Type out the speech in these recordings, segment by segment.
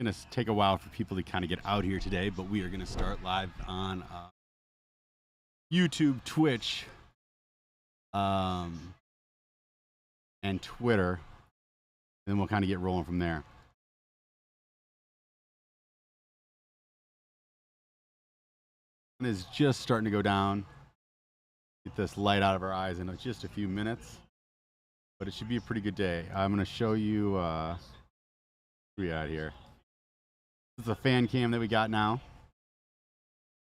Gonna take a while for people to kind of get out here today, but we are gonna start live on YouTube, Twitch, and Twitter, and then we'll kind of get rolling from there. Sun is just starting to go down. Get this light out of our eyes in just a few minutes, but it should be a pretty good day. I'm gonna show you where we at here. This is a fan cam that we got now.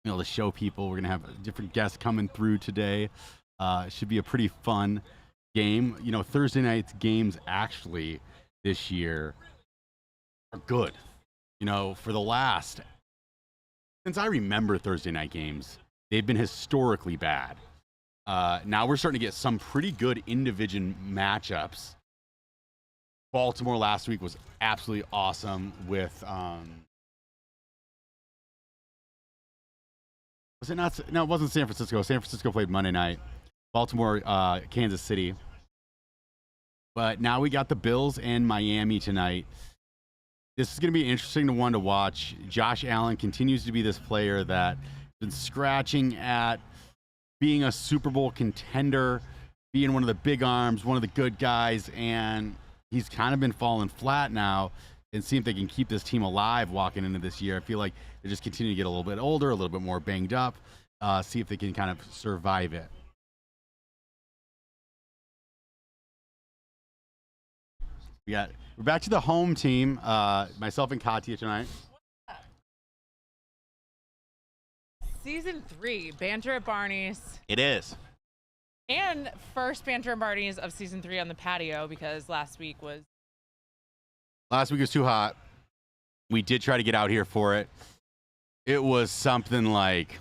You know, to show people we're gonna have different guests coming through today. It should be a pretty fun game. You know, Thursday night's games actually this year are good. You know, for the last, since I remember Thursday night games, they've been historically bad. Now we're starting to get some pretty good in-division matchups. Baltimore last week was absolutely awesome with was it not? No, it wasn't San Francisco. San Francisco played Monday night. Baltimore, Kansas City. But now we got the Bills and Miami tonight. This is going to be an interesting one to watch. Josh Allen continues to be this player that has been scratching at being a Super Bowl contender, being one of the big arms, one of the good guys, and he's kind of been falling flat now. And see if they can keep this team alive walking into this year. I feel like they just continue to get a little bit older, a little bit more banged up. See if they can kind of survive it. We're back to the home team. Myself and Katya tonight. Season 3, Banter at Barney's. It is. And first Banter at Barney's of season 3 on the patio because last week was too hot. We did try to get out here for it. It was something like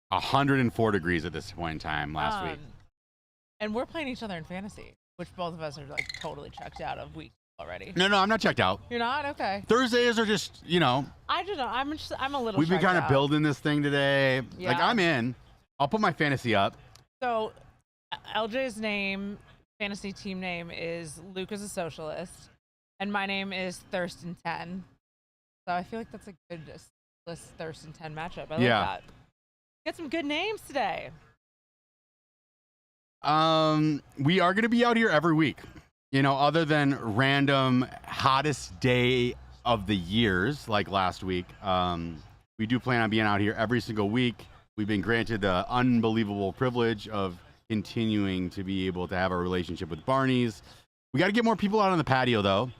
104 degrees at this point in time last week. And we're playing each other in fantasy, which both of us are like totally checked out of week already. No, I'm not checked out. You're not? Okay. Thursdays are just, you know. I don't know. I'm a little We've been kind of out. building this thing today. Yeah. Like, I'm in. I'll put my fantasy up. So LJ's fantasy team name is Luke is a Socialist. And my name is Thurston 10. So I feel like that's a good Thurston 10 matchup. I like that. Get some good names today. We are going to be out here every week. You know, other than random hottest day of the years like last week, we do plan on being out here every single week. We've been granted the unbelievable privilege of continuing to be able to have a relationship with Barney's. We got to get more people out on the patio, though.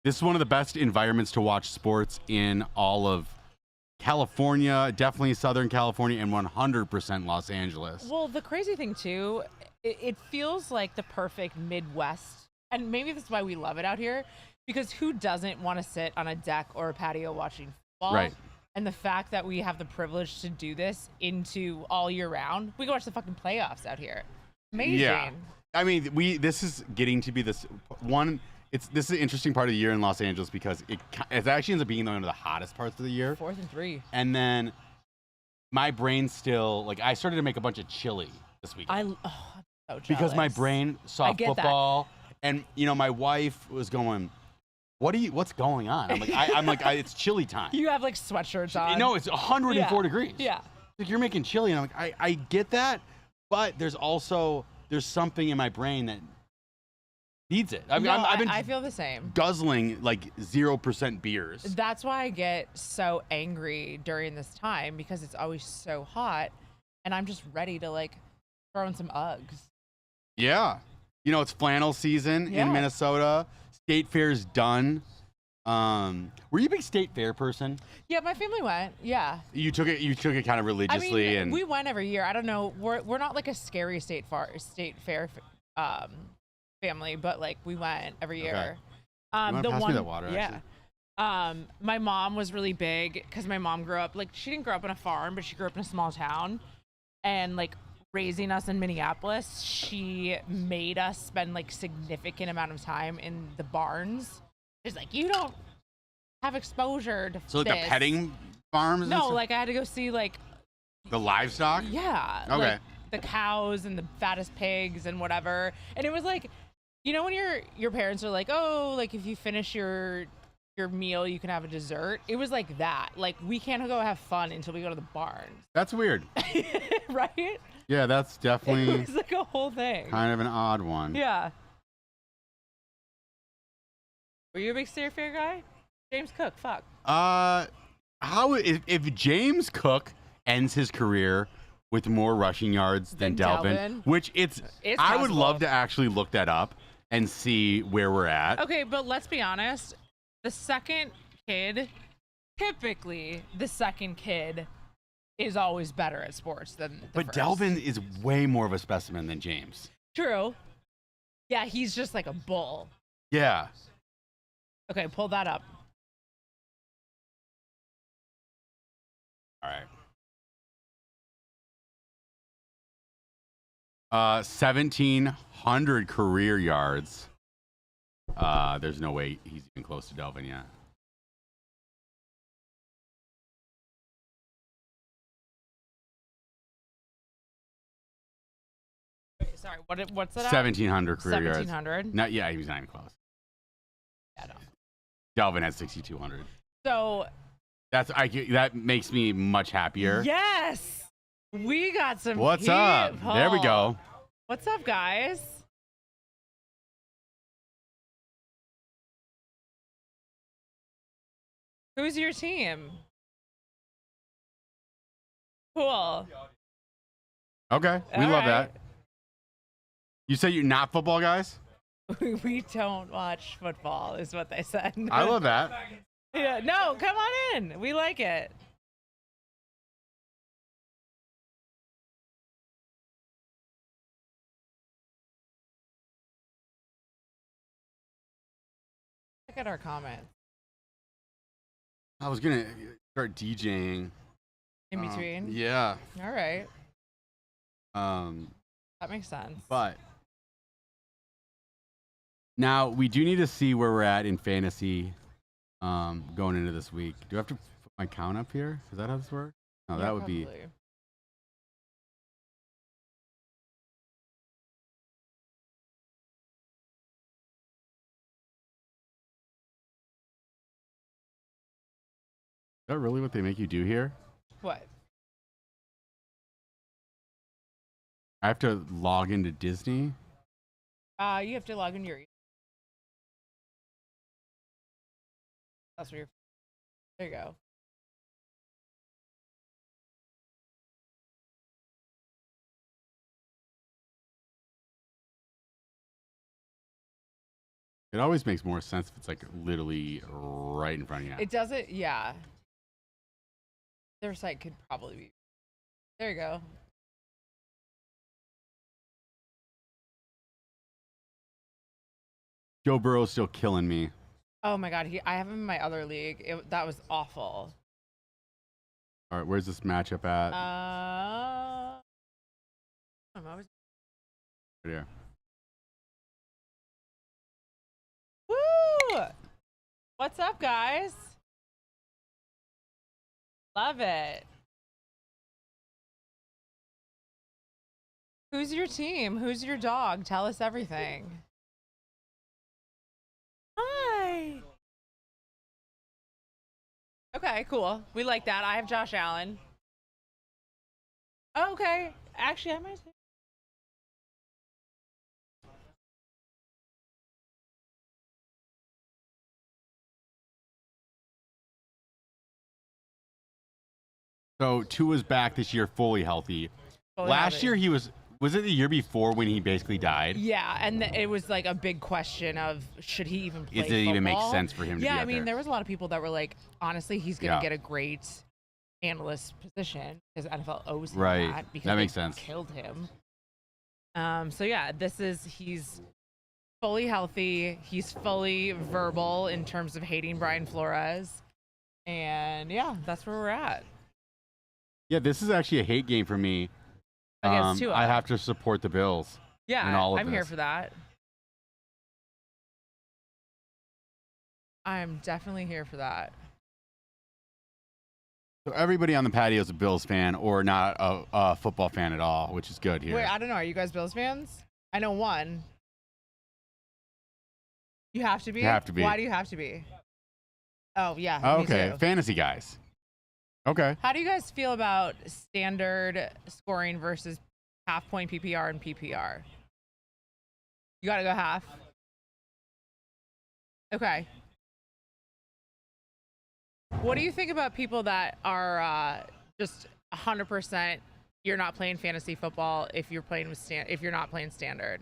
This is one of the best environments to watch sports in all of California, definitely Southern California, and 100% Los Angeles. Well, the crazy thing, too, it feels like the perfect Midwest. And maybe that's why we love it out here. Because who doesn't want to sit on a deck or a patio watching football? Right. And the fact that we have the privilege to do this into all year round. We can watch the fucking playoffs out here. Amazing. Yeah. I mean, this is getting to be this one. This is an interesting part of the year in Los Angeles because it actually ends up being one of the hottest parts of the year. 4th and 3. And then my brain still, like, I started to make a bunch of chili this weekend. I'm so jealous. Because my brain saw football, and you know, my wife was going, "What's going on?" I'm like, it's chili time. You have like sweatshirts on. No, it's 104 degrees. Yeah. Like, you're making chili, and I'm like, I get that, but there's something in my brain that needs it. I feel the same. Guzzling like 0% beers. That's why I get so angry during this time because it's always so hot, and I'm just ready to like throw in some Uggs. Yeah, you know, it's flannel season in Minnesota. State Fair's done. Were you a big State Fair person? Yeah, my family went. Yeah. You took it kind of religiously. I mean, and we went every year. I don't know. We're not like a scary State Fair family, but like we went every year. Okay. You wanna pass me that water? Yeah. Actually? My mom was really big because my mom grew up she didn't grow up in a farm, but she grew up in a small town, and like raising us in Minneapolis, she made us spend like significant amount of time in the barns. She's like, you don't have exposure to like the petting farms. No, like I had to go see like the livestock. Yeah. Okay. Like, the cows and the fattest pigs and whatever. And it was like You know when your parents are like, oh, like if you finish your meal, you can have a dessert. It was like that. Like we can't go have fun until we go to the barn. That's weird. Right? Yeah, that's It definitely was like a whole thing. kind of an odd one. Yeah. Were you a big Steer Fair guy? James Cook, fuck. How if James Cook ends his career with more rushing yards than Delvin, which it's I would possible. love to actually look that up and see where we're at. Okay, but let's be honest. The second kid, typically the second kid is always better at sports than the But first. Delvin is way more of a specimen than James. True. Yeah, he's just like a bull. Yeah. Okay, pull that up. All right. 1,700 career yards. There's no way he's even close to Delvin yet. Wait, sorry, what's that? 1,700 career yards. 1,700. Not, yeah, he was not even close. Yeah, no. Delvin had 6,200. So That makes me much happier. yes, we got some. What's up? people. There we go. What's up, guys? Who's your team? Cool. Okay, we All love right. that. You say you're not football guys? We don't watch football, is what they said. I love that. Yeah, no, come on in. We like it. Look at our comments I was gonna start DJing. in between. Yeah. All right, Um, that makes sense. but now we do need to see where we're at in fantasy. Going into this week. Do I have to put my count up here? Is that how this works? No, Yeah, that would be. probably. Is that really what they make you do here? What? I have to log into Disney. You have to log in your. That's where you're. There you go. It always makes more sense if it's like literally right in front of you. It doesn't. Yeah. Their site could probably be. There you go. Joe Burrow's still killing me. Oh my god, I have him in my other league. That was awful. All right, where's this matchup at? I'm always. Right here. Woo! What's up, guys? Love it. Who's your team? Who's your dog? Tell us everything. Hi. Okay, cool. We like that. I have Josh Allen. Oh, okay. Actually, I might. So Tua's back this year, fully healthy. Last year he was it the year before when he basically died? Yeah, and it was like a big question of should he even play Does it even make football? sense for him to be Yeah, out I mean, there? there was a lot of people that were like, honestly, he's going to Yeah. get a great analyst position because NFL owes him Right. that because That they makes sense. killed him. So yeah, he's fully healthy. He's fully verbal in terms of hating Brian Flores. And yeah, that's where we're at. Yeah, this is actually a hate game for me. Against Tua. I have to support the Bills. Yeah, in all of I'm here this. for that. I'm definitely here for that. So everybody on the patio is a Bills fan or not a football fan at all, which is good here. Wait, I don't know. Are you guys Bills fans? I know one. You have to be? You have to be. Why do you have to be? Oh, yeah. Oh, me okay. too. Fantasy guys. Okay. How do you guys feel about standard scoring versus half point PPR and PPR? You got to go half. Okay. What do you think about people that are just 100% you're not playing fantasy football if you're playing with if you're not playing standard?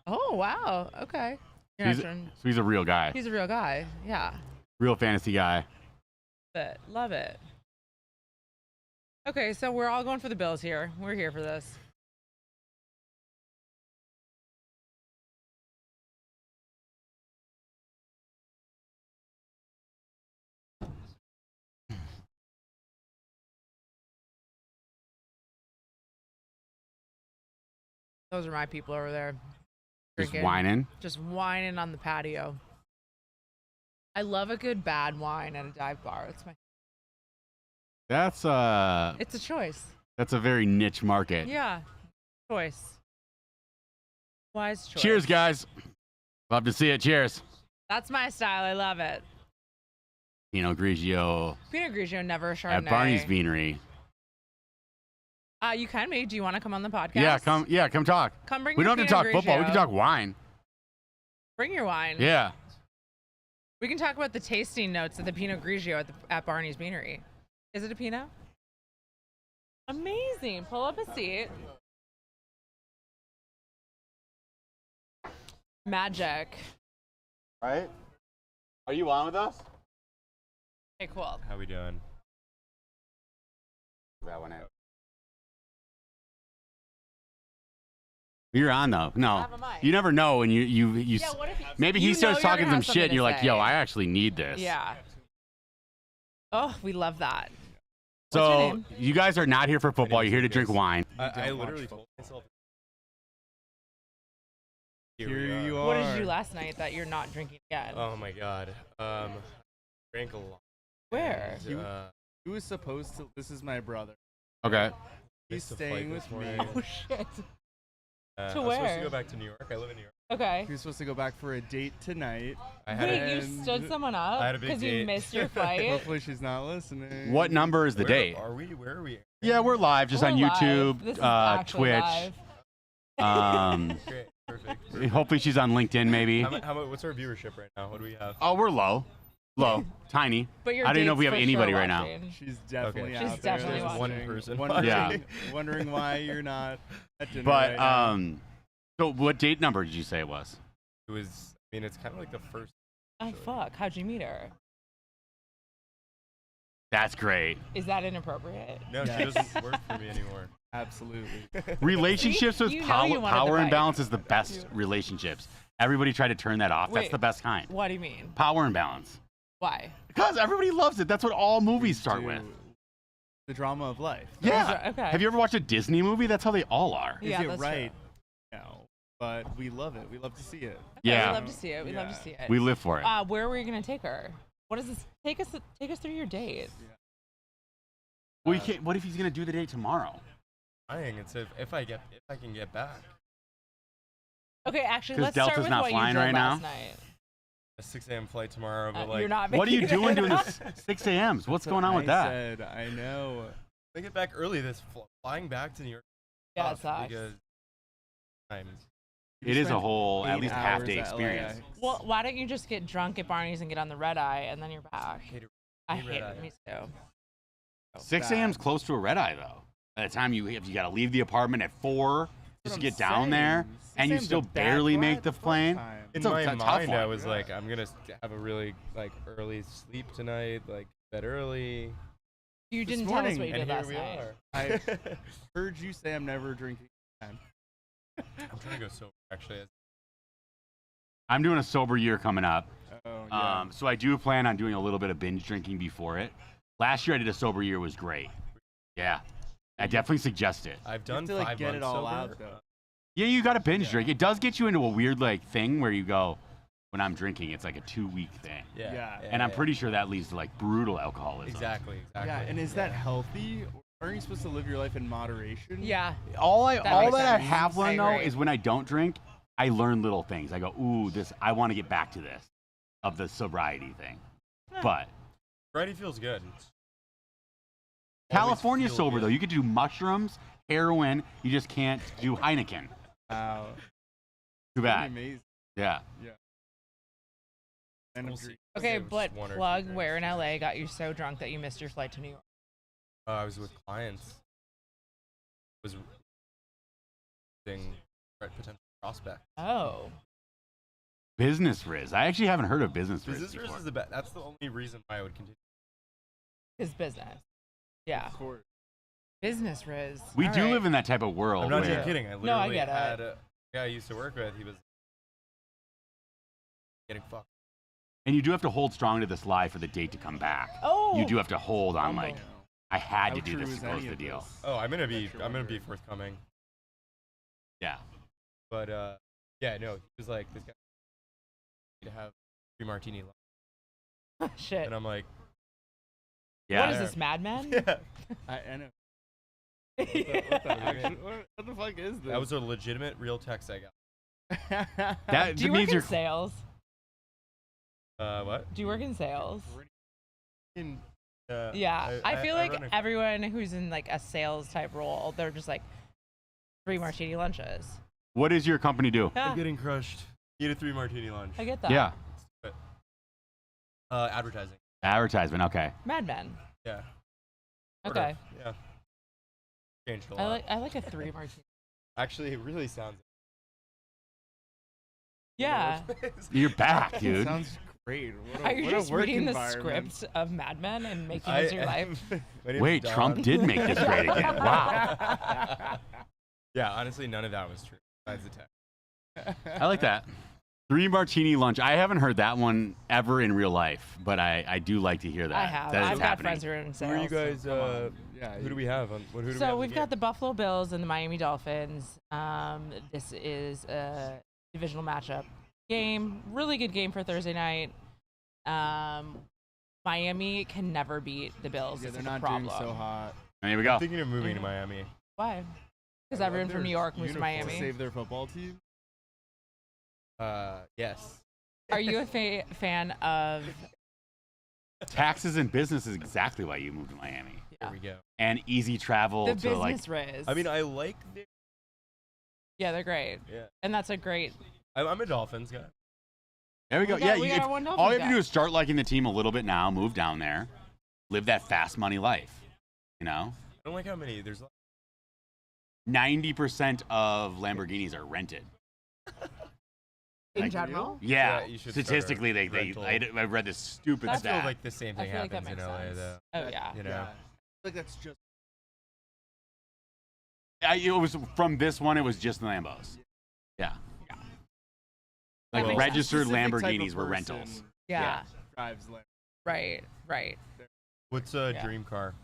Oh, wow. Okay. So he's a real guy. He's a real guy. Yeah. Real fantasy guy. Love it. Okay, so we're all going for the Bills here. We're here for this. Those are my people over there. Just Drinking. whining. Just whining on the patio. I love a good bad wine at a dive bar. It's my. It's a choice. That's a very niche market. Yeah, choice. Wise choice. Cheers, guys. Love to see it. Cheers. That's my style. I love it. Pinot Grigio Pinot Grigio, never a Chardonnay. at Barney's Beanery. You can be. Do you want to come on the podcast? Yeah, come talk. Come bring. We your don't have to Pinot talk football. We can Grigio. talk wine. Bring your wine. Yeah. We can talk about the tasting notes of the Pinot Grigio at Barney's Beanery. Is it a Pinot? Amazing. Pull up a seat. Magic. Right? Are you on with us? Okay, cool. How we doing? That one out. You're on though. No, have a mic. you never know when you Yeah, what if maybe you he starts know you're talking gonna some have shit something and you're to like, say. yo, I actually need this. Yeah. Oh, we love that. So What's your name? you guys are not here for football. You're here to drink wine. I literally told myself. Here you are. What did you do last night that you're not drinking again? Oh my god. Drank a lot. Where? And, He was supposed to. This is my brother. Okay. He's missed a flight staying this with me. morning. Oh shit. I was To supposed where? to go back to New York. I live in New York. Okay. He was supposed to go back for a date tonight. I had Wait, a, you And- stood someone up I had a big because you date. missed your flight? Hopefully she's not listening. What number is the where date? Are we? Where are we? Yeah, we're live just We're on live. YouTube, This is actually Twitch. live. Great. Perfect. Hopefully she's on LinkedIn, maybe. What's our viewership right now? What do we have? Oh, we're low, tiny. But your I didn't know if we date's have for anybody sure right now. watching. She's definitely Okay. out She's there. definitely listening, one person. Wondering, Yeah. wondering why you're not at dinner But right now. so what date number did you say it was? It was. I mean, it's kind of like the first. Oh fuck! How'd you meet her? That's great. Is that inappropriate? No, Yeah. she doesn't work for me anymore. Absolutely. Relationships with You know power, you wanted the power mic. imbalance is the best relationships. Everybody try to turn that off. That's Wait. the best kind. What do you mean? Power imbalance. Why? Because everybody loves it. That's what all movies start Do with. the drama of life. Yeah. Okay. Have you ever watched a Disney movie? That's how they all are. Yeah, Is it that's right? true. No, but we love it. We love to see it. Okay, Yeah. We love to see it. We love to Yeah. see it. We live for it. Where were you gonna take her? What is this? Take us through your date. Well, what if he's gonna do the date tomorrow? It's if I can get back. Okay, actually, 'Cause let's start Delta's with not what flying you did right now? last night. A 6 a.m. flight tomorrow, but like You're not. What are you making doing it. doing this 6 a.m.s? What's That's going on what with that? said. I know. I get back early. Flying back to New York. Yeah, it tough sucks. because time. It is a spent whole at 8 least half day hours at experience. LAX. Well, why don't you just get drunk at Barney's and get on the red eye, and then you're back? I hate hate red it. eye. Me too. 6 bad. a.m.'s close to a red eye though. By the time you got to leave the apartment at 4 just to I'm get down there, saying. and you 6 still a.m.'s a bad barely flight make the first plane. time. In It's a my tough mind, I one. was like, I'm gonna have a really early sleep tonight, bed early. You This didn't tell us morning, what you And did here last we night. are. I heard you say I'm never drinking again. I'm trying to go sober actually. I'm doing a sober year coming up. Oh, yeah. So I do plan on doing a little bit of binge drinking before it. Last year I did a sober year, was great. Yeah, I definitely suggest it. I've You have done to, 5 get it months all sober. out, though. Yeah, you got to binge drink. It does get you into a weird thing where you go, when I'm drinking, it's like a 2-week thing. Yeah. And I'm pretty sure that leads to brutal alcoholism. Exactly. Yeah, and is that healthy? Aren't you supposed to live your life in moderation? Yeah. All makes that I sense. have I learned though agree. is when I don't drink, I learn little things. I go, ooh, I want to get back to this, of the sobriety thing. But Friday feels good. California's feel sober good. though. You could do mushrooms, heroin. You just can't do Heineken. Wow. Too bad. Amazing. Yeah. And We'll agree. see. Okay, It was but one or two plug drinks. where in LA got you so drunk that you missed your flight to New York? I was with clients. Was potential prospect. Oh. Business Riz. I actually haven't heard of Business Riz Business before. is the best. That's the only reason why I would continue. His business. Yeah. Of course. Business Riz. We All do right. live in that type of world. I'm not where even kidding. I literally No, I get it. had a guy I used to work with. He was getting fucked. And you do have to hold strong to this lie for the date to come back. Oh. You do have to hold on, like, I had to How do true this is to close any the of deal. this? Oh, I'm gonna be That's your forthcoming. Yeah. But yeah, no, he was like, this guy need to have 3 martini lunch. Shit. And I'm like, Yeah. What is this, Mad Men? yeah. I know. What the fuck is this? That was a legitimate real text I got. That Do you means work in you're. sales? What? Do you work in sales? In, Yeah. I feel like run a- everyone who's in like a sales type role, they're just like 3 martini lunches. What does your company do? Yeah. I'm getting crushed. Eat a 3 martini lunch. I get that. Yeah. Advertising. Advertisement. Okay. Mad Men. Yeah. Sort Okay. of, yeah. Changed a lot. I like a 3 martini. Actually, it really sounds. Yeah. You're back, dude. Sounds great. What a, Are you what just a work reading the environment. script of Mad Men and making this your life? My name's Wait, Don. Trump did make this great again. Wow. Yeah, honestly, none of that was true. Besides the text. I like that. 3 martini lunch. I haven't heard that one ever in real life, but I do like to hear that. I have. That is I've got happening. friends who are in Who sales. are you guys? Yeah, Who do we have? Who do we have So in we've the got game? the Buffalo Bills and the Miami Dolphins. This is a divisional matchup game. Really good game for Thursday night. Miami can never beat the Bills. Yeah, It's they're like a not problem. doing so hot. And here we go. I'm thinking of moving to Miami. Why? Because I love everyone from their New York moves to uniforms. Miami. To save their football team. Yes. Are you a fan of? Taxes and business is exactly why you moved to Miami. There we go. And easy travel The to like. business Riz. I mean, I like the. yeah, they're great, Yeah. and that's a great. I'm a Dolphins guy. There we go. We Yeah, got- we got our one all Dolphins you have to guy. do is start liking the team a little bit now, move down there, live that fast money life. You know, I don't like how many. There's 90% of Lamborghinis are rented. In Like- general, Yeah, Yeah, you should start a statistically, rental. I read this stupid That's I feel stat. like the same I thing feel like that happens in makes LA sense. though. Oh yeah. You know. Yeah. Like that's just. It was from this one. It was just Lambos. Yeah. That Like makes sense. registered Specific type of Lamborghinis were person rentals. Yeah. Drives Lamborghini. Right. What's a Yeah. dream car?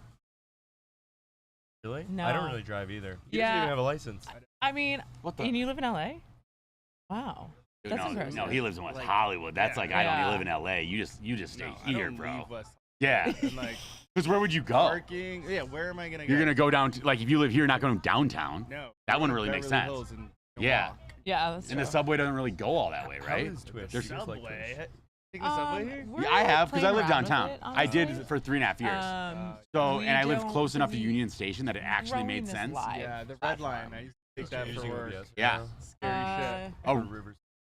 Really? I No. don't really drive either. You Yeah. don't even have a license. I mean, What the? and you live in LA? Wow. That's no, impressive. no, he lives in West Like, Hollywood. That's yeah. like I don't Yeah. live in LA. You just stay No, here, I don't bro. leave West Yeah. and like Because where would you go? parking. Yeah, where am I gonna go? You're gonna go down to, like if you live here, you're not going downtown. No. That go one to really makes Beverly sense. Hills and Yeah. walk. Yeah, that's And true. the subway doesn't really go all that way, How right? is Twitch? There's- Just like Subway. Twitch. Take the subway here. we're Yeah, I have because I playing live around with downtown. it, I did honestly. for 3.5 years. So we and I lived don't- close enough to we- Union Station that it actually growing made this sense. live Yeah, the red line. platform. I used to take that Using for work. OBS Yeah. now. Scary shit. Oh, Rivers.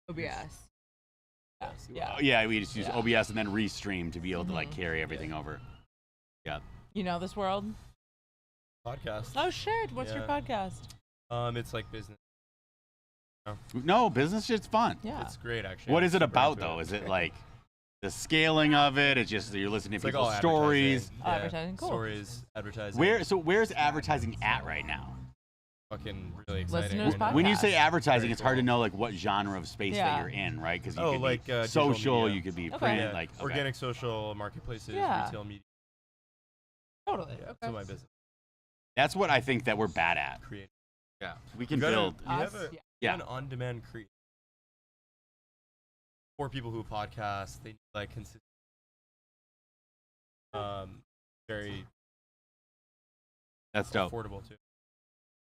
OBS. Yeah. yeah, we just use Yeah. OBS and then restream to be able to like Mhm. carry everything over. You know this world? Podcast. Oh shit! What's your Yeah. podcast? It's like business. No, business shit's fun. Yeah. It's great actually. What I'm is it super about into though? Is it like the scaling of it? It's just that you're listening It's to like all people's stories. advertising. Oh, advertising, cool. Stories, advertising. Where's advertising at right now? Fucking really Listen exciting. to his right now. When you say Podcast. advertising, Very it's hard to cool. know like what genre of space Yeah. that you're in, right? Because you Oh, could like, be digital social, media. you could be Okay. print, Yeah, like okay. organic social marketplaces, Yeah. retail media. Totally. Yeah, Okay. that's my business. That's what I think that we're bad at. Create. Yeah, we can You gotta- build. You have Us, a yeah. Yeah. an on-demand create. For people who podcast, they need like consistent. Very That's dope. affordable too.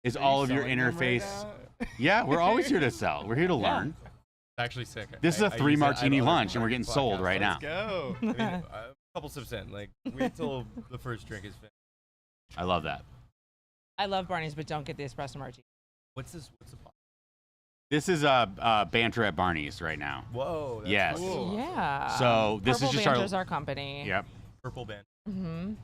Is Are all you of your selling them right interface? now? Yeah, we're always here to sell. We're here to Yeah. learn. It's actually sick. This is a I use it- 3 I martini love it lunch, for and we're the getting sold podcast. right now. Let's go. I mean, a couple sips in. Like, wait till the first drink is finished. I love that. I love Barney's, but don't get the espresso martini. What's this? What's the pot? This is Banter at Barney's right now. Whoa. That's Yes. fucking awesome. Yeah. So this Purple is just Banter's our company. Yep. Purple band. Mm-hmm.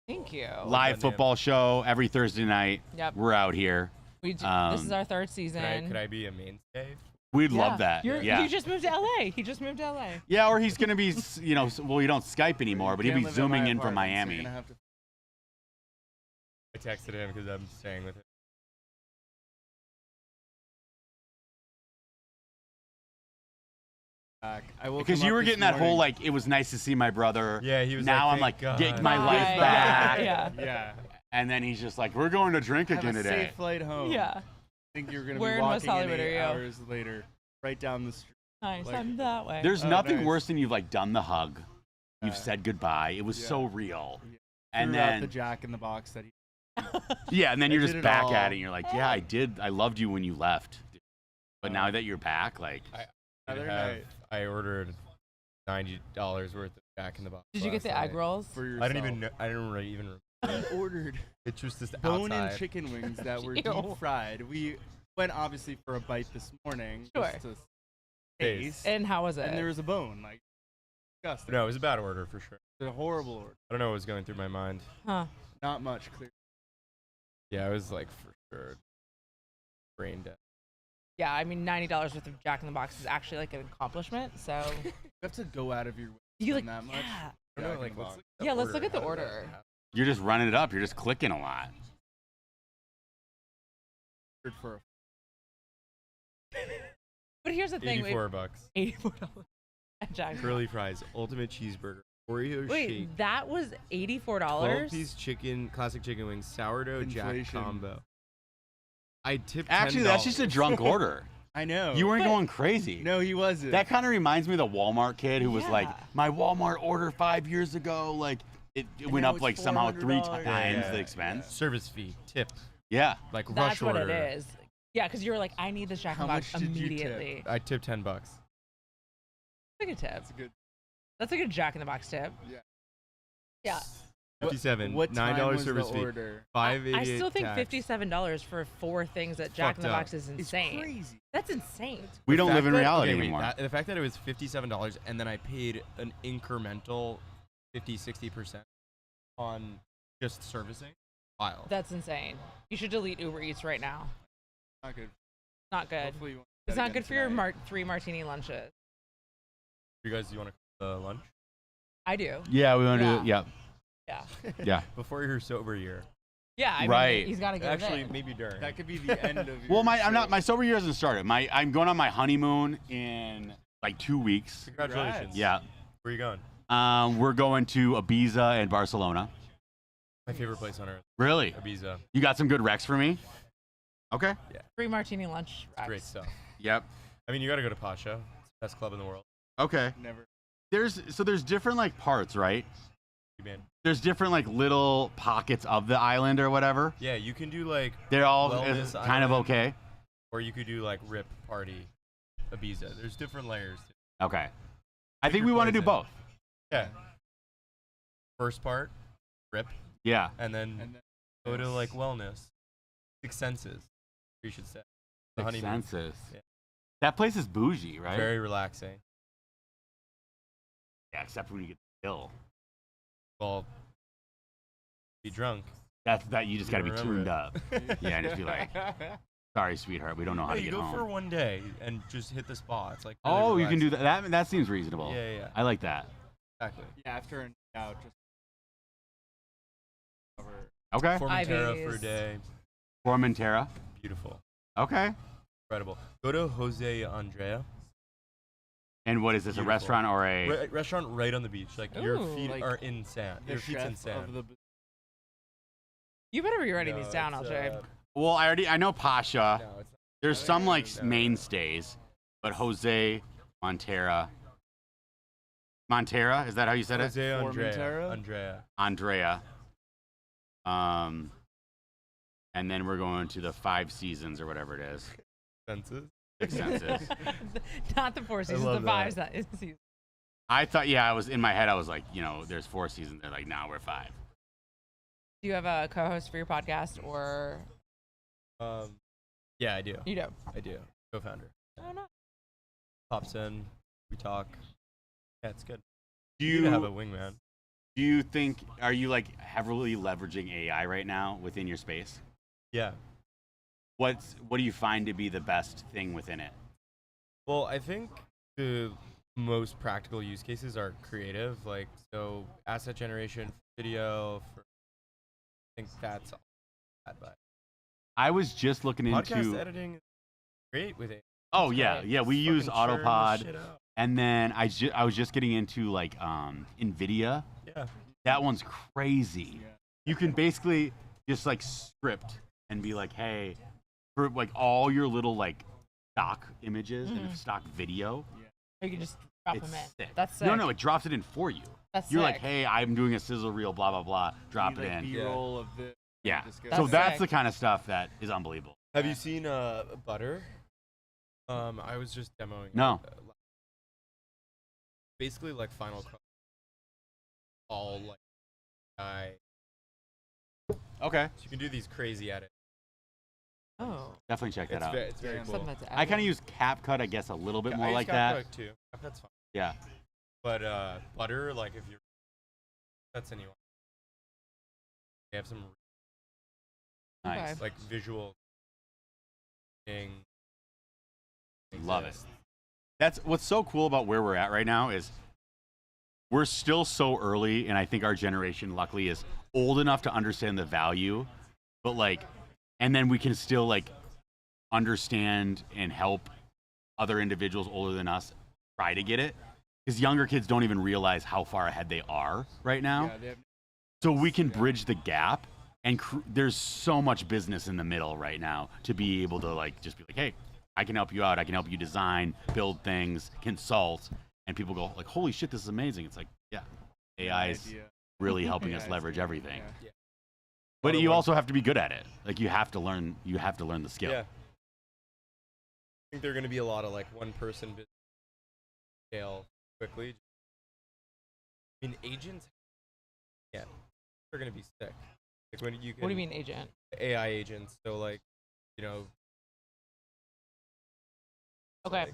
Thank you. Live goddamn. football show every Thursday night. Yep. We're out here. We this Um, is our third season. Could I be a mainstay? We'd Yeah. love that. Yeah. You just moved to LA. He just moved to LA. Yeah, or he's gonna be, well, you don't Skype anymore, but he'll Can't be live in my zooming in from apartment, so you're Miami. gonna have to- I texted him because I'm staying with him. back. I woke Because him you up were this getting that whole morning. like, it was nice to see my brother. Yeah, he was Now like, I'm like "Thank God." getting my life Right. back. Yeah. Yeah. And then he's just like, we're going to drink Have again a today. safe flight home. Yeah. I think you're gonna Where be in walking West Hollywood in are 8 you? hours later, right down the street. Nice. Like- I'm that way. There's Oh, nothing nice. worse than you've like done the hug. You've Yeah. said goodbye. It was Yeah. so real. Yeah. And Threw out then the Jack in the Box that he. yeah, and then I you're did just it back all. at it. And you're like, yeah, I did. I loved you when you left. But now that you're back, like, Other night I ordered $90 worth of Jack in the Box. Did you get the last egg night. rolls? I for yourself. didn't even know. I didn't really even. We ordered It's just this bone-in outside. chicken wings that were Ew. deep fried. We went obviously for a bite this morning. Sure. Just to Taste. taste. And how was it? And there was a bone. Like, disgusting. No, it was a bad order for sure. It's a horrible order. I don't know what was going through my mind. Huh. Not much clear. Yeah, I was like for sure brain dead. Yeah, I mean, $90 worth of Jack in the Box is actually like an accomplishment. So You have to go out of your way to you like, spend that much. yeah. I don't know, Jack in like, the let's Box. look at the Yeah, let's look at the How did that order. happen? you're just running it up. You're just clicking a lot. For a But here's the thing. $84. $84 at Jack in the Curly fries, ultimate cheeseburger, Oreo Wait, shake, that was $84? 12-piece chicken, classic chicken wings, sourdough jack Inflation. combo. I tipped Actually, that's just a $10. drunk order. I know. You weren't But- going crazy. No, he wasn't. That kind of reminds me of the Walmart kid who was like, Yeah. my Walmart order 5 years ago, like it went now up it's like somehow 3 $400. times Yeah, the expense. Service fee, tip, Yeah. like That's rush what order. it is. Yeah, because you were like, I need this Jack in the How Box much did you tip? immediately. I tipped $10. That's a good tip. That's a good. That's a good Jack in the Box tip. Yeah. Yeah. 57. What time $9 was service the fee. order? I $5.88 still think tax. $57 for 4 things at Jack in the Fucked Box is It's insane. crazy. That's insane. We The don't fact live in that- reality okay, wait, anymore. the fact that it was $57 and then I paid an incremental 50-60% on just servicing, wild. That's insane. You should delete Uber Eats right now. Not good. Not good. Hopefully you won't do It's that not again good for your tonight. 3 martini lunches. You guys, do you want to lunch I do. Yeah, we want to do it. Yeah. Yeah. Yeah. Yeah. before your sober year? Yeah, I Right. mean, he's got to get Actually, it in. maybe during. That could be the end of. Well, your I'm not. show. My sober year hasn't started. I'm going on my honeymoon in like 2 weeks. Congratulations. Yeah. Where are you going? We're going to Ibiza and Barcelona. My favorite place on earth, Really? Ibiza. You got some good recs for me? Okay. 3 martini lunch. It's great racks. stuff. Yep. I mean, you got to go to Pasha. It's the best club in the world. Okay. Never. There's different like parts, right? You man. There's different like little pockets of the island or whatever. Yeah, you can do like, They're all Wellness kind of island. okay. or you could do like Rip Party, Ibiza. There's different layers. Okay. I think your we want to do poison. both. Yeah. First part, Rip, Yeah. and then And then go to like wellness, Six Senses. You should say. The Six honeymoon. Senses. Yeah. That place is bougie, right? Very relaxing. Yeah, except when you get ill. Well, be drunk. That's that you just got to be Remember tuned it. up. Yeah, and just be like, sorry, sweetheart, we don't know how Hey, to you get go home. for one day and just hit the spots. Like. really Oh, you can do relaxing. that. That seems reasonable. Yeah, yeah, yeah. I like that. Exactly. yeah, after a night out, just cover. Okay. Formentera for a Ivies. day. Formentera. Beautiful. Okay. Incredible. Go to Jose Andrea. And what is this? Beautiful. A restaurant or a? Restaurant right on the beach. Like your Ooh. feet Like are in sand. The Your feet's in chef sand. of the. You better be writing No, these down, it's, LJ. Well, I know Pasha. no, it's There's I some don't like even know. mainstays, but Jose Montera. Montera, is that how you said it? Jose Andrea. Formentera? Andrea. Andrea. and then we're going to the 5 seasons or whatever it is. Senses. 6 senses. Not the 4 seasons, love the 5 that. seasons. I thought, I was in my head. I was like, there's 4 seasons. They're like, we're 5. Do you have a co-host for your podcast, or Yeah, I do. you do? I do. Co-founder. Oh no. Pops in. We talk. Yeah, it's good. Do You need to have a wingman. Do you think, are you like heavily leveraging AI right now within your space? Yeah. What do you find to be the best thing within it? Well, I think the most practical use cases are creative, like so asset generation, video. I think that's all bad by. I was just looking Podcast into. editing is great with it. Oh It's yeah, great. yeah. We Just use fucking churn this Autopod, shit out. and then I was just getting into like NVIDIA. Yeah. That one's crazy. Yeah. You can basically just like script and be like, hey, for like all your little like stock images and stock video. Or you can just drop It's them in. sick. That's sick. No, it drops it in for you. That's You're sick. like, hey, I'm doing a sizzle reel, blah blah blah. Drop You it like in. B-roll of the. Yeah. Just go- So That's that's sick. the kind of stuff that is unbelievable. Have you seen Butter? I was just demoing. No. It, basically, like Final Cut. All like Okay. so you can do these crazy edits. Oh, Definitely check that out. It's very Damn. cool. something that's I kind of use CapCut, I guess, a little bit Yeah, more I use like that. CapCut too. That's fine. Yeah. But Butter, like if you're that's anyone. They have some Nice. Okay. like visual thing. Love it. That's what's so cool about where we're at right now is we're still so early, and I think our generation, luckily, is old enough to understand the value, but like, and then we can still like understand and help other individuals older than us try to get it, because younger kids don't even realize how far ahead they are right now. Yeah, they have So we can bridge the gap, and there's so much business in the middle right now to be able to like just be like, hey, I can help you out. I can help you design, build things, consult, and people go like, holy shit, this is amazing. It's like, yeah, AI is idea. really helping us Yeah, leverage it's- everything. yeah. But Other you one- also have to be good at it. Like you have to learn the skill. Yeah. I think there are going to be a lot of like one person business scale quickly. I mean, agents. Yeah, they're going to be sick. Like when you can, what do you mean, agent? AI agents. So like, you know. Okay. like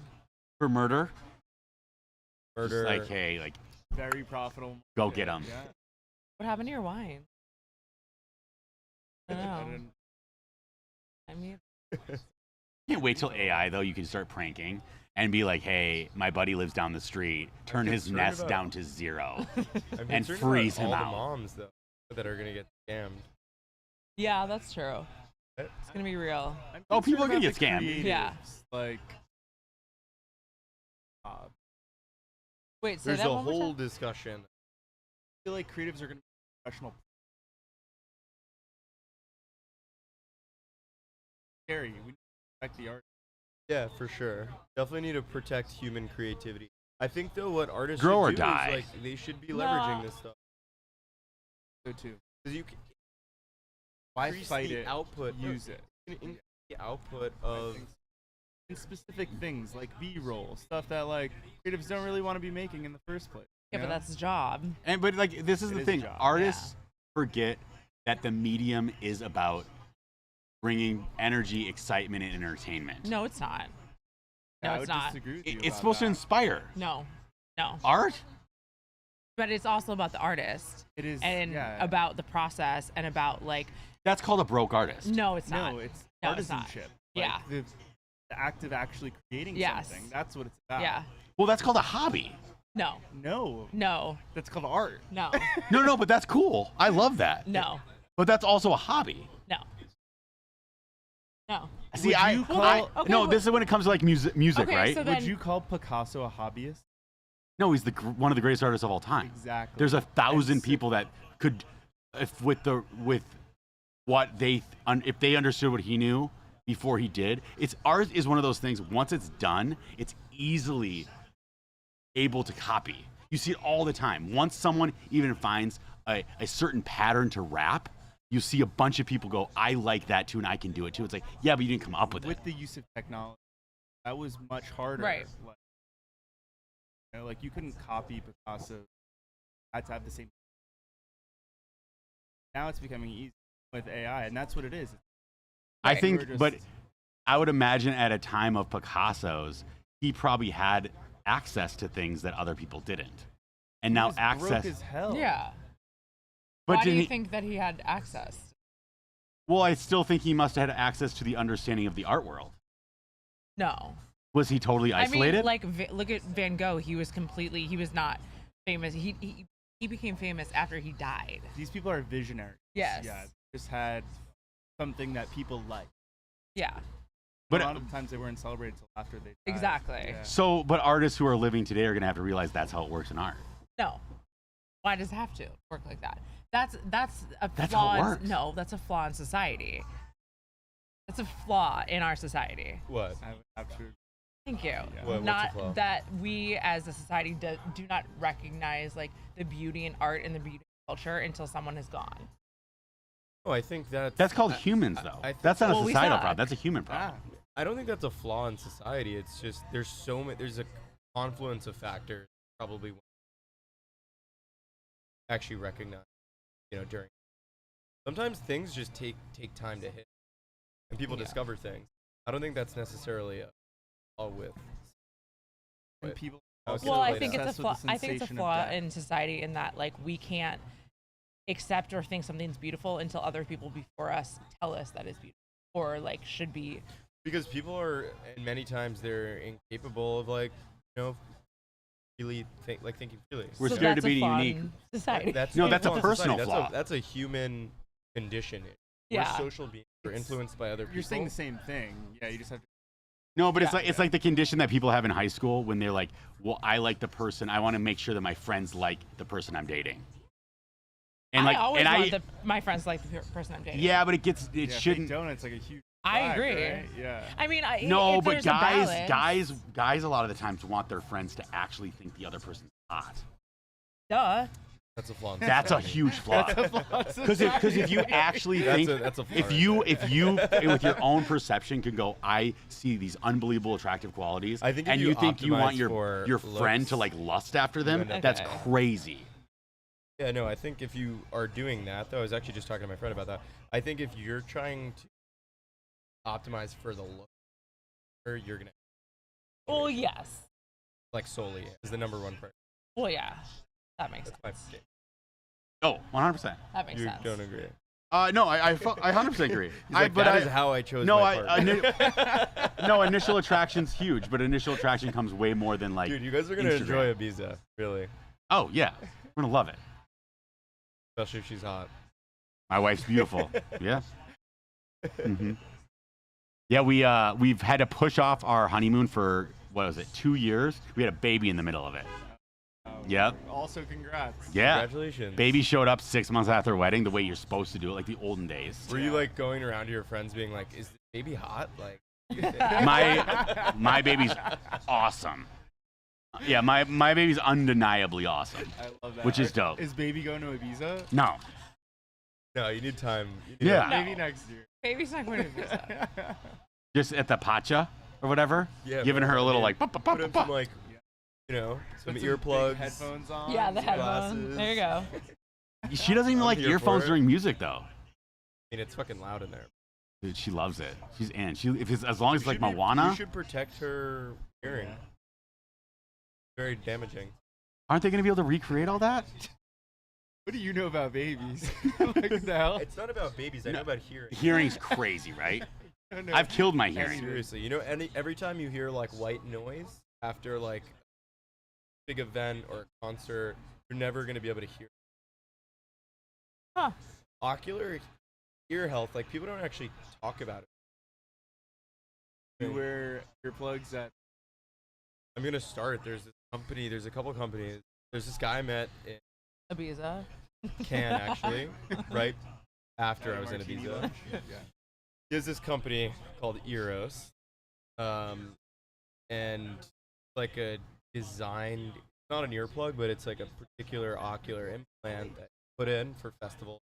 For murder, murder. just like, hey, like Very profitable. go get 'em. Yeah. What happened to your wine? I don't I know. didn't- I mean, can't wait till AI though. You can start pranking and be like, hey, my buddy lives down the street. Turn his concerned nest about- down to 0. I'm and concerned freeze about him all out. the moms though that are going to get scammed. yeah, that's true. It's gonna be real. I'm Oh, people concerned are gonna about the get scammed. Yeah. creatives, Like. I Wait, say There's that a one more whole time? discussion. feel like creatives are going to be professional. Scary. We need to protect the art. Yeah, for sure. Definitely need to protect human creativity. I think though, what artists Grow or should do die. is like they should be No. leveraging this stuff So too. because you can Why increase fight the it? output. Use it. You can increase the output I of think so. In specific things like B-roll, stuff that like creatives don't really want to be making in the first place. Yeah, you but know? that's his job. And but like this is It the is a thing. job. Artists forget that the medium is about bringing energy, excitement, and entertainment. No, it's not. No, Yeah, I it's would not. disagree with you It's about supposed to that. inspire. No, no. Art? But it's also about the artist It is and yeah. about the process and about like. That's called a broke artist. No, it's not. No, it's No, it's not. artisanship. Yeah. Like the act of actually creating Yes. something. That's what it's about. Yeah. Well, that's called a hobby. No. No, No. that's called art. No. No, but that's cool. I love that. No. But that's also a hobby. No. No. See, Would I, you call- I Okay, no, well- this is when it comes to like music, Okay, right? so Would then you call Picasso a hobbyist? No, he's one of the greatest artists of all time. Exactly. There's 1,000 That's- people that could, if what they if they understood what he knew before he did. It's art is one of those things. Once it's done, it's easily able to copy. You see it all the time. Once someone even finds a certain pattern to rap, you see a bunch of people go, I like that too, and I can do it too. It's like, yeah, but you didn't come up with it. With the use of technology, that was much harder. Right. Like, like you couldn't copy Picasso. Had to have the same. Now it's becoming easy with AI, and that's what it is. I Right. think, but I would imagine at a time of Picasso's, he probably had access to things that other people didn't, and now Broke access. as hell. Yeah. But Why do didn't you he- think that he had access? Well, I still think he must have had access to the understanding of the art world. No. Was he totally isolated? I mean, like, look at Van Gogh. He was not famous. He became famous after he died. These people are visionaries. Yes. Yeah. Just had something that people like. Yeah. But a lot of times they weren't celebrated until after they died. Exactly. Yeah. so, but artists who are living today are going to have to realize that's how it works in art. No. Why does it have to work like that? That's a That's flaw. how it works. No, that's a flaw in society. That's a flaw in our society. What? I would have to. Thank you. What's the Not flaw? that we as a society do not recognize like the beauty in art and the beauty in culture until someone is gone. Oh, I think That's called humans, though. I think- That's not Well, a we societal suck. problem. That's a human problem. I don't think that's a flaw in society. It's just there's a confluence of factors probably actually recognize, during. Sometimes things just take time to hit, and people Yeah. discover things. I don't think that's necessarily a flaw with. And Wait. people. Okay. Well, I Relate think that. it's a flaw. I think it's a flaw in society in that like we can't accept or think something's beautiful until other people before us tell us that it's beautiful or like should be. Because people are, and many times they're incapable of really thinking freely. We're So scared to that's a be flaw unique. in society. No, that's a flaw in personal society. flaw. That's a human condition. Yeah. We're social beings. We're influenced by other people. You're saying the same thing. Yeah, you just have to. No, but Yeah. it's like the condition that people have in high school when they're like, well, I like the person. I want to make sure that my friends like the person I'm dating. And I always and want my friends to like the person I'm dating. yeah, but it Yeah, shouldn't. Fake donuts like a huge. I flag, agree. Right? Yeah. I mean, No, if but there's a balance, guys, a lot of the times want their friends to actually think the other person's hot. duh. That's a flaw. in That's a society. huge flaw. Because if you actually think, That's a flaw if right you there. with your own perception can go, I see these unbelievable attractive qualities, I think if and you you think you want optimize for your friend looks, to like lust after them, end up that's Okay. crazy. Yeah, no, I think if you are doing that, though, I was actually just talking to my friend about that. I think if you're trying to optimize for the look, you're gonna Well, yes. solely is the number one priority. Well, yeah. That makes That's my sense. pick. Oh, 100%. That makes You sense. don't agree? No, I 100% agree. He's like, that is how I chose no, my partner. no, initial attraction's huge, but initial attraction comes way more than like. Dude, you guys are gonna Instagram. enjoy Ibiza, really, Oh yeah, we're gonna love it. especially if she's hot. My wife's beautiful. Yeah. hmm Yeah, we've had to push off our honeymoon for what was it, 2 years? We had a baby in the middle of it. Yep. Also, congrats. Yeah. Congratulations. Baby showed up 6 months after our wedding, the way you're supposed to do it, like the olden days. Were you like going around to your friends being like, "Is the baby hot?" Like, My baby's awesome. Yeah, my baby's undeniably awesome. I love that. Which is dope. Is baby going to Ibiza? No. no, you need time. You need Yeah. Maybe next year. Baby's not going to be so. Just at the pacha or whatever, Yeah, giving bro, her a little yeah. like Put him some like, some Put some big earplugs. headphones on. Yeah, the some headphones. glasses. There you go. She doesn't even I'm like here for earphones it. during music though. I mean, it's fucking loud in there. Dude, she loves it. She's in. If it's as long as it's You like should be- Moana, You should protect her hearing. Yeah. Very damaging. aren't they gonna be able to recreate all that? What do you know about babies? Like the hell? It's not about babies. I know about hearing. Hearing's crazy, right? I don't know. I've killed my hearing. Seriously, every time you hear like white noise after like a big event or a concert, you're never gonna be able to hear. Huh. Ocular ear health, like people don't actually talk about it. You wear earplugs that. I'm gonna start. There's a couple companies. There's this guy I met in Ibiza. Cannes actually, right after I was in Martini Ibiza. lunch? Yeah. He has this company called Eros, and like a designed, not an earplug, but it's like a particular ocular implant that you put in for festivals.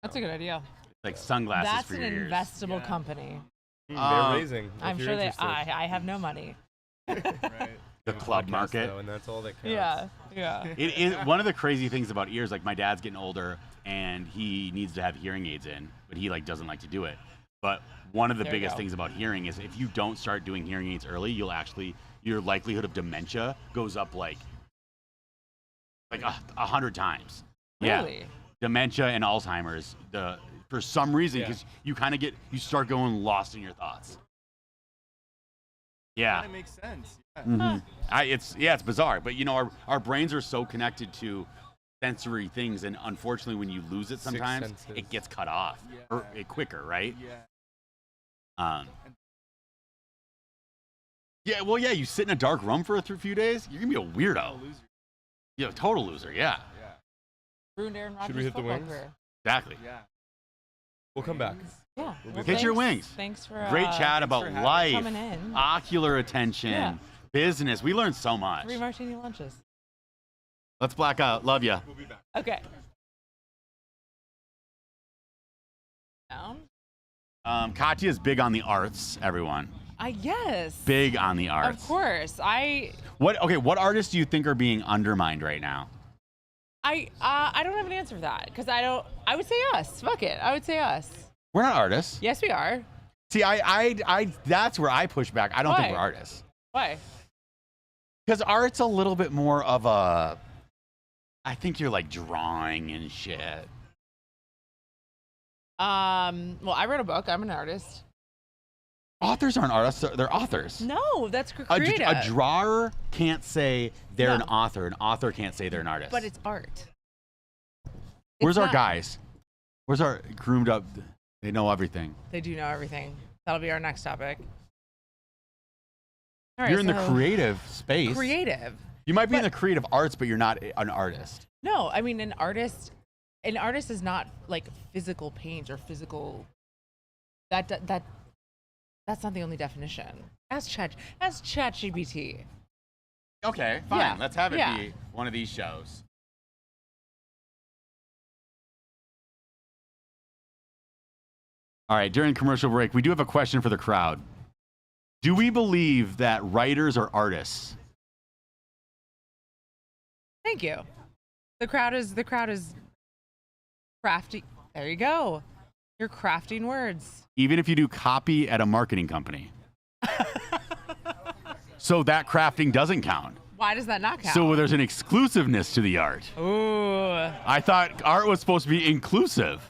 That's a good idea. Like sunglasses That's for an your ears. investable company. They're raising. if I'm you're sure they. interested. I have no money. Right. The club Podcast, market. though, and that's all that counts. Yeah. It is one of the crazy things about ears. Like my dad's getting older, and he needs to have hearing aids in, but he like doesn't like to do it. But one of the There you biggest go. things about hearing is if you don't start doing hearing aids early, you'll actually your likelihood of dementia goes up like 100 times. Yeah, Really? dementia and Alzheimer's. For some reason, Yeah. because you start going lost in your thoughts. Yeah. That makes sense. Yeah. Mhm. It's bizarre, but you know our brains are so connected to sensory things, and unfortunately, when you lose it, Sixth sometimes senses. it gets cut off quicker, right? Yeah. Yeah. Well, yeah. You sit in a dark room for a few days, you're gonna be a weirdo. Loser. You're a total loser. Yeah. Yeah. Ruined Aaron Rodgers' Should we hit the football wings? career. Exactly. Yeah. We'll come back. Yeah. We'll Well, be Hit your thanks- wings. Thanks for Great chat about for having- life, coming in. ocular attention, Yeah. business. We learned so much. 3 martini lunches. Let's black out. Love ya. We'll be back. Okay. Down. Katya's big on the arts. Everyone, Yes. big on the arts. Of course. What artists do you think are being undermined right now? I don't have an answer for that because I would say us. Fuck it. I would say us. We're not artists. Yes, we are. See, I that's where I push back. I don't think Why? we're artists. Why? Because art's a little bit more of a. I think you're like drawing and shit. Well, I wrote a book. I'm an artist. Authors aren't artists. They're authors. No, that's A creative. drawer can't say they're an No. author. An author can't say they're an artist. But it's art. Where's It's our not- guys? Where's our groomed up? They know everything. They do know everything. That'll be our next topic. All right, You're in the so- creative space. Creative. You might be in but- the creative arts, but you're not an artist. No, I mean an artist is not like physical paint or physical. That's not the only definition. Ask ChatGPT. Okay, fine. Yeah, Let's have it yeah. be one of these shows. All right, during commercial break, we do have a question for the crowd. Do we believe that writers are artists? Thank you. The crowd is crafty. There you go. You're crafting words. Even if you do copy at a marketing company. So that crafting doesn't count. Why does that not count? So there's an exclusiveness to the art. Ooh, I thought art was supposed to be inclusive.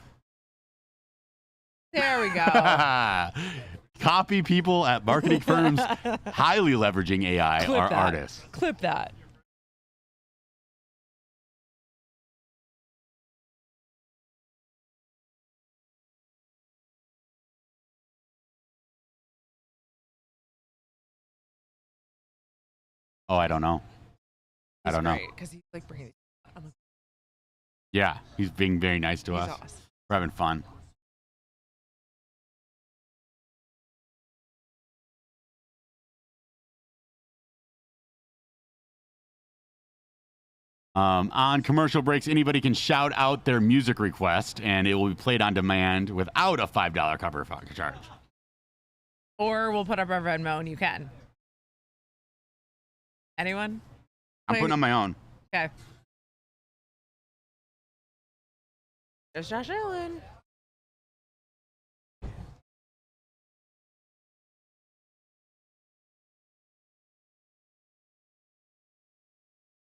there we go. Copy people at marketing firms highly leveraging AI Clip are that. artists. Clip that. Oh, I don't know. I don't know. Because he's like bringing. Yeah, he's being very nice to He's us. awesome. We're having fun. On commercial breaks, anybody can shout out their music request, and it will be played on demand without a $5 cover charge. Or we'll put up our Venmo and you can. Anyone? I'm putting on my own. Okay. There's Josh Allen.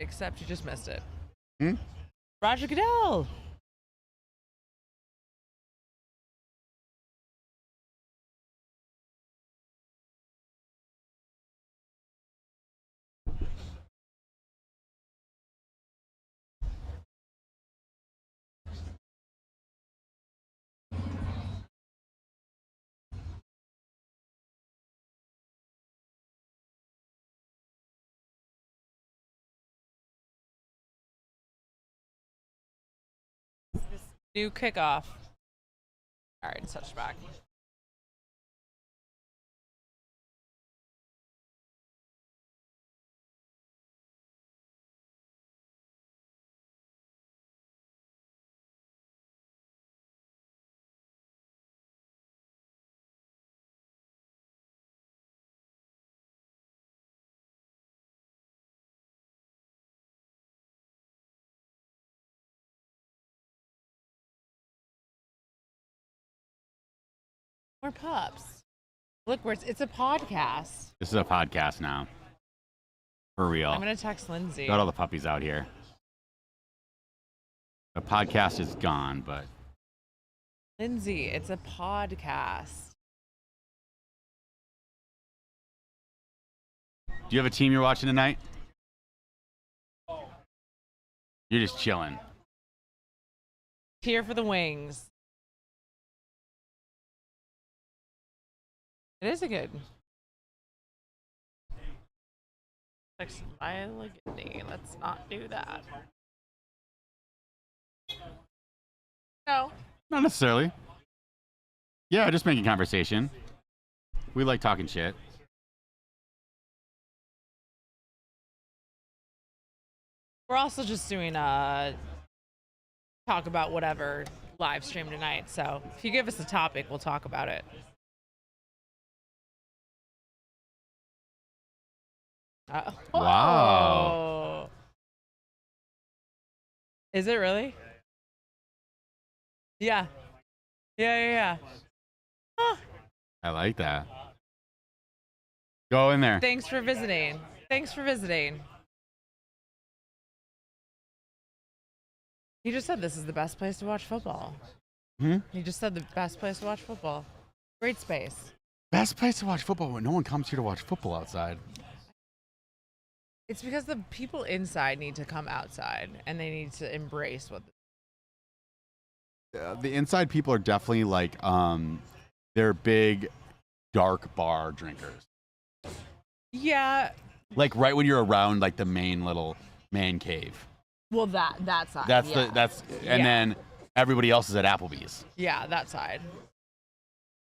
Except you just missed it. Hmm? Roger Goodell. New kickoff. All right, touch back. More pups. Look, it's a podcast. This is a podcast now. For real. I'm gonna text Lindsay. Got all the puppies out here. The podcast is gone, but Lindsay, it's a podcast. do you have a team you're watching tonight? You're just chilling. Here for the wings. It is a good. Text my Ligety. Let's not do that. No. Not necessarily. Yeah, just making conversation. We like talking shit. We're also just doing talk about whatever live stream tonight. So if you give us a topic, we'll talk about it. Wow. Oh. Is it really? Yeah. Yeah. Huh. I like that. Go in there. Thanks for visiting. He just said this is the best place to watch football. He just said the best place to watch football. Great space. Best place to watch football when no one comes here to watch football outside. It's because the people inside need to come outside and they need to embrace what. The inside people are definitely like, they're big, dark bar drinkers. Yeah. Like right when you're around like the main little man cave. Well, that side. That's yeah. and Yeah. then everybody else is at Applebee's. Yeah, that side.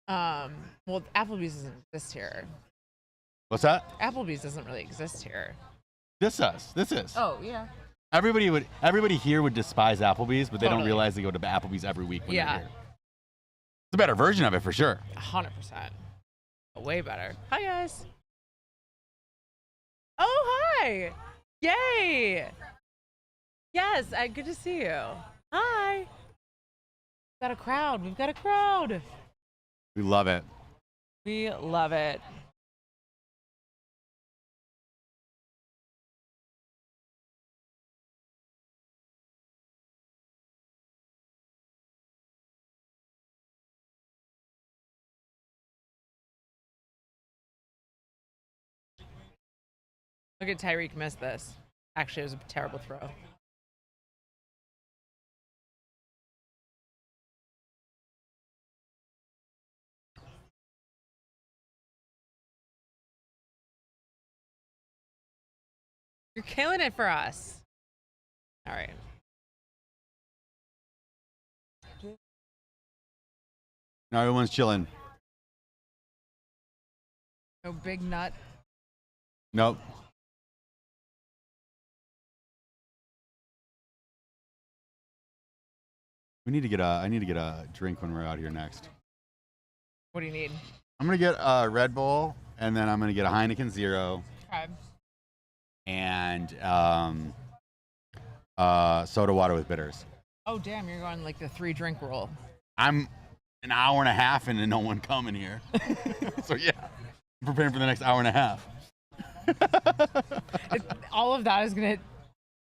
Well, Applebee's doesn't exist here. What's that? Applebee's doesn't really exist here. This is. Oh yeah. Everybody here would despise Applebee's, but they don't Totally. realize they go to Applebee's every week when they're Yeah. here. It's a better version of it for sure. 100%. Way better. Hi guys. Oh hi. Yay. Yes, good to see you. Hi. We've got a crowd. We love it. We love it. Look at Tyreek missed this. Actually, it was a terrible throw. You're killing it for us. All right. Now everyone's chilling. No big nut. Nope. I need to get a drink when we're out here next. What do you need? I'm gonna get a Red Bull, and then I'm gonna get a Heineken Zero Okay. and soda water with bitters. Oh damn, you're going like the 3-drink rule. I'm an hour and a half into no one coming here, so yeah, I'm preparing for the next hour and a half. All of that is gonna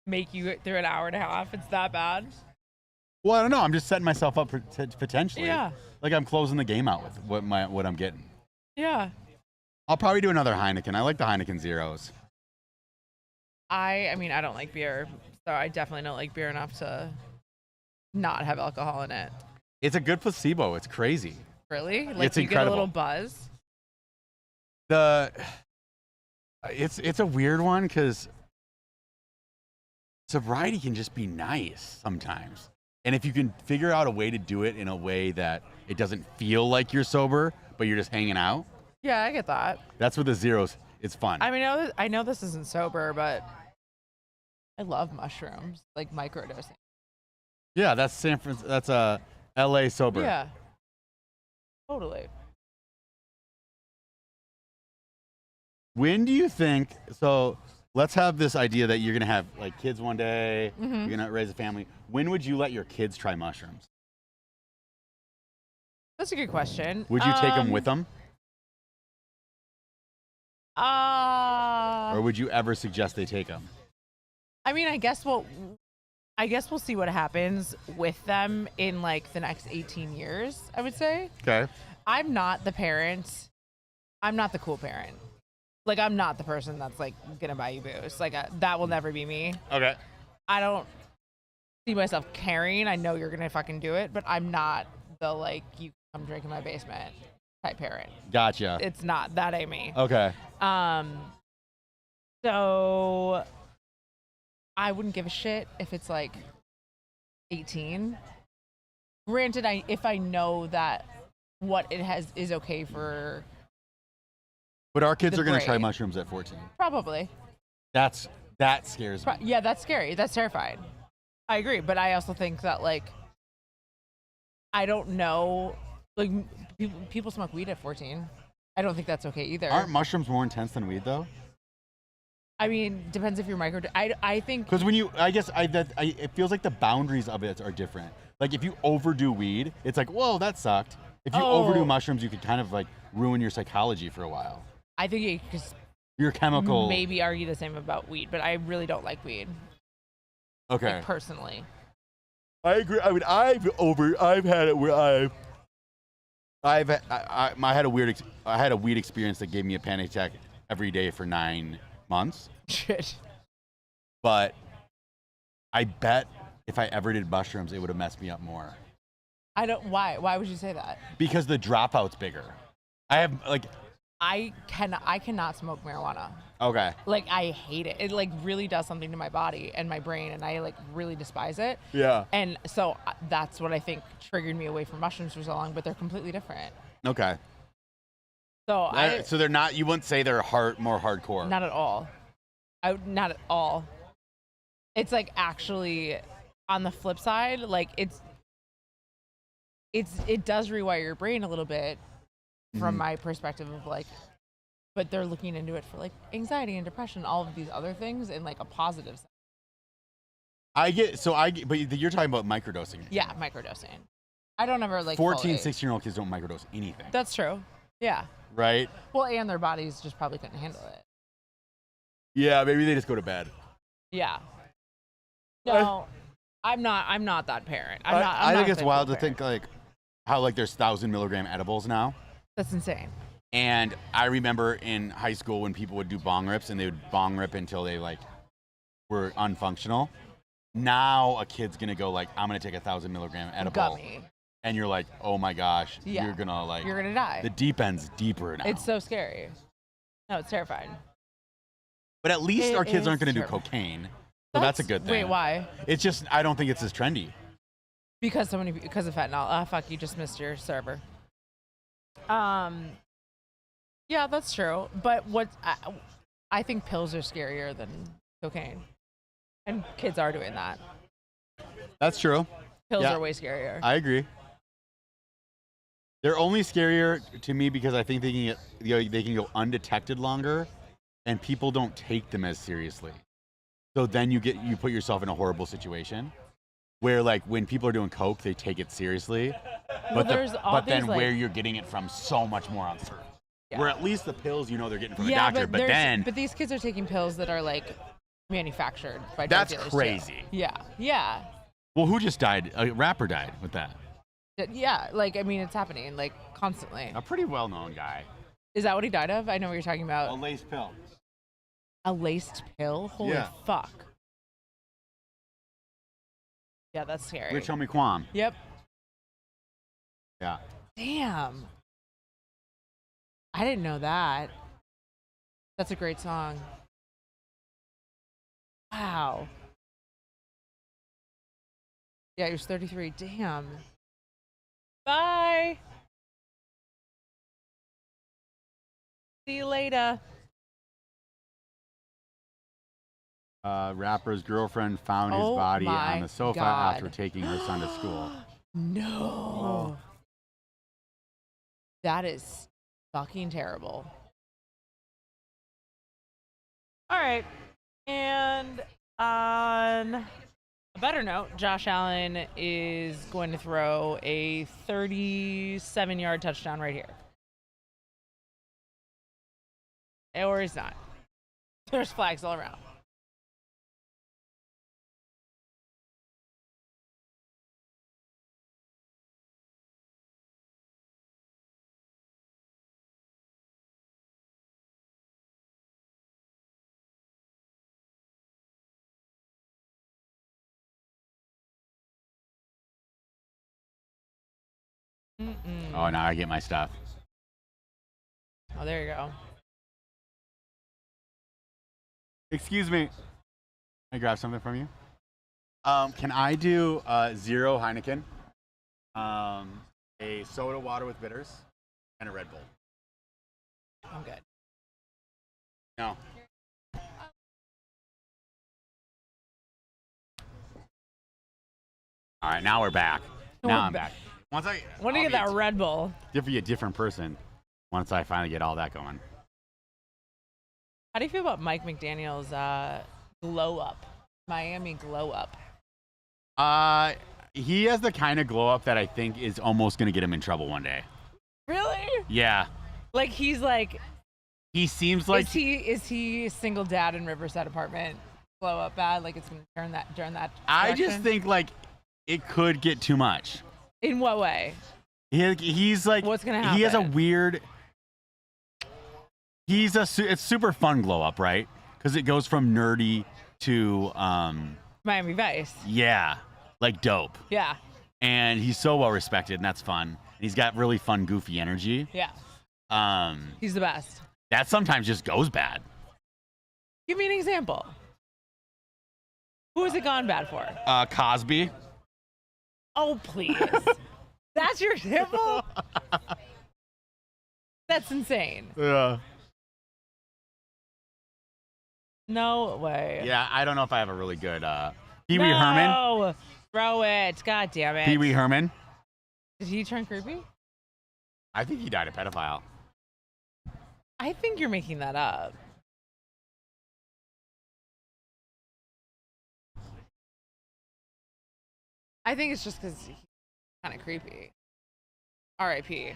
make you get through an hour and a half. It's that bad. Well, I don't know. I'm just setting myself up for potentially. Yeah. Like I'm closing the game out with what I'm getting. Yeah. I'll probably do another Heineken. I like the Heineken Zeros. I mean, I don't like beer, so I definitely don't like beer enough to not have alcohol in it. It's a good placebo. It's crazy. Really? Like It's you incredible. get a little buzz. It's a weird one because sobriety can just be nice sometimes. And if you can figure out a way to do it in a way that it doesn't feel like you're sober, but you're just hanging out, Yeah, I get that. that's with the zeros. It's fun. I mean, I know this isn't sober, but I love mushrooms, like microdosing. Yeah, that's San Francisco. That's LA sober. Yeah. Totally. When do you think? So let's have this idea that you're gonna have like kids one day. Mhm. You're gonna raise a family. When would you let your kids try mushrooms? That's a good question. Would you take them with them, or would you ever suggest they take them? I mean, I guess we'll see what happens with them in like the next 18 years, I would say. Okay. I'm not the parent. I'm not the cool parent. Like, I'm not the person that's like gonna buy you booze. Like, that will never be me. Okay. I don't see myself caring. I know you're gonna fucking do it, but I'm not the like, you come drink in my basement type parent. Gotcha. It's not. That ain't me. Okay. So I wouldn't give a shit if it's like 18. Granted, if I know that what it has is okay for. But our kids The are going to try brain. mushrooms at 14. Probably. That scares me. Yeah, that's scary. That's terrifying. I agree, but I also think that like I don't know, like people smoke weed at 14. I don't think that's okay either. Aren't mushrooms more intense than weed though? I mean, depends if you're I think Because when it feels like the boundaries of it are different. Like if you overdo weed, it's like, whoa, that sucked. If you overdo mushrooms, you could kind of like ruin your psychology for a while. I think you could Your chemical. maybe argue the same about weed, but I really don't like weed. Okay. Like, personally. I agree. I mean, I've had it where I had a weed experience that gave me a panic attack every day for 9 months. Shit. But I bet if I ever did mushrooms, it would have messed me up more. Why would you say that? Because the dropout's bigger. I have like. I cannot smoke marijuana. Okay. Like, I hate it. It like really does something to my body and my brain, and I like really despise it. Yeah. And so that's what I think triggered me away from mushrooms for so long, but they're completely different. Okay. So So they're not. You wouldn't say they're more hardcore. not at all. Not at all. It's like actually on the flip side, like it does rewire your brain a little bit from my perspective of like, but they're looking into it for like anxiety and depression, all of these other things in like a positive sense. But you're talking about microdosing. Yeah, microdosing. I don't ever like 14, 16-year-old kids don't microdose anything. That's true. Yeah. Right? Well, and their bodies just probably couldn't handle it. Yeah, maybe they just go to bed. Yeah. No, I'm not that parent. I think it's wild to parent. think like how like there's 1,000 milligram edibles now. That's insane. And I remember in high school when people would do bong rips and they would bong rip until they like were unfunctional. Now a kid's gonna go like, I'm gonna take 1,000 milligram edible. Gummy. And you're like, oh my gosh, Yeah. you're gonna die. The deep end's deeper now. It's so scary. No, it's terrifying. But at least It our kids aren't is gonna do terrible. cocaine. So that's a good thing. Wait, why? It's just I don't think it's as trendy. Because because of fentanyl. Ah, fuck, you just missed your server. Yeah, that's true. But I think pills are scarier than cocaine, and kids are doing that. That's true. Pills Yeah. are way scarier. I agree. They're only scarier to me because I think they can go undetected longer, and people don't take them as seriously. So then you put yourself in a horrible situation, where like when people are doing coke, they take it seriously, Well, but then like- where you're getting it from, so much more uncertain. Yeah. Where at least the pills, they're getting from a yeah, doctor, but these kids are taking pills that are like manufactured by drug That's dealers, crazy. too. Yeah, yeah. Well, who just died? A rapper died with that. Yeah, like, I mean, it's happening, like, constantly. A pretty well-known guy. Is that what he died of? I know what you're talking A about. laced pill. A laced pill? Holy Yeah. fuck. Yeah, that's scary. Rich Homie Kwam. Yep. Yeah. Damn. I didn't know that. That's a great song. Wow. Yeah, he was 33. Damn. Bye. See you later. Rapper's girlfriend found his Oh body my on the sofa God. after taking her son to school. No. That is fucking terrible. All right. And on A better note, Josh Allen is going to throw a 37-yard touchdown right here. Or he's not. There's flags all around. Oh, now I get my stuff. Oh, there you go. Excuse me. Can I grab something from you? Can I do 0 Heineken, a soda water with bitters, and a Red Bull? I'm good. No. All right, now we're back. Now I'm back. Once I When do you get that Red Bull? be a different person once I finally get all that going. How do you feel about Mike McDaniel's glow up? Miami glow up. He has the kind of glow up that I think is almost going to get him in trouble one day. Really? Yeah. Like he's like, He seems like is he single dad in Riverside apartment blow up bad? Like it's gonna turn that I just direction? think like it could get too much. In what way? He's like What's gonna He has a happen? weird. It's super fun glow up, right? Because it goes from nerdy to Miami Vice. yeah, like dope. Yeah. And he's so well respected, and that's fun. And he's got really fun, goofy energy. Yeah. Um, He's the best. that sometimes just goes bad. Give me an example. Who has it gone bad for? Cosby. Oh, please. That's your example? That's insane. Yeah. No way. Yeah, I don't know if I have a really good Pee Wee Herman. No! Throw it. God damn it. Pee Wee Herman. Did he turn creepy? I think he died a pedophile. I think you're making that up. I think it's just because he's kind of creepy. R.I.P.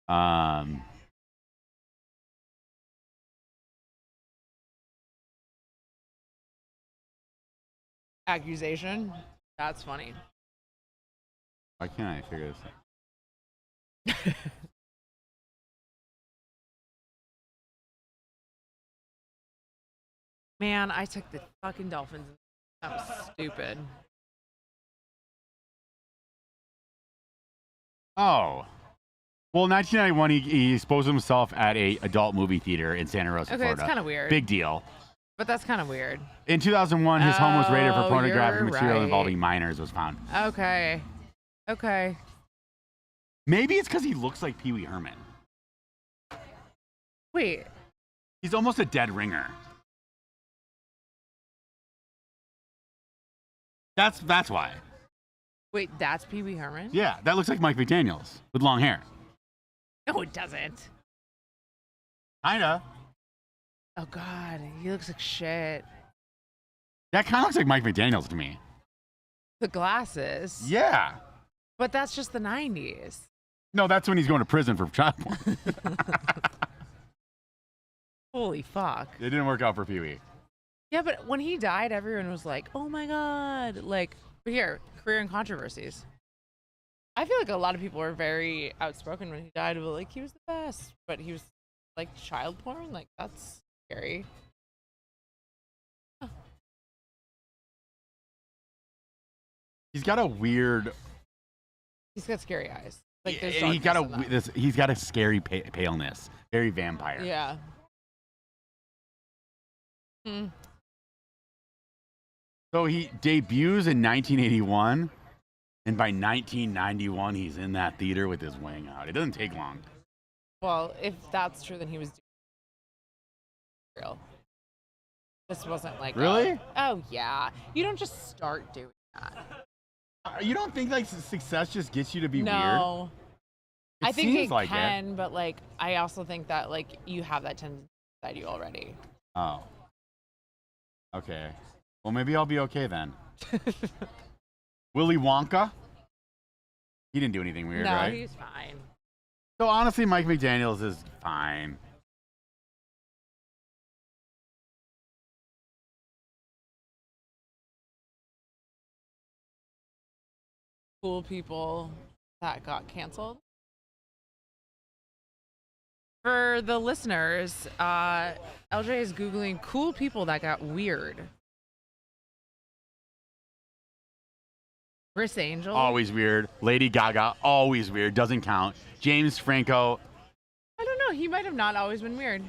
Um, Accusation? That's funny. why can't I figure this out? Man, I took the fucking Dolphins. That was stupid. Oh. Well, in 1991, he exposed himself at a adult movie theater in Santa Rosa, Okay, Florida. it's kind of weird. Big deal. But that's kind of weird. In 2001, his home was raided for Oh, pornographic you're material right. involving minors was found. Okay. Okay. Maybe it's because he looks like Pee Wee Herman. Wait. He's almost a dead ringer. That's why. Wait, that's Pee Wee Herman? Yeah, that looks like Mike McDaniels with long hair. No, it doesn't. Kinda. Oh, God. He looks like shit. That kind of looks like Mike McDaniels to me. The glasses. Yeah. But that's just the 90s. No, that's when he's going to prison for child porn. Holy fuck. It didn't work out for Pee Wee. Yeah, but when he died, everyone was like, oh my God. Like, but here, career and controversies. I feel like a lot of people were very outspoken when he died, but like, he was the best. But he was like child porn? Like, that's scary. He's got a weird. He's got scary eyes. Like, there's He got darkness in them. he's got a scary paleness, very vampire. Yeah. Hmm. So he debuts in 1981, and by 1991, he's in that theater with his wang out. It doesn't take long. Well, if that's true, then he was real. This wasn't like Really? oh yeah, you don't just start doing that. You don't think like success just gets you to be weird? No, It I think seems it like can, but like I also think that like you have that tendency inside you already. Oh. Okay. Well, maybe I'll be okay then. Willy Wonka? He didn't do anything weird, No, right? he's fine. So honestly, Mike McDaniels is fine. Cool people that got canceled. For the listeners, LJ is Googling cool people that got weird. Chris Angel. Always weird. Lady Gaga, always weird. Doesn't count. James Franco. I don't know. He might have not always been weird.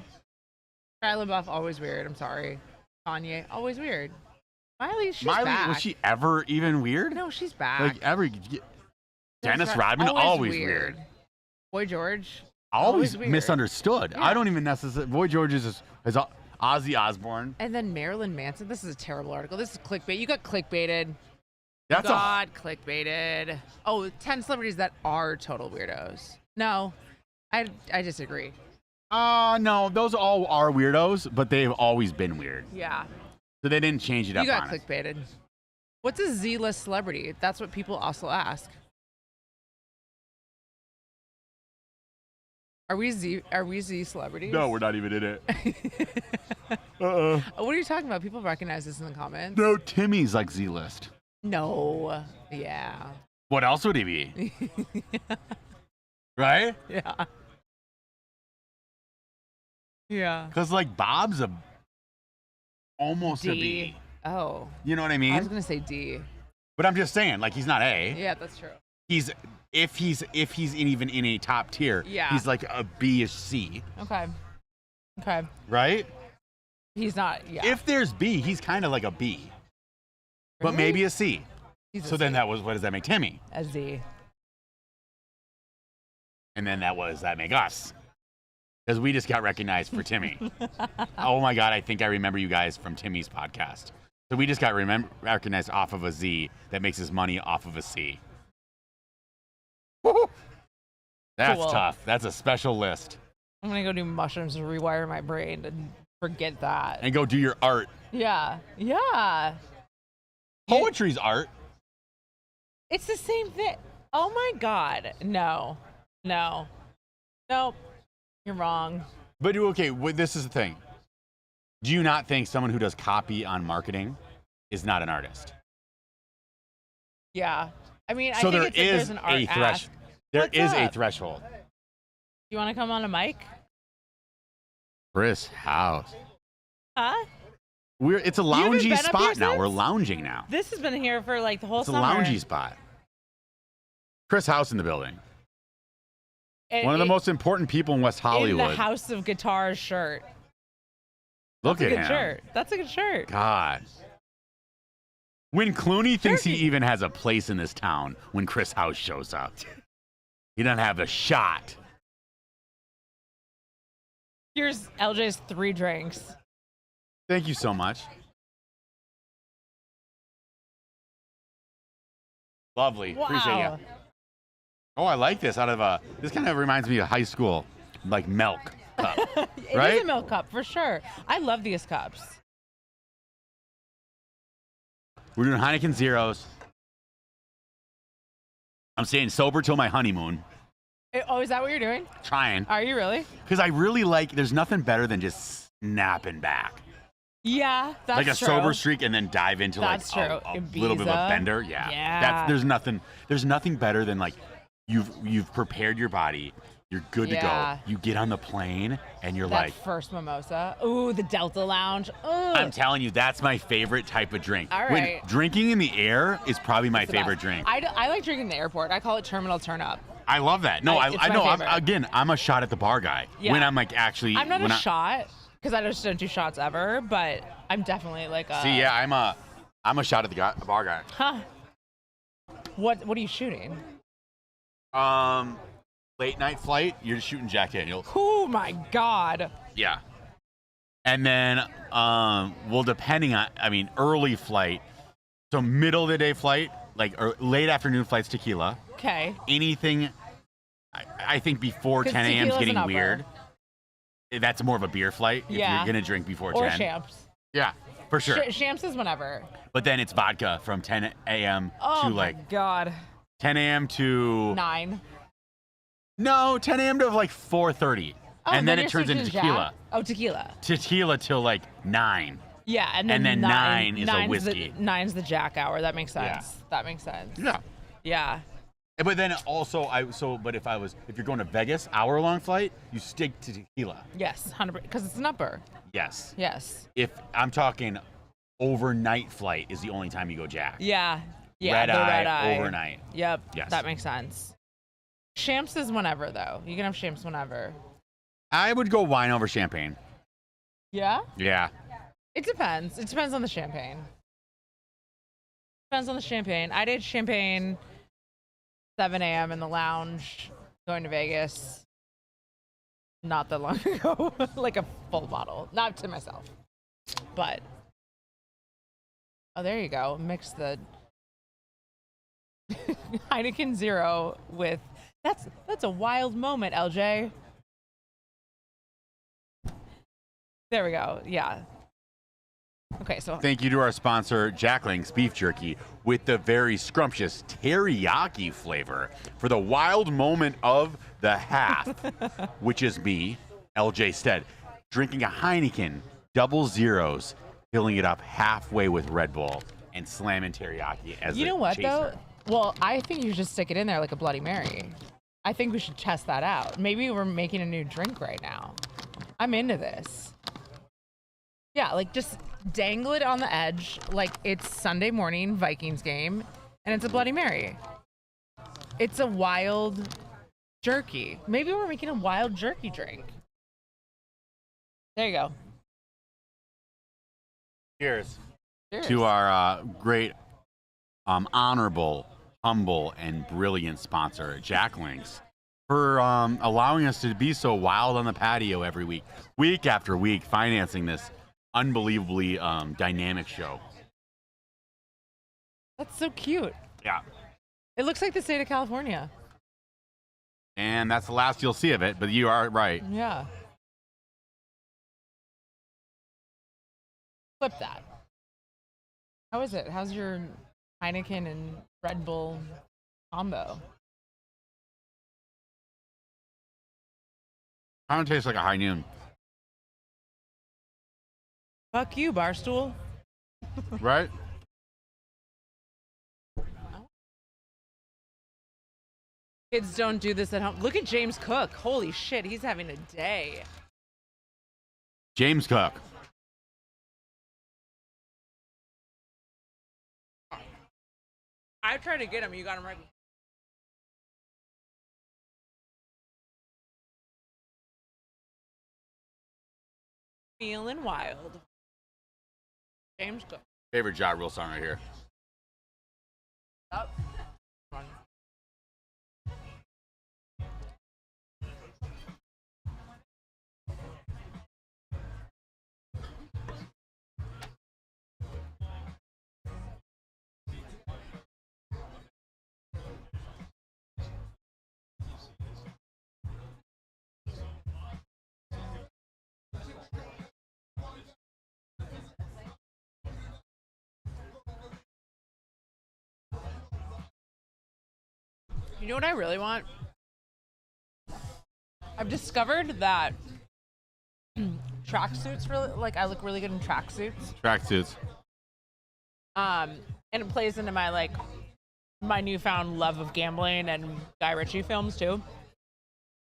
Shia LaBeouf, always weird. I'm sorry. Kanye, always weird. She's Miley, back. was she ever even weird? No, she's back. Like every Dennis Rodman, always weird. Boy George. Always weird. misunderstood. Yeah. I don't even necessarily. Boy George is Ozzy Osbourne. And then Marilyn Manson. This is a terrible article. This is clickbait. You got clickbaited. That's Clickbaited. Oh, 10 celebrities that are total weirdos. No, I disagree. No, those all are weirdos, but they've always been weird. Yeah. So they didn't change it up You got on us. clickbaited. What's a Z-list celebrity? That's what people also ask. Are we Z celebrities? No, we're not even in it. What are you talking about? People recognize this in the comments. No, Timmy's like Z-list. No. Yeah. What else would he be? Right? Yeah. Yeah. Because like Bob's almost a B. Oh. You know what I I mean? was gonna say D. But I'm just saying, like he's not A. Yeah, that's true. He's if he's even in a top tier, Yeah. he's like a B-ish C, Okay. Okay. right? He's not. Yeah. If there's B, he's kind of like a B, but Really? maybe a C. He's a So then C. what does that make Timmy? A Z. And then what does that make us? Because we just got recognized for Timmy. Oh my God, I think I remember you guys from Timmy's podcast. So we just got recognized off of a Z that makes his money off of a C. Woo-hoo. That's Cool. tough. That's a special list. I'm gonna go do mushrooms to rewire my brain and forget that. And go do your art. Yeah. Yeah. Poetry's art. It's the same thing. Oh my God. No. No. Nope. You're wrong. But okay, this is the thing. Do you not think someone who does copy on marketing is not an artist? Yeah. I mean, I So think there it's if there's is an a art ask. There What's is a up? threshold. You want to come on a mic? Chris House. Huh? It's a haven't loungy been up spot here now. since? We're lounging now. This has been here for like the whole It's a summer. loungy spot. Chris House in the building. And One of the it- most important people in West in Hollywood. the House of Guitars shirt. Look That's at a good him. shirt. That's a good shirt. God. When Clooney thinks he Turkey. even has a place in this town when Chris House shows up, he doesn't have a shot. Here's LJ's 3 drinks. Thank you so much. Lovely. Appreciate you. Wow. Oh, I like this. This kind of reminds me of high school, like milk cup. It Right? is a milk cup for sure. I love these cups. We're doing Heineken Zeros. I'm staying sober till my honeymoon. Oh, is that what you're doing? Trying. Are you really? Because I really there's nothing better than just snapping back. Yeah, that's Like a true. sober streak and then dive into That's like true. a little bit of a Ibiza. bender. Yeah. Yeah. There's nothing better than like you've prepared your body. You're good Yeah. to go. You get on the plane and you're That like, first mimosa. Ooh, the Delta Lounge. Ooh. I'm telling you, that's my favorite type of drink. All When right. drinking in the air is probably my It's the favorite best. drink. I like drinking in the airport. I call it terminal turn up. I love that. No, It's I my know. favorite. I'm a shot at the bar guy. Yeah. When I'm like actually. I'm not when a shot because I just don't do shots ever, but I'm definitely like a. See, yeah, I'm a shot at the bar guy. Huh. What are you shooting? Late night flight, you're just shooting Jack Daniels. Oh my God. Yeah. And then, well, depending on, early flight, so middle of the day flight, or late afternoon flights, tequila. Okay. Anything, I think before 'Cause 10 a.m. is tequila's getting an upper. weird. That's more of a beer flight if Yeah. you're going to drink before Or 10. champs. Yeah. For sure. Shams is whenever. But then it's vodka from 10 a.m. Oh to my like God. 10 a.m. to 9. no 10 a.m. to like 4:30, Oh, and then you're it turns into switching to tequila. Jack? Oh, tequila. Tequila till like 9. Yeah, and And then then 9 is a nine's whiskey. Nine's the Jack hour. That makes Yeah. sense. That makes sense. Yeah. Yeah. But then also but if you're going to Vegas, hour-long flight, you stick to tequila. Yes, 100%. Because it's an upper. Yes. Yes. If I'm talking overnight flight is the only time you go Jack. Yeah. Yeah. Red the eye, red eye. overnight. Yep. Yes. That makes sense. Shams is whenever though. You can have Shams whenever. I would go wine over champagne. Yeah. Yeah. It depends. It depends on the champagne. Depends on the champagne. I did champagne 7 a.m. in the lounge going to Vegas not that long ago. Like a full bottle. Not to myself. But oh, there you go. Mix the Heineken Zero with that's a wild moment, LJ. There we go. Yeah. Okay, so Thank you to our sponsor, Jack Link's Beef Jerky, with the very scrumptious teriyaki flavor for the wild moment of the half, which is me, LJ Stead, drinking a Heineken double zeros, filling it up halfway with Red Bull, and slamming teriyaki as you a know what chaser. though? Well, I think you should just stick it in there like a Bloody Mary. I think we should test that out. Maybe we're making a new drink right now. I'm into this. Yeah, like just dangle it on the edge like it's Sunday morning Vikings game and it's a Bloody Mary. It's a wild jerky. Maybe we're making a wild jerky drink. There you go. Cheers. Cheers. To our great, honorable, humble, and brilliant sponsor, Jack Links, for allowing us to be so wild on the patio every week after week, financing this unbelievably dynamic show. That's so cute. Yeah. It looks like the state of California. And that's the last you'll see of it, but you are right. Yeah. Flip that. How is it? How's your Heineken and Red Bull combo? Kind of tastes like a high noon, Fuck you, Barstool. right? Kids don't do this at home. Look at James Cook. Holy shit, he's having a day. James Cook. I tried to get him. You got him right. Feeling wild. James Cook. Favorite Ja Rule song right here. Up. You know what I really want? I've discovered that tracksuits really like I look really good in tracksuits. Tracksuits. And it plays into my newfound love of gambling and Guy Ritchie films too.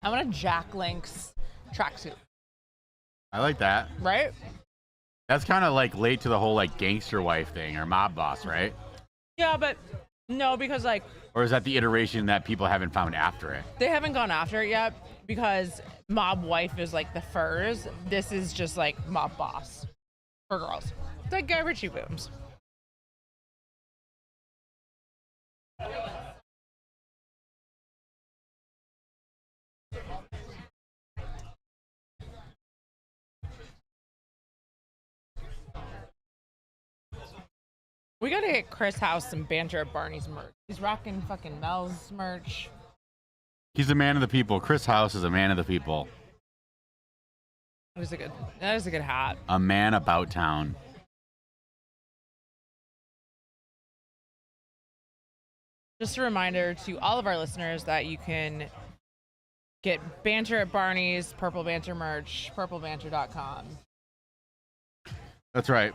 I want a Jack Link's tracksuit, I like that. right? That's kind of like late to the whole like gangster wife thing or mob boss, right? Yeah, but no, because Or is that the iteration that people haven't found after it? they haven't gone after it yet because mob wife is like the furs. This is just like mob boss for girls. It's like Guy Ritchie films. We gotta get Chris House some Banter at Barney's merch. He's rocking fucking Mel's merch. He's a man of the people. Chris House is a man of the people. That is a good hat. A man about town. Just a reminder to all of our listeners that you can get Banter at Barney's, Purple Banter merch, purplebanter.com. That's right.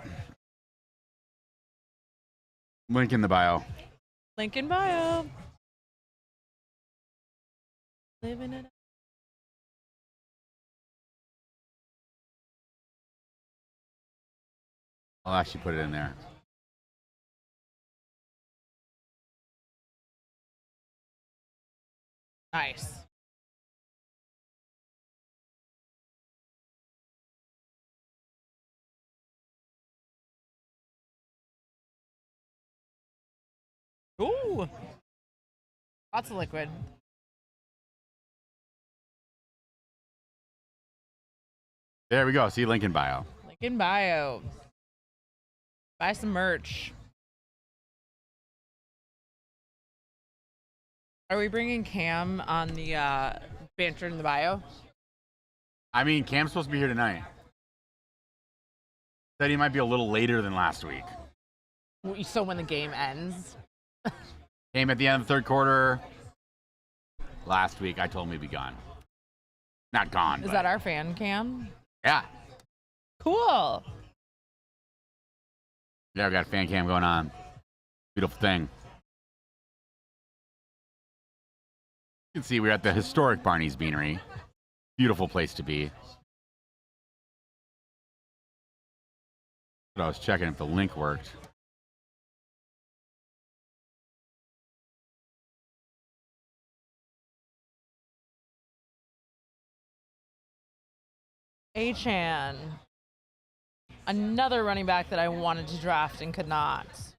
Link in the bio. Link in bio. Living it up. I'll actually put it in there. Nice. Ooh. Lots of liquid. There we go. See, link in bio. Link in bio. Buy some merch. Are we bringing Cam on the Banter in the bio? I mean, Cam's supposed to be here tonight. Said he might be a little later than last week. So when the game ends. Came at the end of the third quarter. Last week, I told him he'd be gone. Not gone. Is that our fan cam? Yeah. Cool. Yeah, we got a fan cam going on. Beautiful thing. You can see we're at the historic Barney's Beanery. Beautiful place to be. But I was checking if the link worked. Achan. Another running back that I wanted to draft and could not. Is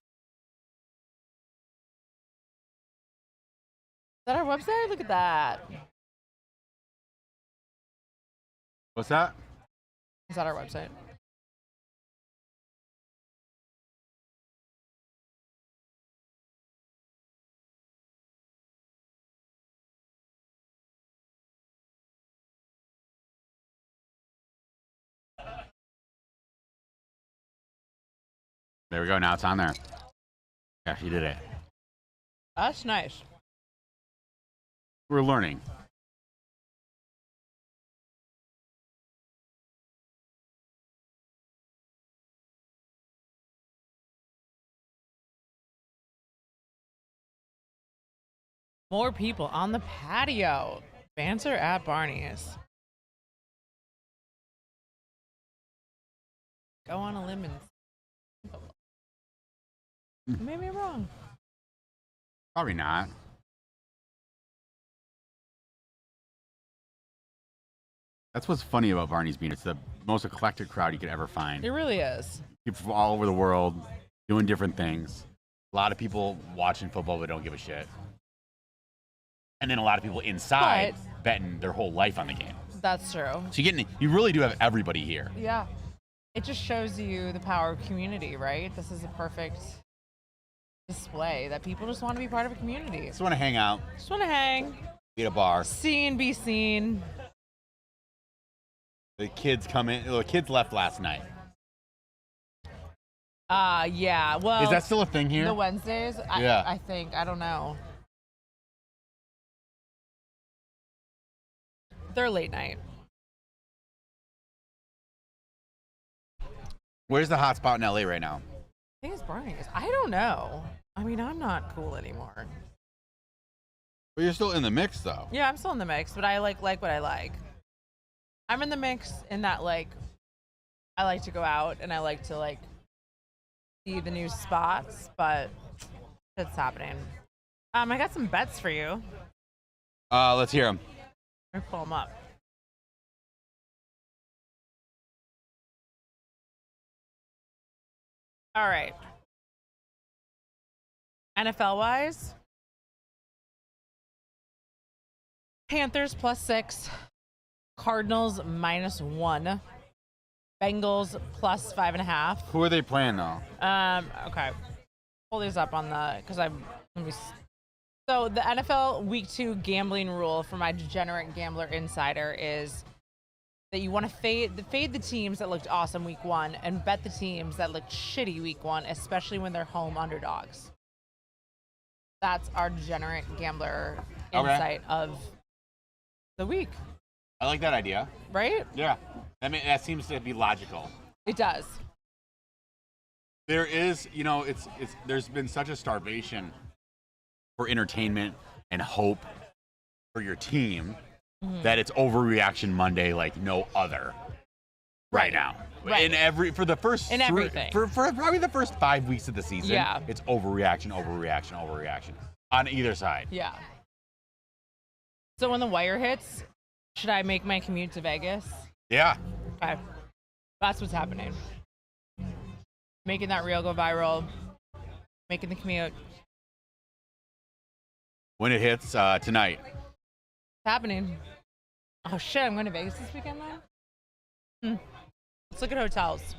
that our website? Look at that. What's that? Is that our website? There we go. Now it's on there. Yeah, she did it. That's nice. We're learning. More people on the patio. Banter at Barney's. Go on a limb and... Maybe I'm wrong. Probably not. That's what's funny about Barney's Bean. It's the most eclectic crowd you could ever find. It really is. People from all over the world doing different things. A lot of people watching football but don't give a shit. And then a lot of people inside betting their whole life on the game. That's true. So you really do have everybody here. Yeah. It just shows you the power of community, right? This is a perfect display that people just want to be part of a community. Just want to hang out, Just want to hang, be at a bar. see and be seen. The kids come in. The kids left last night. Yeah. Well, Is that still a thing here? the Wednesdays? Yeah. I think. I don't know. They're late night. Where's the hot spot in LA right now? I think it's Barney's. I don't know. I mean, I'm not cool anymore. Well, you're still in the mix, though. Yeah, I'm still in the mix, but I like what I like. I'm in the mix in that, like, I like to go out and I like to, like, see the new spots, but it's happening. I got some bets for you. Let's hear them. Let me pull them up. All right. NFL wise, Panthers +6, Cardinals -1, Bengals +5.5. Who are they playing, though? Okay. Pull these up on the So the NFL Week 2 gambling rule for my degenerate gambler insider is that you want to fade the teams that looked awesome Week 1 and bet the teams that looked shitty Week 1, especially when they're home underdogs. That's our degenerate gambler Okay. insight of the week, I like that idea. right? Yeah. I mean, that seems to be logical. It does. There is, it's there's been such a starvation for entertainment and hope for your team that it's overreaction Monday like no other right now. Right. For the first In everything. for probably the first 5 weeks of the season, Yeah. it's overreaction on either side. Yeah. So when the wire hits, should I make my commute to Vegas? Yeah. Okay. That's what's happening. Making that reel go viral. Making the commute. When it hits tonight. It's happening. Oh shit, I'm going to Vegas this weekend then? Let's look at hotels.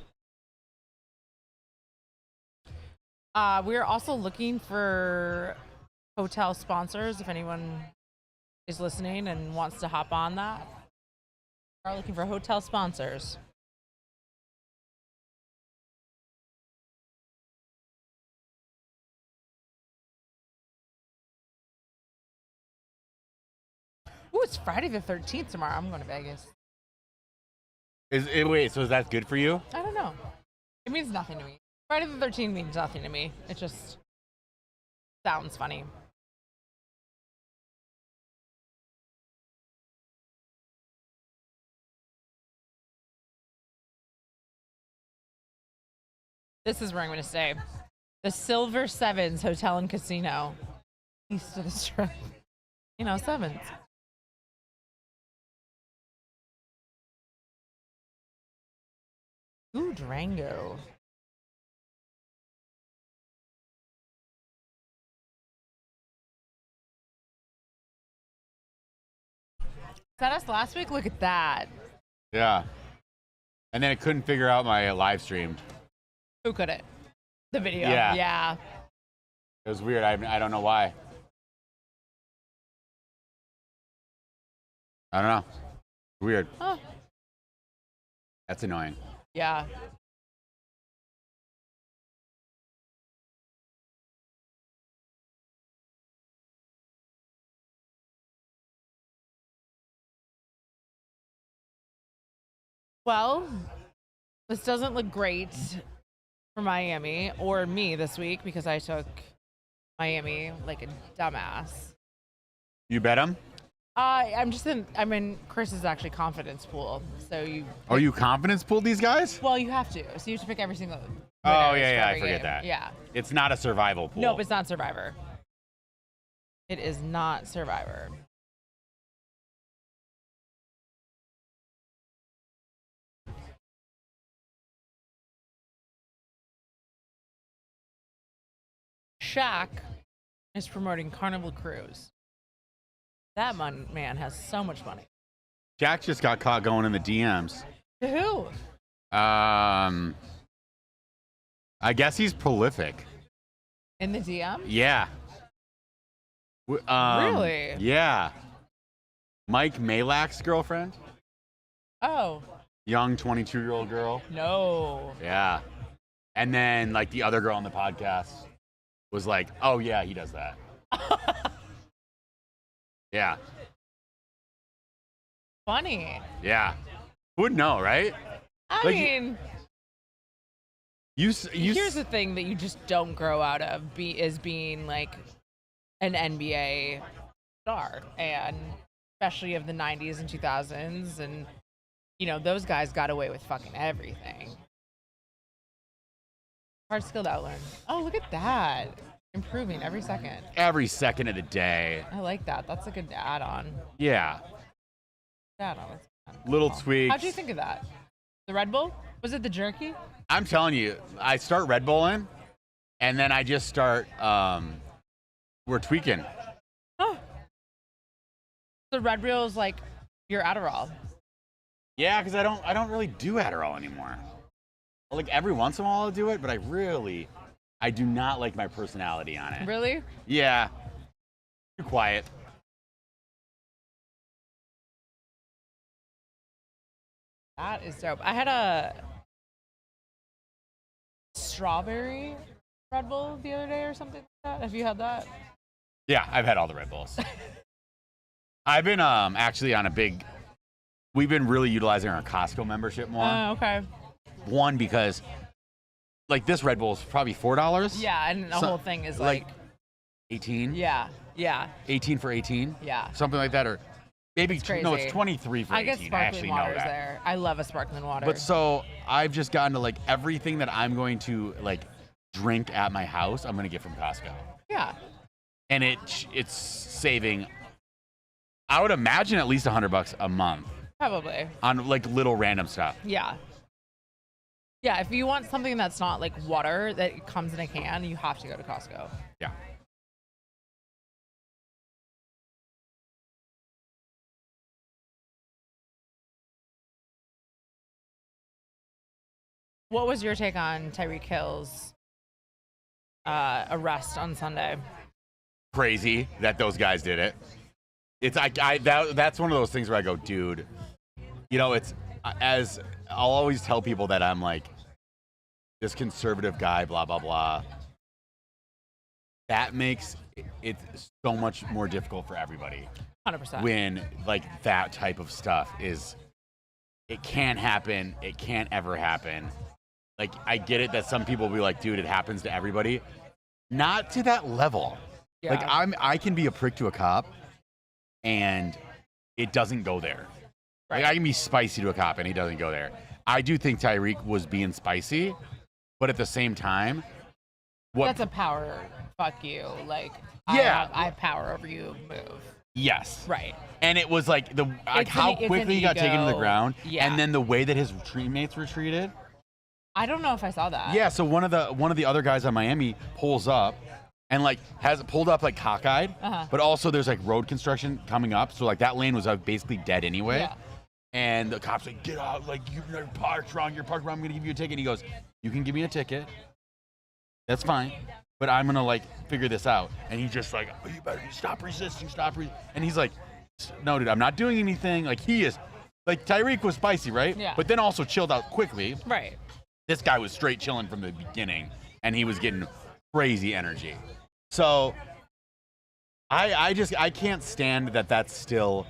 We're also looking for hotel sponsors if anyone is listening and wants to hop on that. We're looking for hotel sponsors. Ooh, it's Friday the 13th tomorrow. I'm going to Vegas. Wait, so is that good for you? I don't know. It means nothing to me. Friday the 13th means nothing to me. It just sounds funny. This is where I'm going to stay. The Silver Sevens Hotel and Casino. East of the Strip. Sevens. Ooh, Durango. Is that us last week? Look at that. Yeah. And then it couldn't figure out my live stream. Who could it? The video. Yeah. Yeah. It was weird. I don't know why. I don't know. Weird. Huh. That's annoying. Yeah. Well, this doesn't look great for Miami or me this week because I took Miami like a dumbass. You bet him? I'm in Chris's actually confidence pool. So You confidence pooled these guys? well, you have to. So you have to pick every single Oh, winners yeah, for I every forget game. that. Yeah. It's not a survival pool. Nope, it's not Survivor. It is not Survivor. Shaq is promoting Carnival Cruise. That man has so much money. Jack just got caught going in the DMs. To who? I guess he's prolific. In the DM? Yeah. Really? Yeah. Mike Malak's girlfriend. Oh, Young 22-year-old girl. no. Yeah. And then, like, the other girl on the podcast was like, oh, yeah, he does that. Yeah. Funny. Yeah. Who would know, right? I Like, mean, here's the thing that you just don't grow out of is being like an NBA star, and especially of the 90s and 2000s, and those guys got away with fucking everything. Hard skill to outlearn. Oh, look at that. Improving every second. every second of the day. I like that. That's a good add-on. Yeah. Add-on. Little tweaks. How'd you think of that? The Red Bull? Was it the jerky? I'm telling you, I start Red Bulling, and then I just start, we're tweaking. Oh. The Red Bull is like your Adderall. Yeah, because I don't really do Adderall anymore. Like, every once in a while I'll do it, but I do not like my personality on it. Really? Yeah. Too quiet. That is dope. I had a strawberry Red Bull the other day or something like that. Have you had that? Yeah, I've had all the Red Bulls. I've been actually on a big. We've been really utilizing our Costco membership more. Okay. One, because like this Red Bull is probably $4. Yeah, and the whole thing is like 18. yeah. 18 for 18. Yeah. Something like that, or maybe It's crazy. no, it's 23 for 18. I guess I sparkling actually know water's that. there. I love a sparkling water. But so I've just gotten to like everything that I'm going to like drink at my house, I'm gonna get from Costco, yeah. and it's saving. I would imagine at least $100 a month Probably. on like little random stuff. Yeah. Yeah, if you want something that's not like water that comes in a can, you have to go to Costco. Yeah. What was your take on Tyreek Hill's arrest on Sunday? Crazy that those guys did it. It's that's one of those things where I go, dude. You know, it's as I'll always tell people that I'm like this conservative guy, blah blah blah. That makes it so much more difficult for everybody 100%. when like that type of stuff is. It can't happen. It can't ever happen. Like I get it that some people will be like, dude, it happens to everybody. Not to that level. Yeah. Like I can be a prick to a cop, and it doesn't go there. Right. Like I can be spicy to a cop, and he doesn't go there. I do think Tyreek was being spicy, but at the same time, That's a power fuck you. Like, Yeah. I have power over you move. yes, Right. and it was like It's how an quickly he got taken to the ego. ground, Yeah. and then the way that his teammates were treated. I don't know if I saw that. Yeah, so one of the other guys on Miami pulls up and like has pulled up like cockeyed, Uh-huh. but also there's like road construction coming up, so like that lane was basically dead anyway. Yeah. And the cop's like, get out, like you're parked wrong, I'm gonna give you a ticket. And he goes, you can give me a ticket, that's fine, but I'm gonna like figure this out. And he's just like, oh, you better stop resisting, and he's like, no dude, I'm not doing anything. Like he is, like Tyreek was spicy, right? Yeah. But then also chilled out quickly. Right. This guy was straight chilling from the beginning, and he was getting crazy energy. So I can't stand that that's still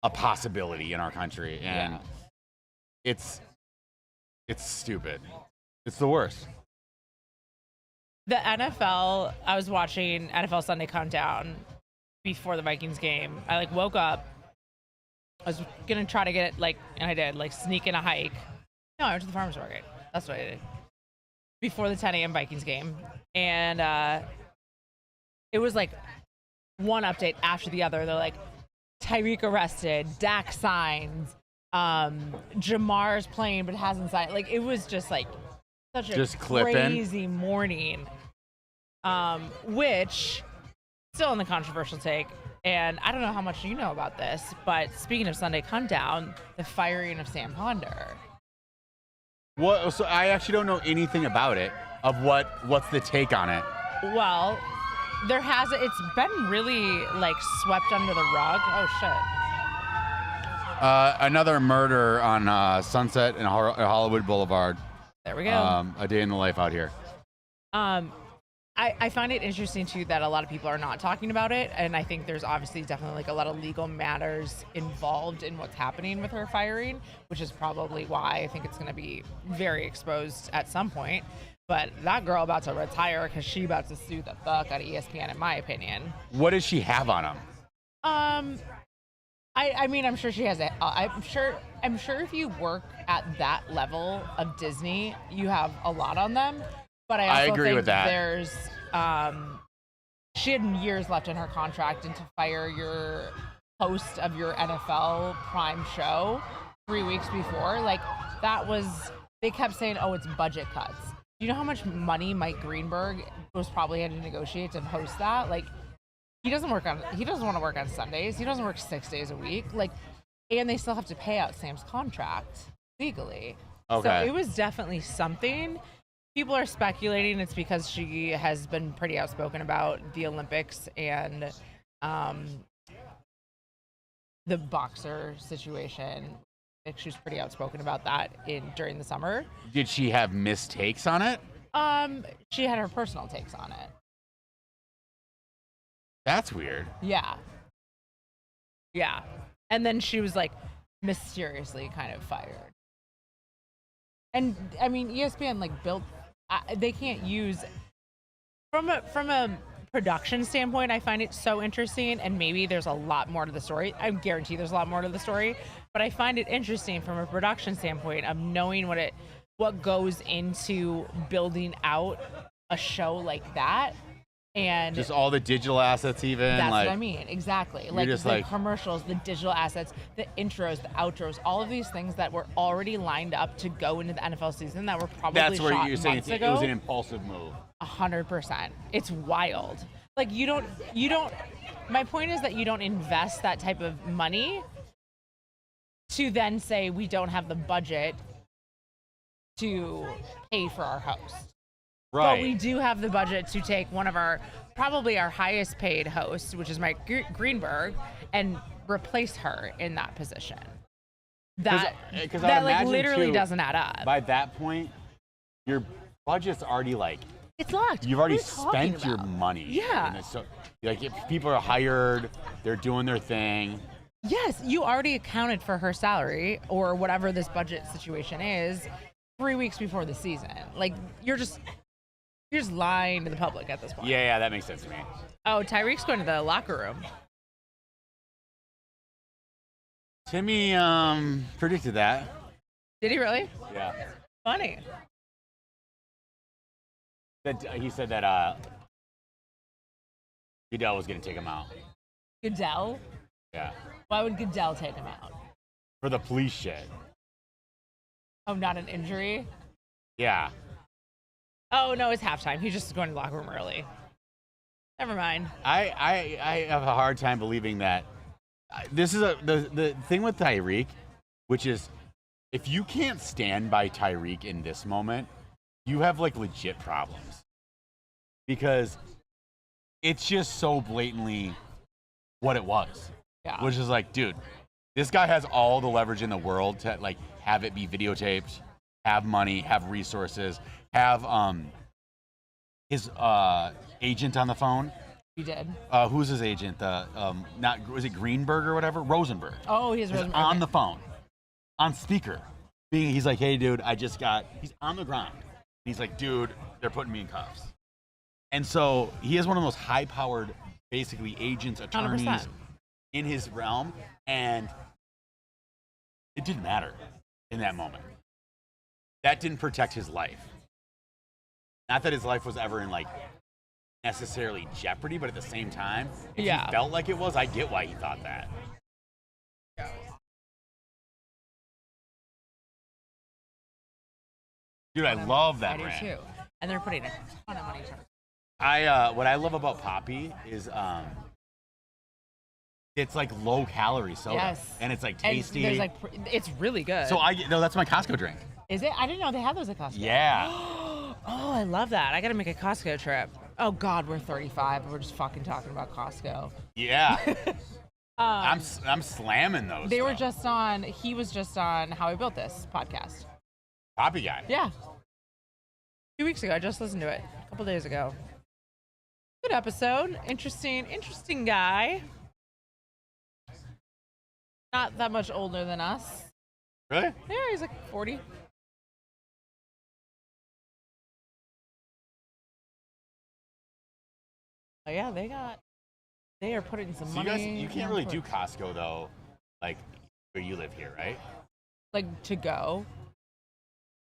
a possibility in our country, and Yeah. it's stupid. It's the worst. The NFL, I was watching NFL Sunday Countdown before the Vikings game. I like woke up. I was gonna try to get it and I did sneak in a hike. No, I went to the farmer's market. That's what I did before the 10 a.m. Vikings game, and it was like one update after the other. They're like, Tyreek arrested, Dak signs, Jamar's playing but hasn't signed. Like it was just like such a clipping. crazy morning. Which still in the controversial take, and I don't know how much you know about this, but speaking of Sunday Countdown, the firing of Sam Ponder. What? So I actually don't know anything about it. Of what's the take on it? Well, it's been really swept under the rug. Oh shit. Another murder on Sunset and Hollywood Boulevard. There we go. A day in the life out here. I find it interesting too that a lot of people are not talking about it, and I think there's obviously definitely a lot of legal matters involved in what's happening with her firing, which is probably why I think it's going to be very exposed at some point. But that girl about to retire because she about to sue the fuck out of ESPN, in my opinion. What does she have on him? I mean, I'm sure she has it. I'm sure if you work at that level of Disney, you have a lot on them. But I also agree think with that. There's, she had years left in her contract, and to fire your host of your NFL prime show 3 weeks before, they kept saying, oh, it's budget cuts. Do you know how much money Mike Greenberg was probably had to negotiate to host that? He doesn't want to work on Sundays. He doesn't work 6 days a week. And they still have to pay out Sam's contract legally. Okay. So it was definitely something. People are speculating it's because she has been pretty outspoken about the Olympics and the boxer situation. I think she was pretty outspoken about that during the summer. Did she have mistakes on it? She had her personal takes on it. That's weird. Yeah. Yeah. And then she was like mysteriously kind of fired. And I mean, ESPN like built, they can't use, from a production standpoint, I find it so interesting, and maybe there's a lot more to the story. I guarantee there's a lot more to the story, but I find it interesting from a production standpoint of knowing what goes into building out a show like that. And Just all the digital assets, even. that's like, what I mean. Exactly. Like just the like- commercials, the digital assets, the intros, the outros, all of these things that were already lined up to go into the NFL season that were probably That's where shot you're saying months it ago. was an impulsive move. 100%. It's wild. Like you don't, my point is that you don't invest that type of money to then say we don't have the budget to pay for our host. Right. But we do have the budget to take one of probably our highest paid hosts, which is Mike Greenberg, and replace her in that position. That I'd like imagine, literally too, doesn't add up. By that point, your budget's already like, It's locked. you've already What are you talking spent your about? money. Yeah. And it's so, like, if people are hired, they're doing their thing. Yes, you already accounted for her salary or whatever this budget situation is 3 weeks before the season. Like you're just lying to the public at this point. Yeah, that makes sense to me. Oh, Tyreek's going to the locker room. Timmy predicted that. Did he really? Yeah. Funny. He said that Goodell was going to take him out. Goodell? Yeah. Why would Goodell take him out? For the police shit. Oh, not an injury? Yeah. Oh, no, it's halftime. He's just going to the locker room early. Never mind. I have a hard time believing that. This is the thing with Tyreek, which is if you can't stand by Tyreek in this moment, you have like legit problems. Because it's just so blatantly what it was. Yeah. Which is like, dude, this guy has all the leverage in the world to like have it be videotaped, have money, have resources, have his agent on the phone. He did. Who's his agent? Was it Greenberg or whatever? Rosenberg. Oh, he's He's on the phone, on speaker. He's like, hey, dude, he's on the ground. He's like, dude, they're putting me in cuffs. And so he has one of the most high-powered, basically, agents, attorneys 100%. in his realm, and it didn't matter in that moment. That didn't protect his life. Not that his life was ever in, like, necessarily jeopardy, but at the same time, if Yeah. he felt like it was, I get why he thought that. Dude, I love that I do brand. too. And they're putting a ton of money towards it. What I love about Poppy is it's like low calorie soda. Yes. And it's like And tasty. there's like, it's really good. So that's my Costco drink. Is it? I didn't know they had those at Costco. Yeah. Oh, I love that. I got to make a Costco trip. Oh God, we're 35. And we're just fucking talking about Costco. Yeah. I'm slamming those. They were though. just on. He was just on How I Built This podcast. Poppy guy. Yeah. 2 weeks ago. I just listened to it. A couple days ago. Good episode. Interesting guy. Not that much older than us. Really? Yeah, he's like 40. Oh yeah, they are putting some So money. you can't really do Costco though, like where you live here, right? like to go.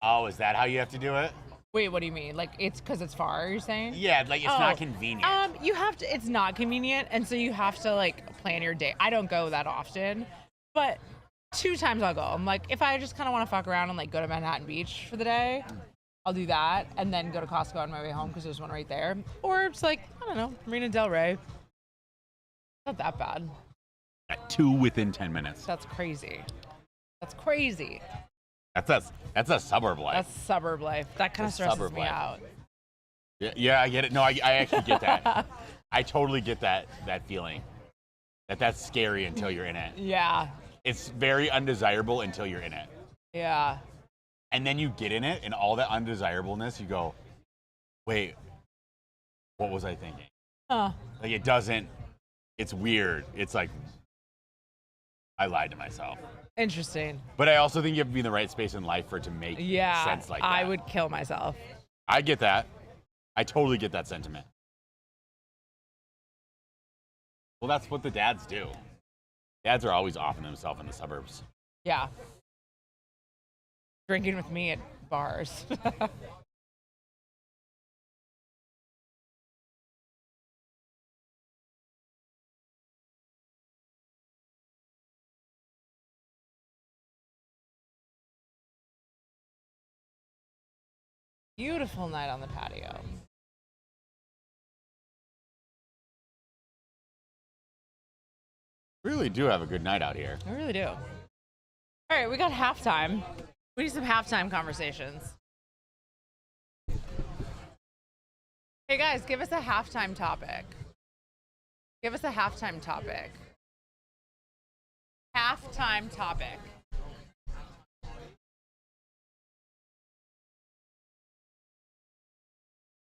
Oh, is that how you have to do it? Wait, what do you mean? Like it's because it's far? You're saying? Yeah, like it's Oh, not convenient. You have to. It's not convenient, and so you have to like plan your day. I don't go that often, but 2 times I'll go. I'm like, if I just kind of want to fuck around and like go to Manhattan Beach for the day, I'll do that, and then go to Costco on my way home because there's one right there. Or it's like I don't know, Marina Del Rey. Not that bad. Got 2 within 10 minutes. That's crazy. That's crazy. That's a suburb life. That's suburb life. That kind of That's stresses suburb me life. out. Yeah, I get it. No, I actually get that. I totally get that feeling. That's scary until you're in it. Yeah. It's very undesirable until you're in it. Yeah. And then you get in it, and all that undesirableness, you go, wait, what was I thinking? Huh. Like it doesn't. It's weird. It's like I lied to myself. Interesting. But I also think you have to be in the right space in life for it to make Yeah. sense like that. I would kill myself. I get that. I totally get that sentiment. Well, that's what the dads do. Dads are always offing themselves in the suburbs. Yeah. Drinking with me at bars. Beautiful night on the patio. We really do have a good night out here. I really do. All right, we got halftime. We need some halftime conversations. Hey guys, give us a halftime topic. Give us a halftime topic. Halftime topic.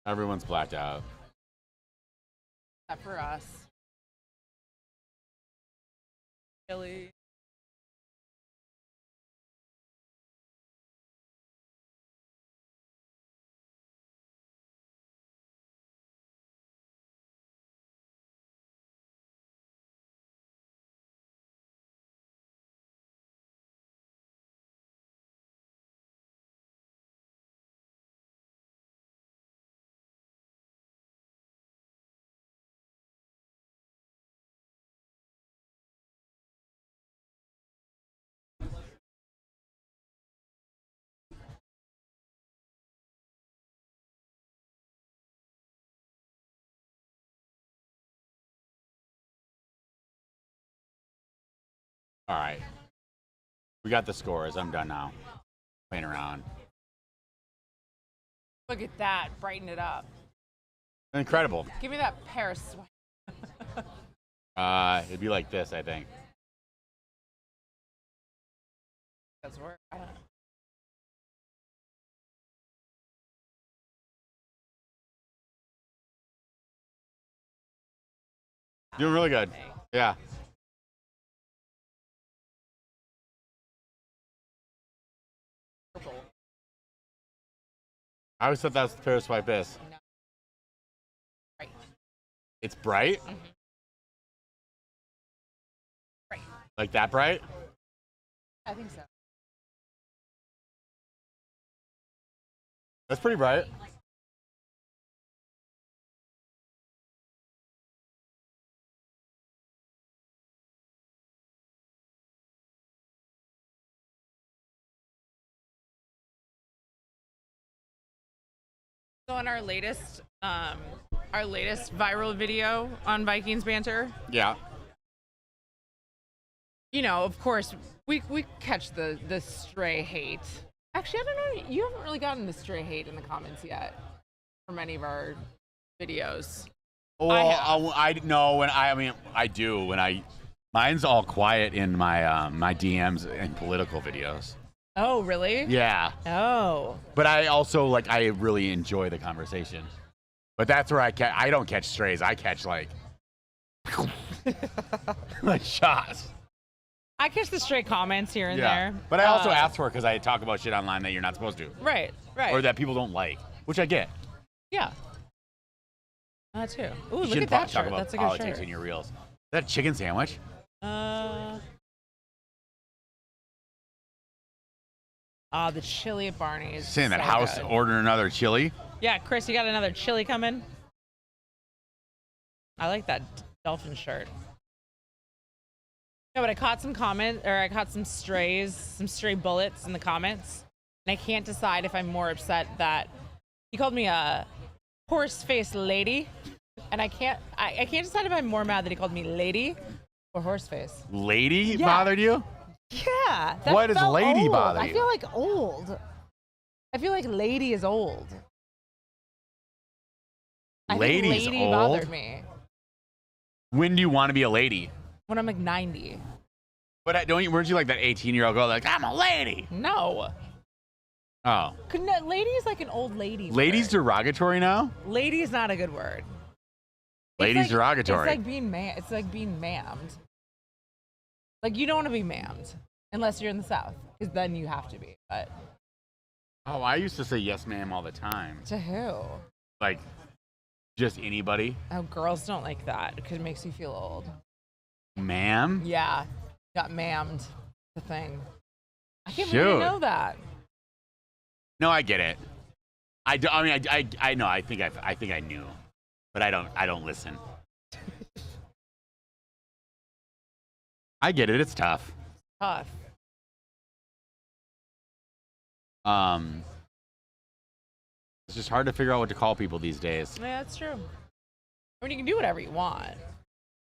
Everyone's blacked out. Except for us. Chili. All right. We got the scores. I'm done now. Playing around. Look at that. Brighten it up. Incredible. Give me that Paris sweat. It'd be like this, I think. That's where I don't know. Doing really good. Yeah. Purple. I always thought that was the Paris swipe is. No. Right. It's bright? Mm-hmm. Right. Like that bright? I think so. That's pretty bright. So on our latest viral video on Vikings Banter, Yeah. you know, of course, we catch the stray hate. Actually, I don't know. You haven't really gotten the stray hate in the comments yet from any of our videos. Well, I know when I mean I do when I mine's all quiet in my my DMs and political videos. Oh, really? Yeah. Oh. But I also like I really enjoy the conversation. But that's where I don't catch strays. I catch like like shots. I catch the stray comments here and there. But I also ask for it because I talk about shit online that you're not supposed to. Right. Or that people don't like, which I get. Yeah. That too. Ooh, You look shouldn't at that talk shirt. about That's a good politics shirt. in your reels. Is that a chicken sandwich? The chili at Barney's. Saying that so house good. order another chili. Yeah, Chris, you got another chili coming? I like that dolphin shirt. No, but I caught some some stray bullets in the comments, and I can't decide if I'm more upset that he called me a horse-faced lady, and I can't decide if I'm more mad that he called me lady or horse-face. Lady Yeah. bothered you? Yeah. That Why does felt lady old. bother I you? feel like old. I feel like lady is old. I think Lady's lady old? bothered me When do you want to be a lady? when I'm like 90. But weren't you like that 18-year-old girl like, I'm a lady? No. Oh. Lady is like an old lady. Lady's word. derogatory now? Lady is not a good word. Ladies derogatory. It's like being It's like being mammed. Like, you don't want to be mammed unless you're in the South, because then you have to be. But Oh, I used to say yes, ma'am, all the time. to who? Like, just anybody. Oh, girls don't like that because it makes you feel old. Ma'am? Yeah, got mammed. The thing. I can't Shoot. believe you know that. No, I get it. I know. I think I knew, but I don't listen. I get it. It's tough. Tough. It's just hard to figure out what to call people these days. Yeah, that's true. I mean, you can do whatever you want.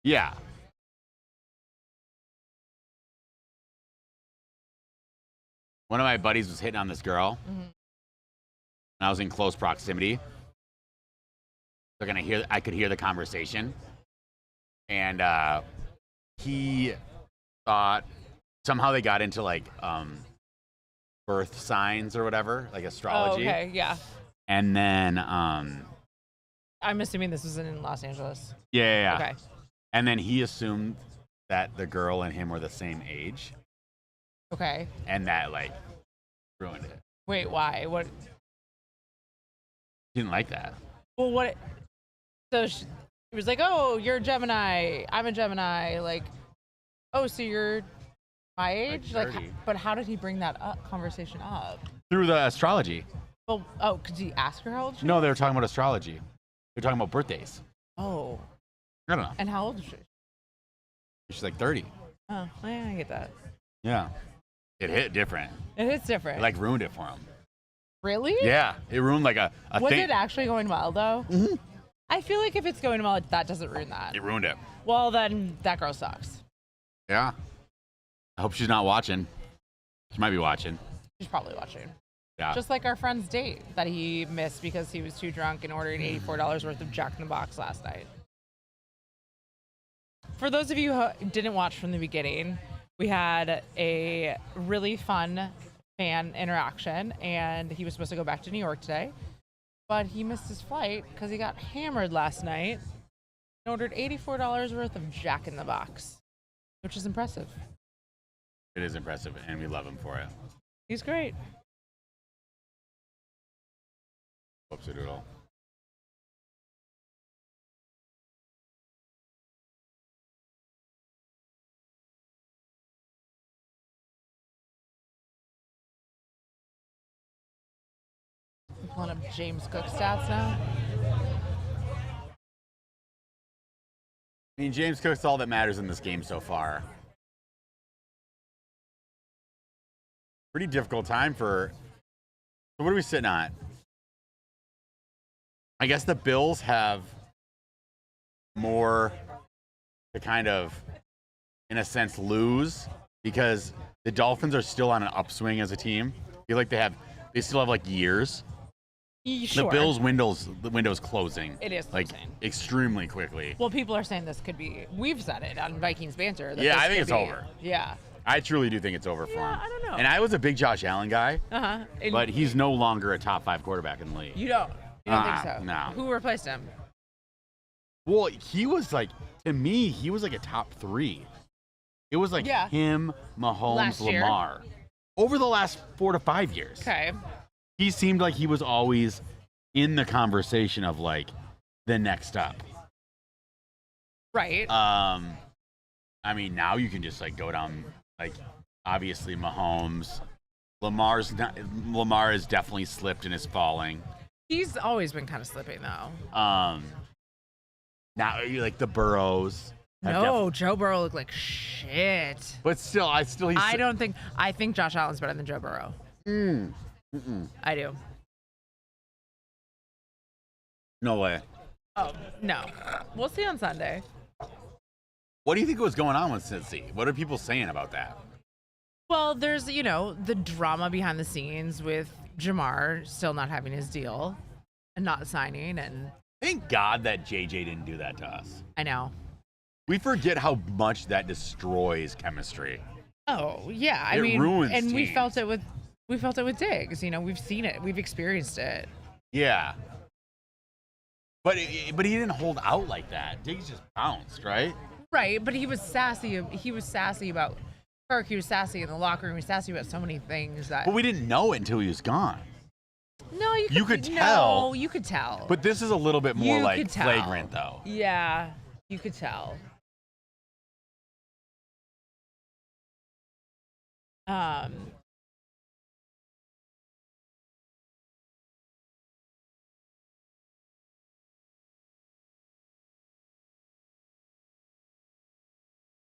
Yeah. One of my buddies was hitting on this girl, and I was in close proximity. So I could hear the conversation, and he thought somehow they got into like birth signs or whatever, like astrology. Oh, okay, yeah. And then I'm assuming this was in Los Angeles. yeah. Okay. And then he assumed that the girl and him were the same age, Okay. and that like ruined it. Wait, why? What? He didn't like that. Well, what? So she was like, "Oh, you're a Gemini. I'm a Gemini." Like, oh, so you're my age? Like, 30. but how did he bring that conversation up? Through the astrology. Well, oh, could he ask her how old she No, was? they were talking about astrology. They're talking about birthdays. Oh, I don't know. and how old is she? She's like 30. Oh, yeah, I get that. Yeah. It hit different. It is different. It like ruined it for him. Really? Yeah. It ruined like a Was thing. it actually going well though? Mm-hmm. I feel like if it's going well, that doesn't ruin that. It ruined it. Well, then that girl sucks. Yeah. I hope she's not watching. She might be watching. She's probably watching. Yeah. Just like our friend's date that he missed because he was too drunk and ordered $84 worth of Jack in the Box last night. For those of you who didn't watch from the beginning, we had a really fun fan interaction, and he was supposed to go back to New York today, but he missed his flight because he got hammered last night and ordered $84 worth of Jack in the Box, which is impressive. It is impressive, and we love him for it. He's great. Whoopsie doodle. I'm pulling up James Cook stats now. I mean, James Cook's all that matters in this game so far. Pretty difficult time for. So what are we sitting on? I guess the Bills have more to kind of, in a sense, lose because the Dolphins are still on an upswing as a team. I feel like they still have like years. Sure. The Bills' the window's closing. It is like closing. extremely quickly. Well, people are saying this could be. We've said it on Vikings Banter. That Yeah, this I think could it's be- over. Yeah. I truly do think it's over for Yeah, him. I don't know. And I was a big Josh Allen guy, Uh huh. but he's no longer a top 5 quarterback in the league. You don't. You don't think so? No. Who replaced him? Well, he was like, to me, he was like a top 3. It was like Yeah. him, Mahomes, Last year. Lamar. Over the last 4 to 5 years. Okay. He seemed like he was always in the conversation of like the next up. Right. I mean, now you can just like go down, like, obviously Mahomes. Lamar has definitely slipped and is falling. He's always been kind of slipping though. Now you like the Burrows. have No, Joe Burrow looked like shit. but still, I think Josh Allen's better than Joe Burrow. I do. No way. Oh no. We'll see on Sunday. What do you think was going on with Cincy? What are people saying about that? Well, there's, the drama behind the scenes with Jamar still not having his deal and not signing, and Thank God that JJ didn't do that to us. I know. We forget how much that destroys chemistry. Oh, yeah. It ruins and we teams. felt it with Diggs, we've seen it. We've experienced it. Yeah. But he didn't hold out like that. Diggs just bounced, right? Right, but he was sassy. He was sassy about Kirk. He was sassy in the locker room. He was sassy about so many things that. But we didn't know it until he was gone. No, You could tell. No, you could tell. But this is a little bit more You like could tell. flagrant, though. Yeah, you could tell. All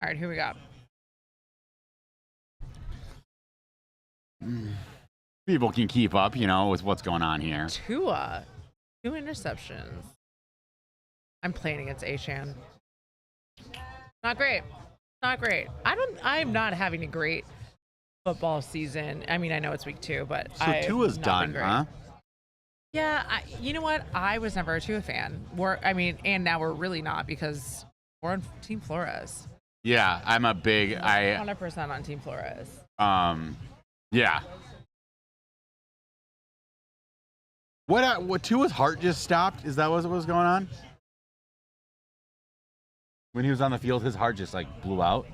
right, here we go. People can keep up, with what's going on here. Tua, 2 interceptions. I'm playing against Achan. Not great. Not great. I'm not having a great football season. I mean, I know it's week 2, but So Tua's done, huh? Yeah, you know what? I was never a Tua fan. And now we're really not because we're on Team Flores. Yeah, I'm a big 100% on Team Flores. Yeah. What Tua's heart just stopped? Is that what was going on? When he was on the field, his heart just like blew out.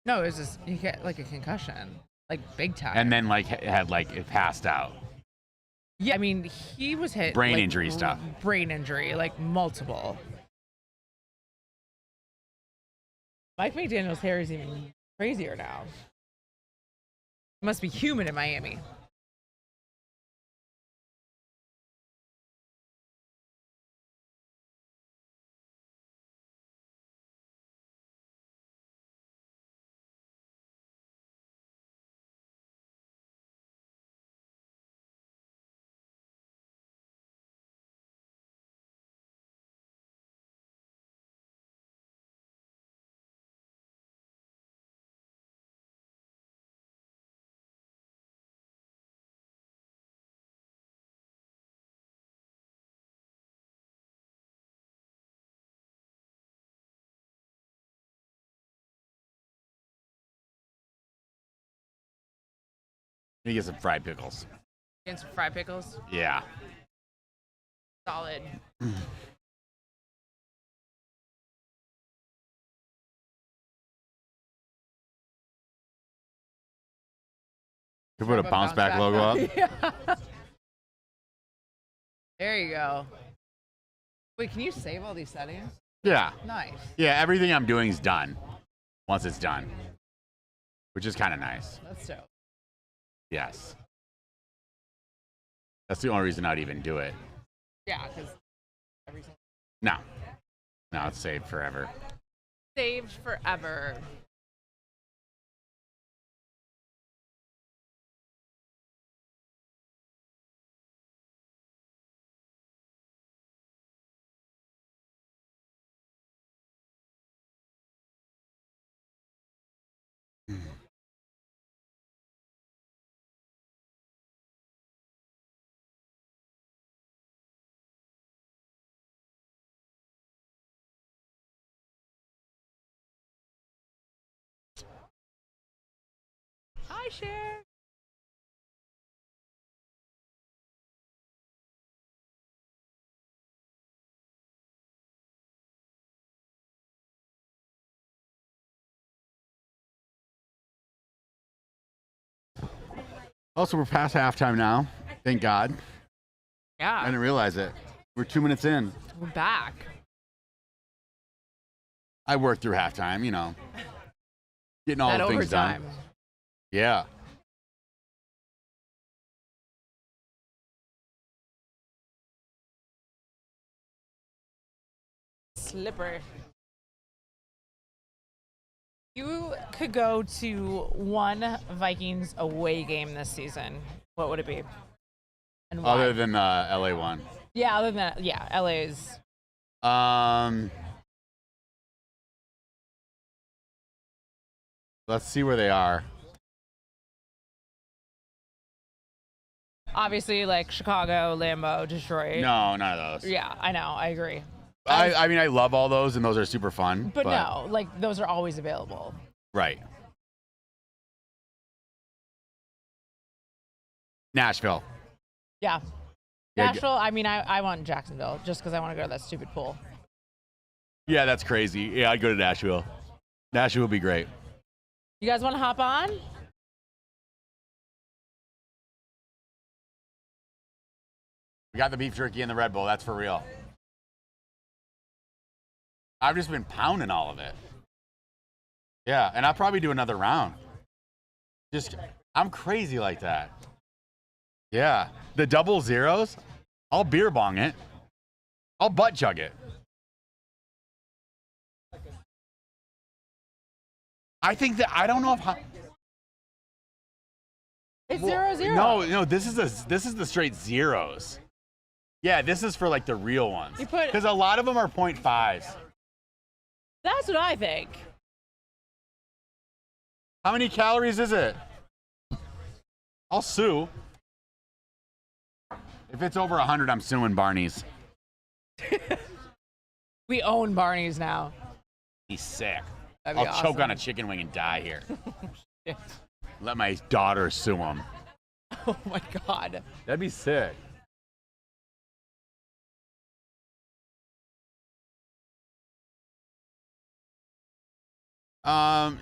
No, it was just he got like a concussion, like big time. And then it passed out. Yeah, I mean he was hit. Brain injury stuff. Brain injury, like multiple. Mike McDaniel's hair is even crazier now. It must be humid in Miami. He get some fried pickles. And some fried pickles. Yeah. Solid. You put a bounce back logo up. Yeah. There you go. Wait, can you save all these settings? Yeah. Nice. Yeah, everything I'm doing is done once it's done, which is kind of nice. That's dope. Yes. That's the only reason I'd even do it. Yeah, because everything No, it's saved forever. saved forever. Hi, Cher. Also, we're past halftime now. Thank God. I Yeah, didn't realize it. We're 2 minutes in. we're back. I worked through halftime, getting all That the things overtime. done. Yeah. Slippery. You could go to one Vikings away game this season. What would it be? And why? Other than the LA one. Yeah, other than that, yeah, LA's. Let's see where they are. Obviously, like Chicago, Lambeau, Detroit. No, none of those. Yeah, I know. I agree. I mean, I love all those, and those are super fun. But no, like those are always available. Right. Nashville. Yeah. Yeah, Nashville. I mean, I want Jacksonville just because I want to go to that stupid pool. Yeah, that's crazy. Yeah, I'd go to Nashville. Nashville would be great. You guys want to hop on? We got the beef jerky and the Red Bull. That's for real. I've just been pounding all of it. Yeah, and I'll probably do another round. I'm crazy like that. Yeah, the double zeros, I'll beer bong it. I'll butt chug it. I think that I don't know if It's 0-0. No, this is the straight zeros. Yeah, this is for like the real ones. Because a lot of them are 0.5s. That's what I think. How many calories is it? I'll sue. If it's over 100, I'm suing Barney's. We own Barney's now. He's sick. That'd be I'll choke awesome. on a chicken wing and die here. Shit. Let my daughter sue him. Oh my God. That'd be sick.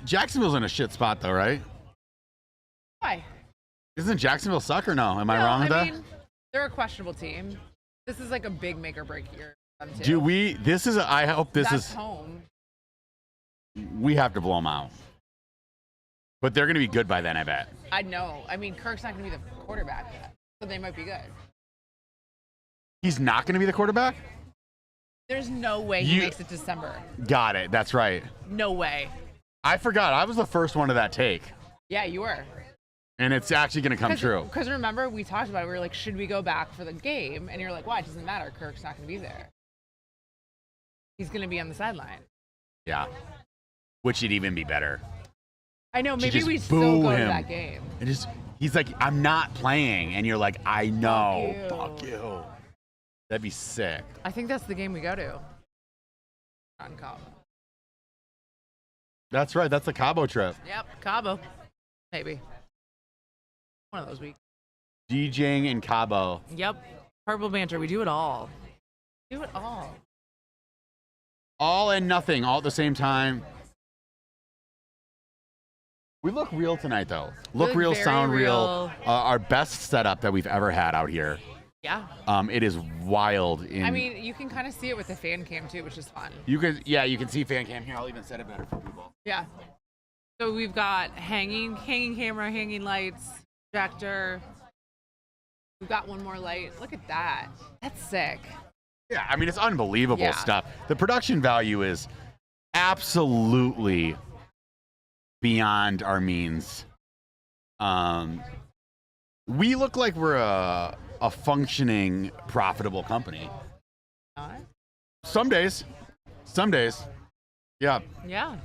Jacksonville's in a shit spot though, right? Why? Isn't Jacksonville suck or no? Am I No, wrong with I that? mean, they're a questionable team. This is like a big make or break year. for them, too. Do we? This is. I hope this That's is. home. We have to blow them out. But they're going to be good by then, I bet. I know. I mean, Kirk's not going to be the quarterback yet, so they might be good. He's not going to be the quarterback? There's no way he makes it December. Got it. That's right. No way. I forgot. I was the first one to that take. Yeah, you were. And it's actually going to come true. Because remember, we talked about it. We were like, should we go back for the game? And you're like, why? It doesn't matter. Kirk's not going to be there. He's going to be on the sideline. Yeah. Which should even be better. I know. Maybe just we still boo go him. to that game. He's like, I'm not playing. And you're like, I know. Fuck you. Fuck you. That'd be sick. I think that's the game we go to. On Cabo. That's right. That's the Cabo trip. Yep, Cabo. Maybe. One of those weeks. DJing in Cabo. Yep. Purple Banter. We do it all. Do it all. All and nothing, all at the same time. We look real tonight, though. Look look real, very sound real. real. Our best setup that we've ever had out here. Yeah. It is wild. I mean, you can kind of see it with the fan cam too, which is fun. you can see fan cam here. I'll even set it better for people. Yeah. So we've got hanging camera, hanging lights, projector. We've got one more light. Look at that. That's sick. Yeah, I mean, it's unbelievable Yeah. stuff. The production value is absolutely beyond our means. We look like we're a functioning, profitable company. Alright. Some days. Yeah. Yeah.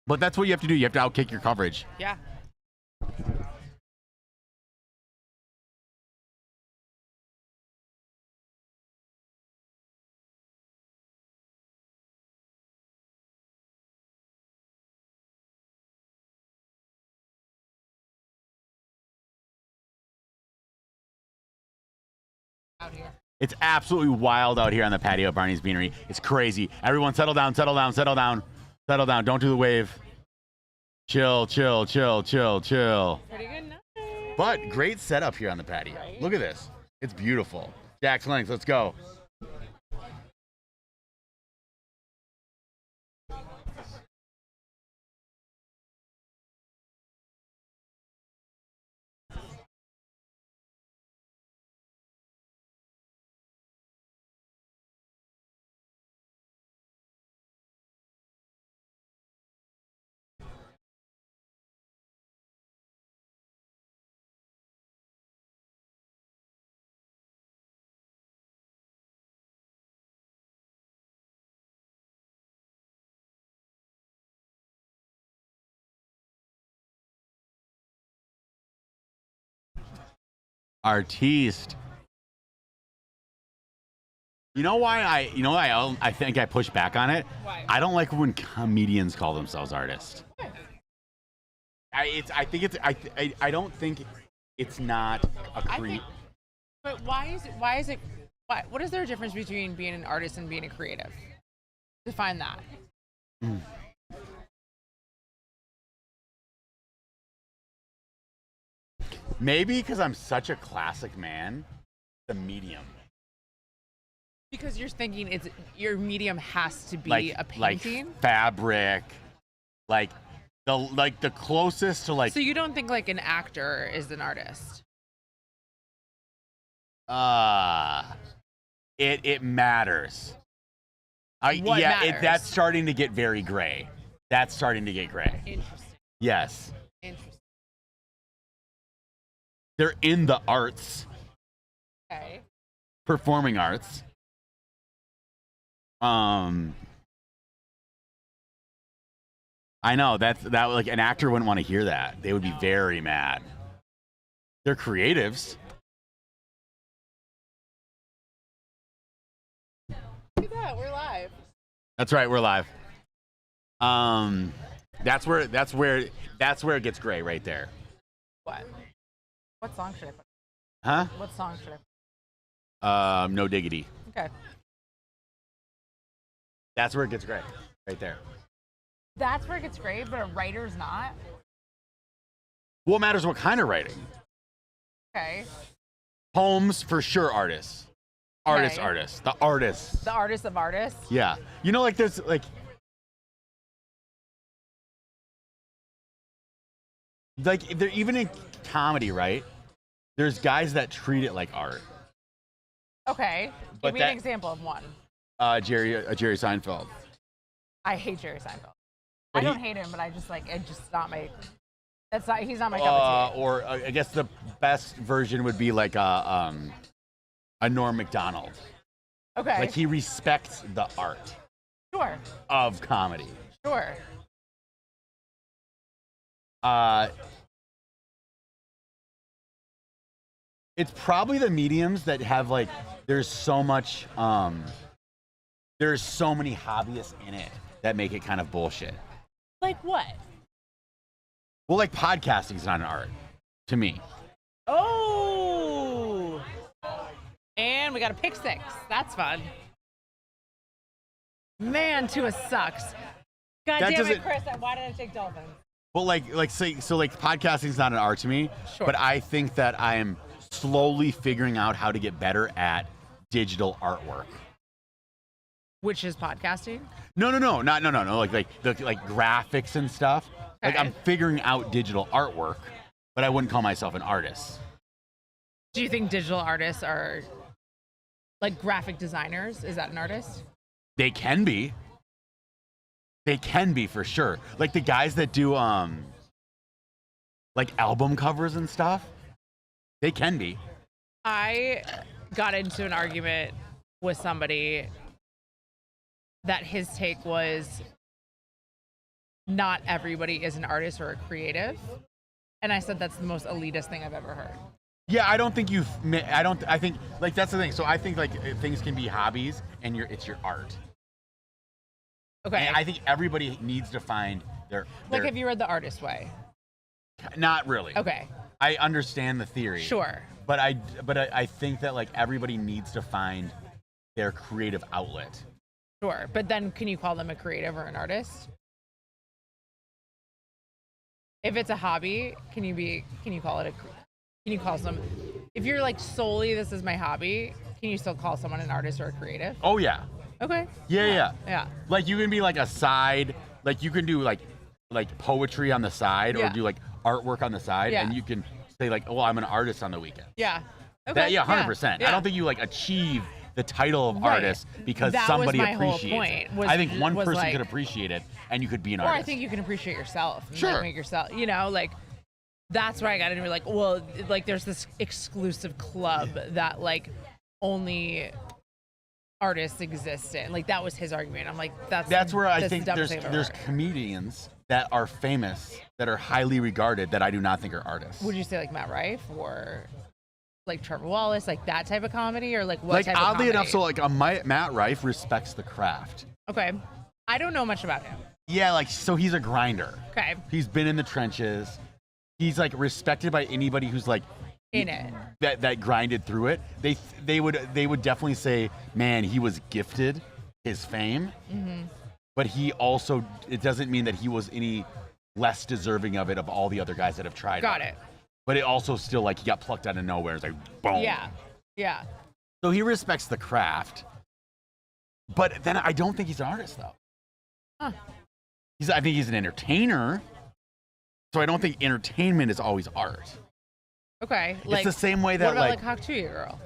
But that's what you have to do. You have to outkick your coverage. Yeah. Out here. It's absolutely wild out here on the patio at Barney's Beanery. It's crazy. Everyone settle down, settle down, settle down. Settle down. Don't do the wave. Chill, chill, chill, chill, chill. Pretty good night. But great setup here on the patio. Right? Look at this. It's beautiful. Jack's Links, let's go. Artiste. You know why I think I push back on it? Why? I don't like when comedians call themselves artists. I don't think it's not a I creep. think But what is there a difference between being an artist and being a creative? Define that. Maybe because I'm such a classic man, the medium. Because you're thinking your medium has to be Like, a painting. like fabric, like the closest to like. So you don't think like an actor is an artist? It matters. What matters? That's starting to get very gray. That's starting to get gray. Interesting. Yes, Interesting. they're in the arts, Okay. performing arts. I know that like an actor wouldn't want to hear that. They would be very mad. They're creatives. Look at that. We're live. That's right, we're live. That's where it gets gray right there. What song should I put? Huh? What song should I No diggity. put? Okay. That's where it gets gray. Right there. That's where it gets great, but a writer's not. What matters what kind of writing? Okay. Poems for sure artists. Artists, Okay. artists. The artists. The artist of artists. Yeah. You know, like there's like if they're even in comedy, right? There's guys that treat it like art. Okay. But Give me that- an example of one. Jerry Seinfeld. I hate Jerry Seinfeld. But I don't he- hate him, but I just like it. Just not my. He's not my cup of tea. Or I guess the best version would be like a Norm Macdonald. Okay. Like he respects the art Sure. of comedy. Sure. It's probably the mediums that have like there's so much there's so many hobbyists in it that make it kind of bullshit. Like what? Well, like podcasting's not an art to me. Oh. And we got a pick six. That's fun. Man, Tua sucks. God That damn it, doesn't- Chris. Why did I take Dolphins? Well, like podcasting's not an art to me, Sure. but I think that I am slowly figuring out how to get better at digital artwork. Which is podcasting? No, like graphics and stuff. Like Okay. I'm figuring out digital artwork, but I wouldn't call myself an artist. Do you think digital artists are like graphic designers? Is that an artist? They can be. They can be for sure. Like the guys that do like album covers and stuff. They can be. I got into an argument with somebody that his take was not everybody is an artist or a creative. And I said that's the most elitist thing I've ever heard. Yeah, I don't think I think like that's the thing. So I think like things can be hobbies and it's your art. Okay. And I think everybody needs to find their Like, have you read The Artist Way? not really. Okay. I understand the theory. Sure. But I think that like everybody needs to find their creative outlet. Sure. But then can you call them a creative or an artist? If it's a hobby, can you call some, if you're like solely this is my hobby, can you still call someone an artist or a creative? Oh yeah. Okay. Yeah. Yeah. Like you can be like a side, like you can do like poetry on the side Yeah. or do like artwork on the side, Yeah. and you can say like, well, I'm an artist on the weekend. Yeah. Okay. That, yeah, 100%. Yeah. I don't think you like achieve the title of Right. artist because That was somebody my whole appreciates point, it. was- I think one was person like- could appreciate it, and you could be an Or artist. I think you can appreciate yourself. And Sure. Like make yourself, like that's where I got into like, well, like there's this exclusive club that like only artists exist in. Like that was his argument. I'm like, That's where I the think dumbest thing I've ever there's heard. comedians that are famous that are highly regarded that I do not think are artists. Would you say like Matt Rife or like Trevor Wallace, like that type of comedy, or like what like type oddly of enough, comedy? so like Matt Rife respects the craft. Okay, I don't know much about him. Yeah, like so he's a grinder. Okay, He's been in the trenches. He's like respected by anybody who's like in it. that grinded through it, they would definitely say, man, he was gifted his fame, but he also, it doesn't mean that he was any less deserving of it of all the other guys that have tried. Got it. But it also still like he got plucked out of nowhere. It's like boom. Yeah. Yeah. So he respects the craft, but then I don't think he's an artist though. Huh. I think he's an entertainer. So I don't think entertainment is always art. Okay. It's the same way that what about like Haktuya Girl?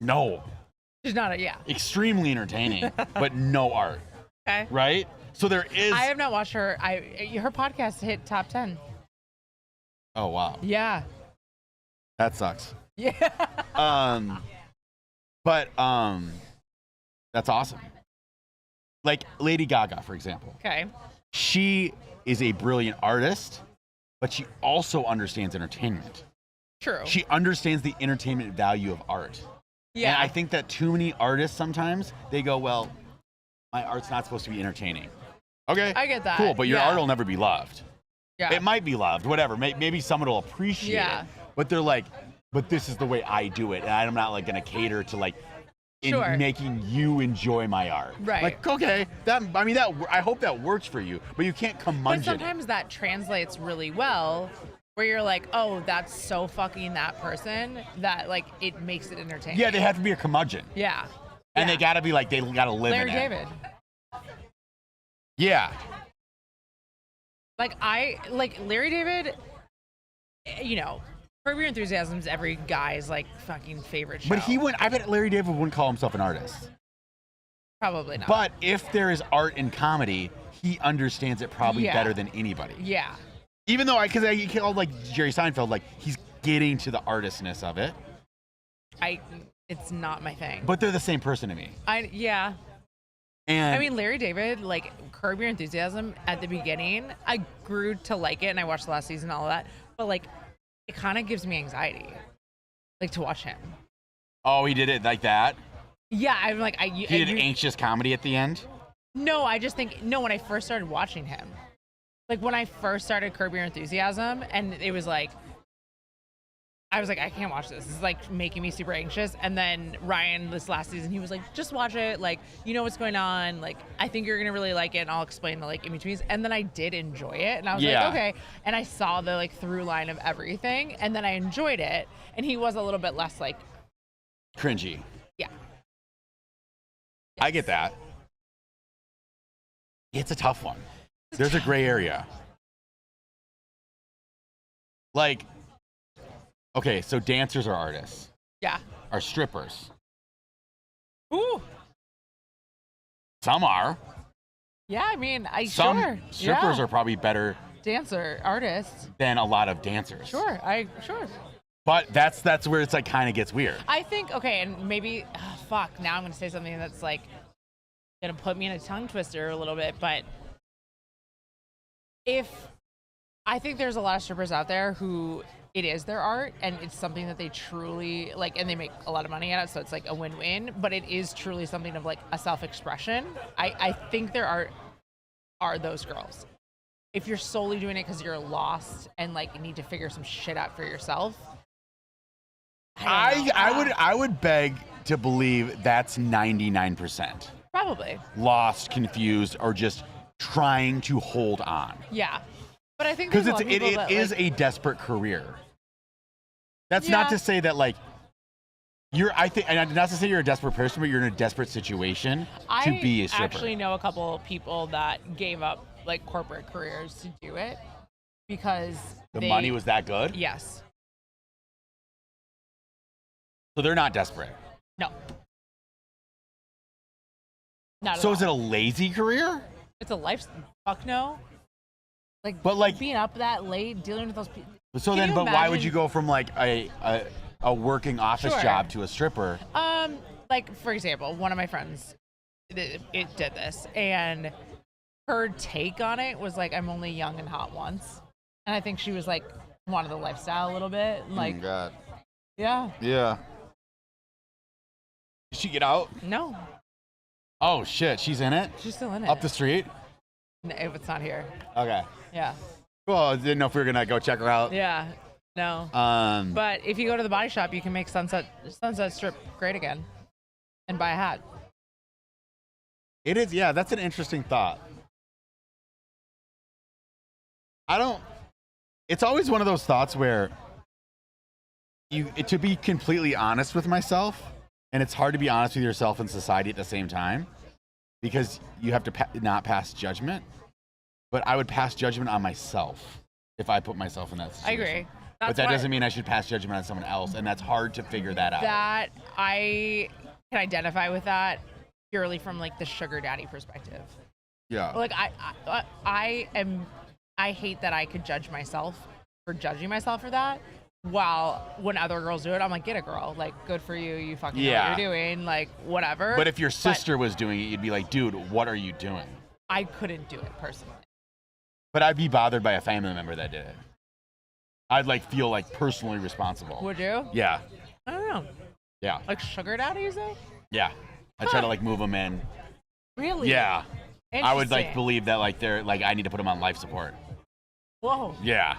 no, She's not a extremely entertaining, but no art. Okay. Right? So there is. I have not watched her. Her podcast hit top 10. Oh wow, Yeah. that sucks. Yeah. But that's awesome. Like Lady Gaga, for example. Okay. She is a brilliant artist, but she also understands entertainment. True. She understands the entertainment value of art. Yeah. And I think that too many artists sometimes, they go, well, my art's not supposed to be entertaining. Okay. I get that. Cool, but your Yeah. art will never be loved. Yeah. It might be loved, whatever. Maybe someone will appreciate it. But they're like, but this is the way I do it. And I'm not like going to cater to like Sure. making you enjoy my art. Right. Like, okay, I hope that works for you, but you can't But curmudgeon it. sometimes that translates really well, where you're like, oh, that's so fucking that person that like it makes it entertaining. Yeah, they have to be a curmudgeon. Yeah. And Yeah. they gotta be like, they gotta live Larry in it. David. Yeah. Like Larry David, you know, Curb Your Enthusiasm's every guy's like fucking favorite show. But I bet Larry David wouldn't call himself an artist. Probably not. But if there is art in comedy, he understands it probably Yeah. better than anybody. yeah. Even though, because I call like Jerry Seinfeld, like he's getting to the artistness of it. It's not my thing. But they're the same person to me. Yeah. And I mean, Larry David, like Curb Your Enthusiasm at the beginning, I grew to like it and I watched the last season and all of that. But like, it kind of gives me anxiety, like to watch him. oh, he did it like that. Yeah, I'm like, He did anxious comedy at the end. No, I just think, no, when I first started watching him, like when I first started Curb Your Enthusiasm, and it was like, I was like, I can't watch this. This is like making me super anxious. And then Ryan, this last season, he was like, just watch it. Like, you know what's going on. Like, I think you're going to really like it. And I'll explain the like in-betweens. And then I did enjoy it. And I was Yeah. like, okay. And I saw the like through line of everything. And then I enjoyed it. And he was a little bit less like, Cringy. yeah. I get that. It's a tough one. There's a gray area. Like, okay, so dancers are artists, Yeah. are strippers. Ooh. Some are. Yeah, I mean, Some sure. strippers Yeah. are probably better Dancer, artist. than a lot of dancers. Sure. Sure. But that's where it's like kind of gets weird. I think, okay, and maybe, fuck, now I'm going to say something that's like going to put me in a tongue twister a little bit, but I think there's a lot of strippers out there who it is their art and it's something that they truly like, and they make a lot of money at it, so it's like a win-win, but it is truly something of like a self-expression. I think there are those girls. If you're solely doing it because you're lost and like need to figure some shit out for yourself, I would beg to believe that's 99%. probably. Lost, confused, or just trying to hold on. Yeah. But I think Because there's a lot of it people that, is like, a desperate career. That's not Yeah. to say that like and not to say you're a desperate person, but you're in a desperate situation to be a stripper. I actually know a couple of people that gave up like corporate careers to do it because The money was that good? Yes. So they're not desperate. No. Not at So all. is it a lazy career? It's a life. Fuck no. But like, Being up that late, dealing with those people. so Can then, you but why would imagine- you go from like a working office Sure. job to a stripper? Like for example, one of my friends, it did this, and her take on it was like, "I'm only young and hot once," and I think she was like wanted the lifestyle a little bit, like, God. yeah, Yeah. Did she get out? no, Oh shit, she's in it? she's still in it. Up the street? No, if it's not here, Okay. yeah, Well, I didn't know if we were gonna go check her out. yeah. No. Um, But if you go to the body shop, you can make Sunset Strip great again, and buy a hat. it is, yeah. That's an interesting thought. It's always one of those thoughts where to be completely honest with myself, and it's hard to be honest with yourself and society at the same time, because you have to not pass judgment. But I would pass judgment on myself if I put myself in that I situation. agree. But that doesn't mean I should pass judgment on someone else, and that's hard to figure that out. That I can identify with that purely from like the sugar daddy perspective. Yeah. Like I hate that I could judge myself for judging myself for that. While when other girls do it, I'm like, get a girl. Like, good for you. You fucking know what you're doing. Like, whatever. But if your sister was doing it, you'd be like, dude, what are you doing? I couldn't do it personally. But I'd be bothered by a family member that did it. I'd like feel like personally responsible. Would you? Yeah. I don't know. Yeah. Like sugar daddies, though? Yeah. I try to like move them in. Really? Yeah. I would like Interesting. believe that like they're like I need to put them on life support. Whoa. Yeah.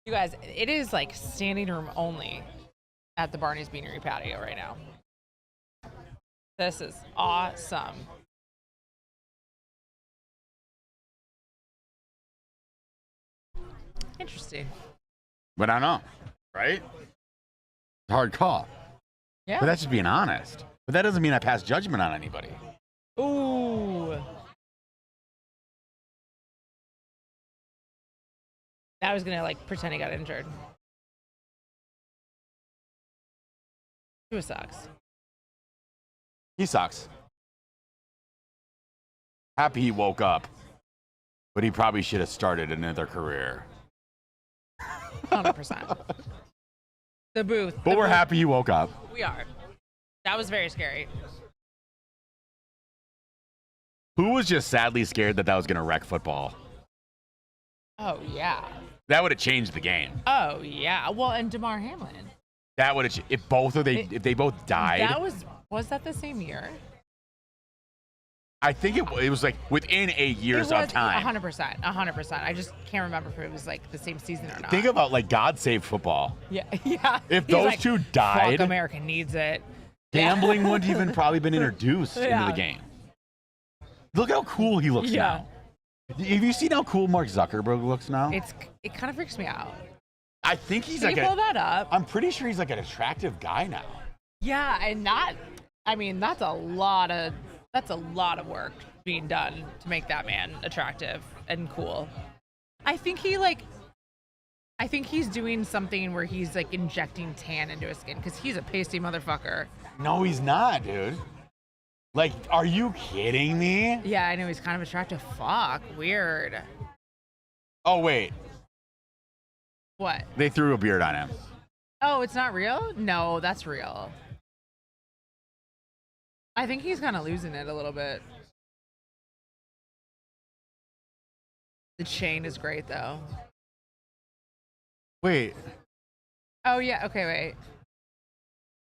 You guys, it is like standing room only at the Barney's Beanery patio right now. This is awesome. Interesting. But I don't know, right? Hard call. Yeah. But that's just being honest. But that doesn't mean I pass judgment on anybody. Ooh. I was gonna like pretend he got injured. Tua sucks. He sucks. Happy he woke up, but he probably should have started another career. 100%. The booth. But we're happy he woke up. We are. That was very scary. Who was just sadly scared that was going to wreck football? Oh yeah. That would have changed the game. Oh yeah. Well, and DeMar Hamlin. That would have if they both died. That was that the same year? I think it was like within 8 years of time. 100%. I just can't remember if it was like the same season or not. Think about like God Save Football. Yeah, yeah. If He's those like, two died, fuck, America needs it. gambling wouldn't even probably been introduced into Yeah. the game. Look how cool he looks Yeah. now. Have you seen how cool Mark Zuckerberg looks now? It kind of freaks me out. I think he's Can like you pull that up? I'm pretty sure he's like an attractive guy now. Yeah, and that's a lot of work being done to make that man attractive and cool. I think he's doing something where he's like injecting tan into his skin because he's a pasty motherfucker. No, he's not, dude. Like, are you kidding me? Yeah, I know he's kind of attractive. Fuck, weird. Oh, wait. What? They threw a beard on him. Oh, it's not real? No, that's real. I think he's kind of losing it a little bit. The chain is great though. Wait. Oh yeah, okay, wait.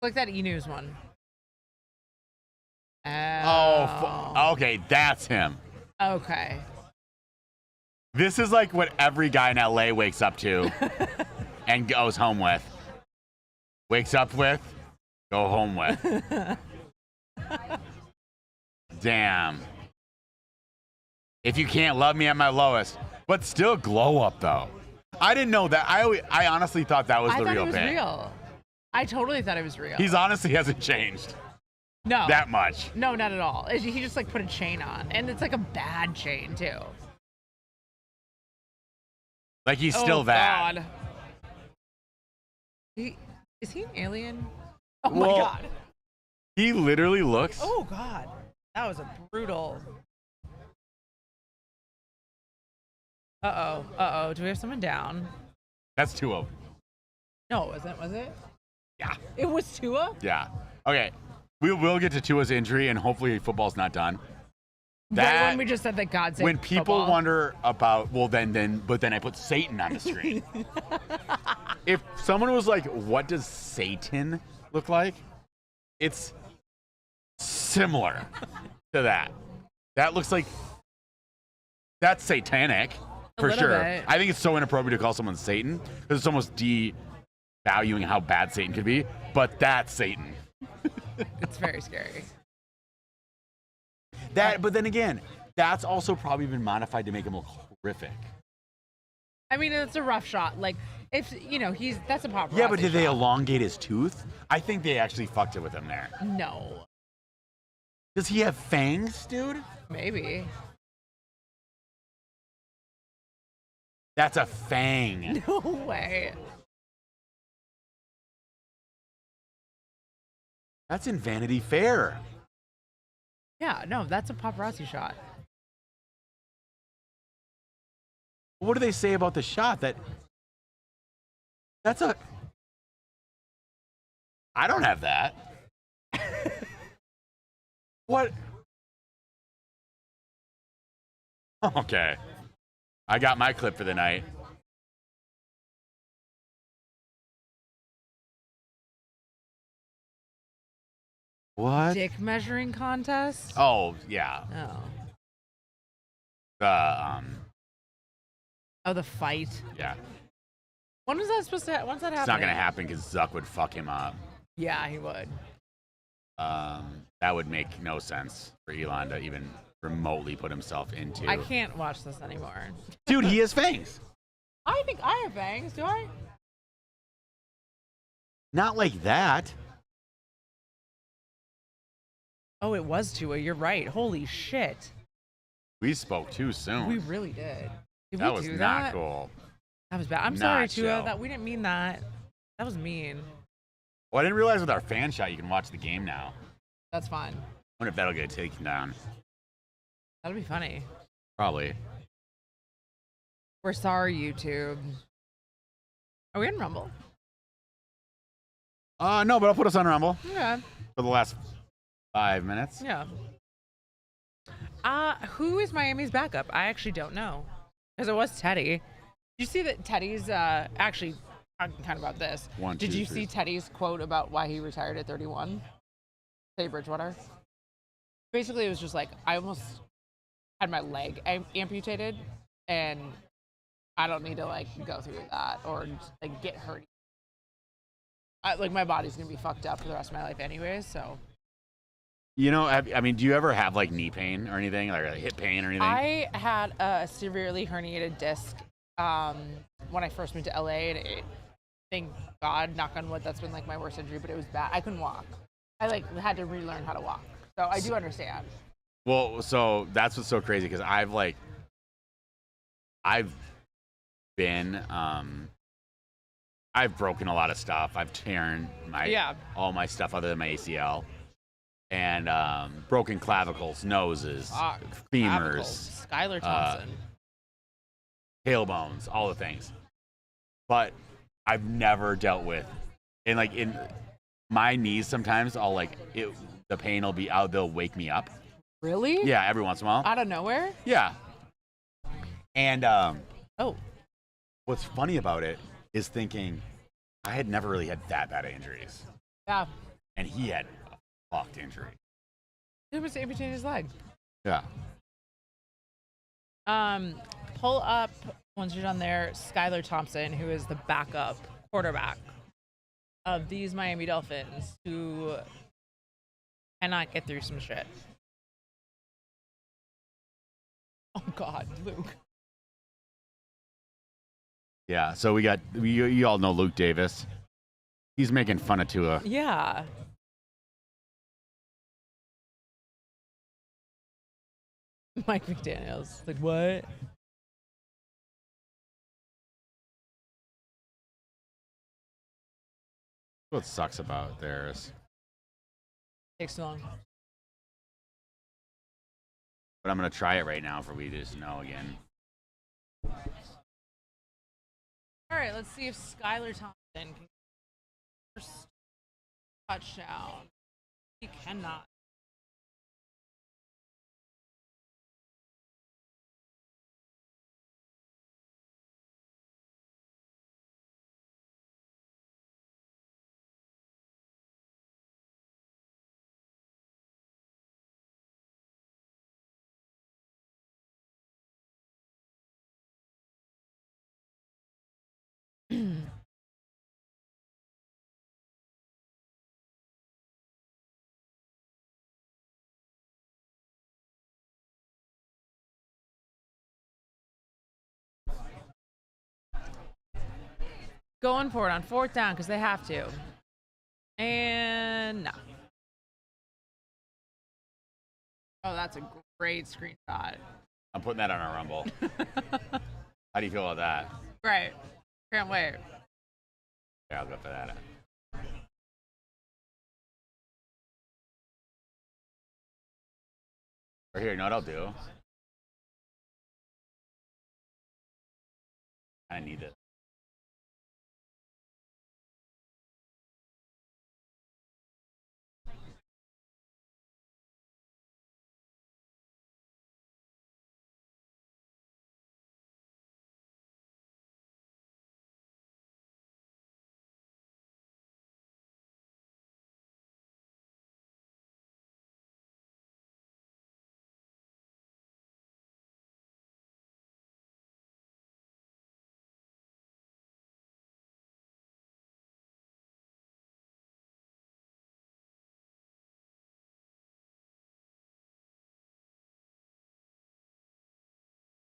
Click that E-News one. Okay, that's him. Okay. This is like what every guy in LA wakes up to and goes home with. Wakes up with, go home with. Damn. If you can't love me at my lowest, but still glow up though. I didn't know that. I honestly thought that was I the thought real it was thing. real. I totally thought it was real. He's honestly hasn't changed no that much. No, not at all. He just like put a chain on, and it's like a bad chain too. Like he's still that. God. Is he an alien? Oh my Well, god. He literally looks. Oh god. That was a brutal. Uh-oh. Do we have someone down? That's Tua. No, it wasn't, was it? Yeah. It was Tua? Yeah. Okay. We will get to Tua's injury, and hopefully football's not done. Right when we just said that God saved When people football. wonder about, but then I put Satan on the screen. If someone was like, what does Satan look like? It's similar to that. That looks like, that's satanic. For little sure. bit. I think it's so inappropriate to call someone Satan because it's almost devaluing how bad Satan could be. But that's Satan. It's very scary. But then again, that's also probably been modified to make him look horrific. I mean, it's a rough shot. Like, if that's a paparazzi. Yeah, but did they shot. elongate his tooth? I think they actually fucked it with him there. No, Does he have fangs, dude? maybe. That's a fang. No way. That's in Vanity Fair. Yeah, no, that's a paparazzi shot. What do they say about the shot? That's a. I don't have that. What? Okay. I got my clip for the night. What? Dick measuring contest. Oh, yeah. Oh. Um, Oh, the fight. yeah. When was that supposed to? When's that happening? It's not going to happen because Zuck would fuck him up. Yeah, he would. That would make no sense for Elon to even remotely put himself into. I can't watch this anymore. Dude, he has fangs. I think I have fangs. Do I? Not like that. Oh, it was Tua. You're right. Holy shit. We spoke too soon. We really did. Did that we was do not that? cool. That was bad. I'm sorry, Tua. Nacho. That we didn't mean that. That was mean. Well, I didn't realize with our fan shot you can watch the game now. That's fine. Wonder if that'll get taken down. That'll be funny. Probably. We're sorry, YouTube. Are we in Rumble? No, but I'll put us on Rumble Yeah. for the last 5 minutes. Yeah. Who is Miami's backup? I actually don't know. Because it was Teddy. Did you see that Teddy's actually talking kind of about this? One, Did two, you three. see Teddy's quote about why he retired at 31? Teddy Bridgewater. Basically, it was just like, I almost had my leg amputated, and I don't need to like go through that or like get hurt. Like my body's gonna be fucked up for the rest of my life anyways, so. You know, I mean, do you ever have like knee pain or anything, like hip pain or anything? I had a severely herniated disc when I first moved to LA, and thank God, knock on wood, that's been like my worst injury, but it was bad. I couldn't walk. I like had to relearn how to walk. So I do understand. Well, so that's what's so crazy because I've been I've broken a lot of stuff. I've torn all my stuff other than my ACL, and broken clavicles, noses, femurs, Skylar Thompson. tailbones, all the things. But I've never dealt with, and like in my knees, sometimes I'll like the pain will be out. They'll wake me up. Really? Yeah, every once in a while. Out of nowhere? Yeah. And Oh. what's funny about it is thinking I had never really had that bad of injuries, Yeah. and he had a fucked injury. He was amputating his leg. Yeah. Pull up, once you're done there, Skylar Thompson, who is the backup quarterback of these Miami Dolphins, who cannot get through some shit. Oh, God, Luke. Yeah. So you all know Luke Davis. He's making fun of Tua. Yeah. Mike McDaniels. Like, what? What sucks about theirs. Takes too long. But I'm gonna try it right now for we just know again. All right, let's see if Skylar Thompson can get first touchdown. He cannot. Going for it on 4th down because they have to. And no. Oh, that's a great screenshot. I'm putting that on our Rumble. How do you feel about that? Great. Can't wait. Yeah, I'll go for that. Or here, you know what I'll do? I need it.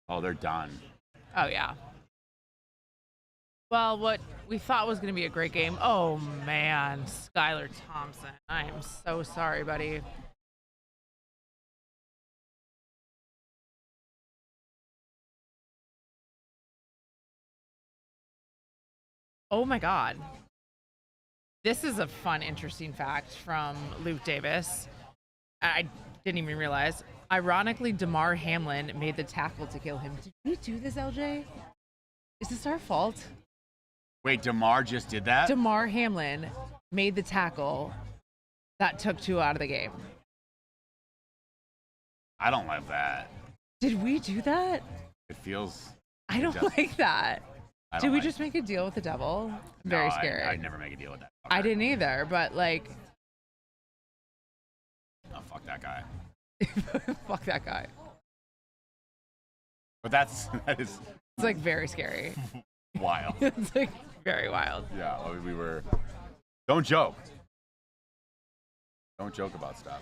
Oh, they're done. Oh, yeah. Well, what we thought was going to be a great game. Oh, man. Skylar Thompson. I am so sorry, buddy. Oh, my God. This is a fun, interesting fact from Luke Davis. I didn't even realize. Ironically, Damar Hamlin made the tackle to kill him. Did we do this, LJ? Is this our fault? Wait, DeMar just did that? Damar Hamlin made the tackle that took 2 out of the game. I don't like that. Did we do that? It feels. I don't like that. I Did don't we like just make a deal with the devil? No, Very scary. I'd never make a deal with that. I didn't either, but like, Oh, fuck that guy. fuck that guy. But that is It's like very scary. wild. It's like very wild. Yeah, I mean, we were. Don't joke. Don't joke about stuff.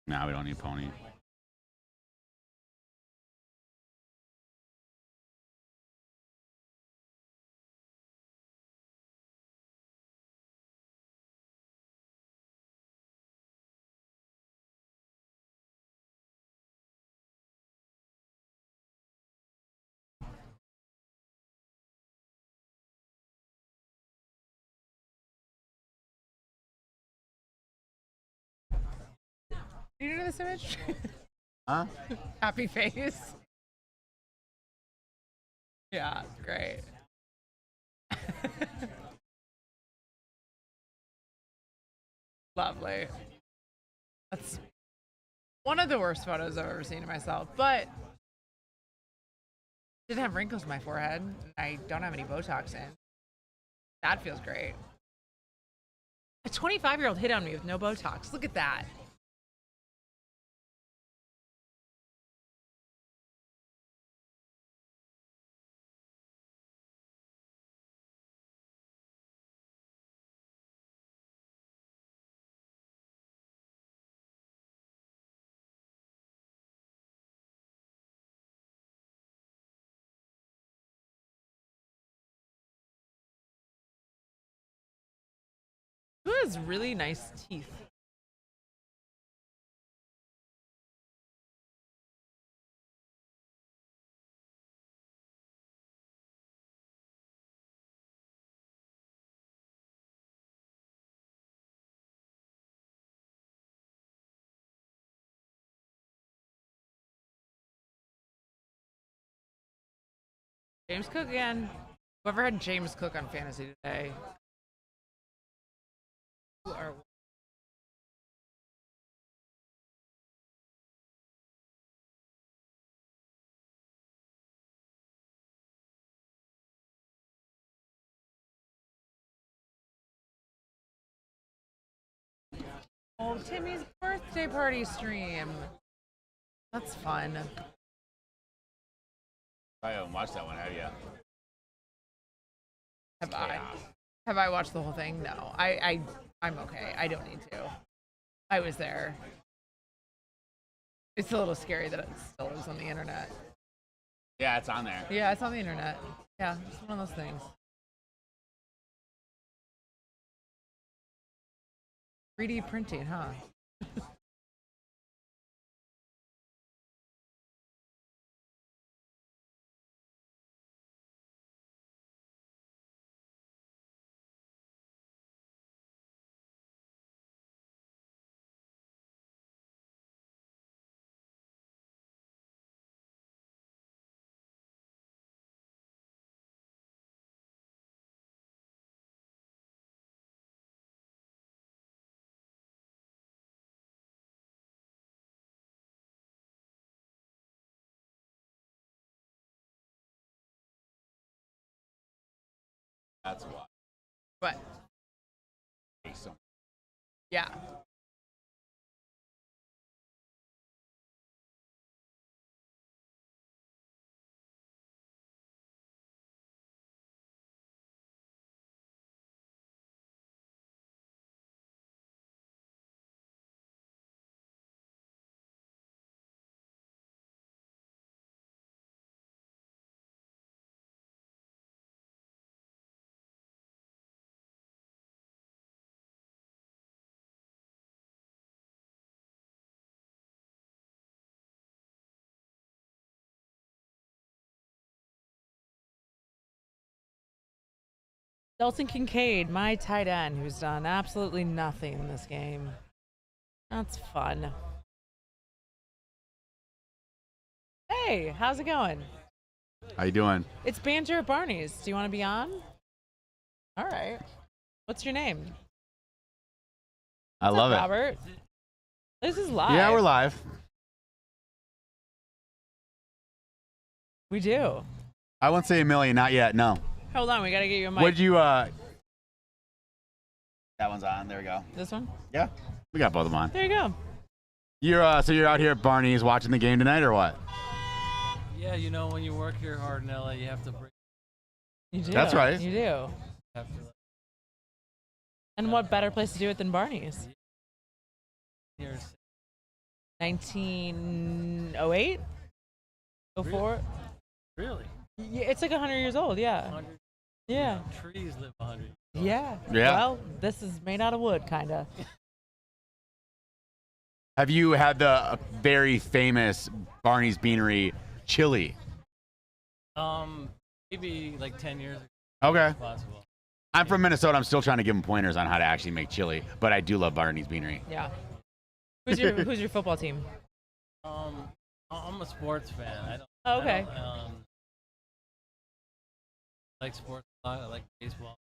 Nah, we don't need pony. You know this image? Huh? Happy face. Yeah, great. Lovely. That's one of the worst photos I've ever seen of myself, but didn't have wrinkles in my forehead. I don't have any Botox in. That feels great. A 25-year-old hit on me with no Botox. Look at that. Who has really nice teeth? James Cook again. Whoever had James Cook on fantasy today. Who are Oh, Timmy's birthday party stream. That's fun. I haven't watched that one, have you? Have I watched the whole thing? No. I'm okay. I don't need to. I was there. It's a little scary that it still is on the internet. Yeah, it's on there. Yeah, it's on the internet. Yeah, it's one of those things. 3D printing, huh? That's why. But yeah. Dalton Kincaid, my tight end, who's done absolutely nothing in this game. That's fun. Hey, how's it going? How you doing? It's Banter at Barney's. Do you want to be on? All right. What's your name? I What's love up, it. Robert. This is live. Yeah, we're live. We do. I won't say a million, not yet. No. Hold on, we gotta get you a mic. What'd you? That one's on. There we go. This one? Yeah, we got both of them on. There you go. You're so you're out here at Barney's watching the game tonight, or what? Yeah, you know, when you work here hard in LA, you have to break. You do. That's right. You do. Have to And what better place to do it than Barney's? here's 1908? 04? really Yeah, it's like 100 years old, yeah. 100 Yeah. trees live 100. Yeah. Yeah. Well, this is made out of wood, kind of. Have you had the very famous Barney's Beanery chili? Maybe like 10 years ago, Okay. if possible. I'm from Minnesota. I'm still trying to give them pointers on how to actually make chili, but I do love Barney's Beanery. Yeah. Who's your football team? I'm a sports fan. Oh, okay. I like sports a lot. I like baseball.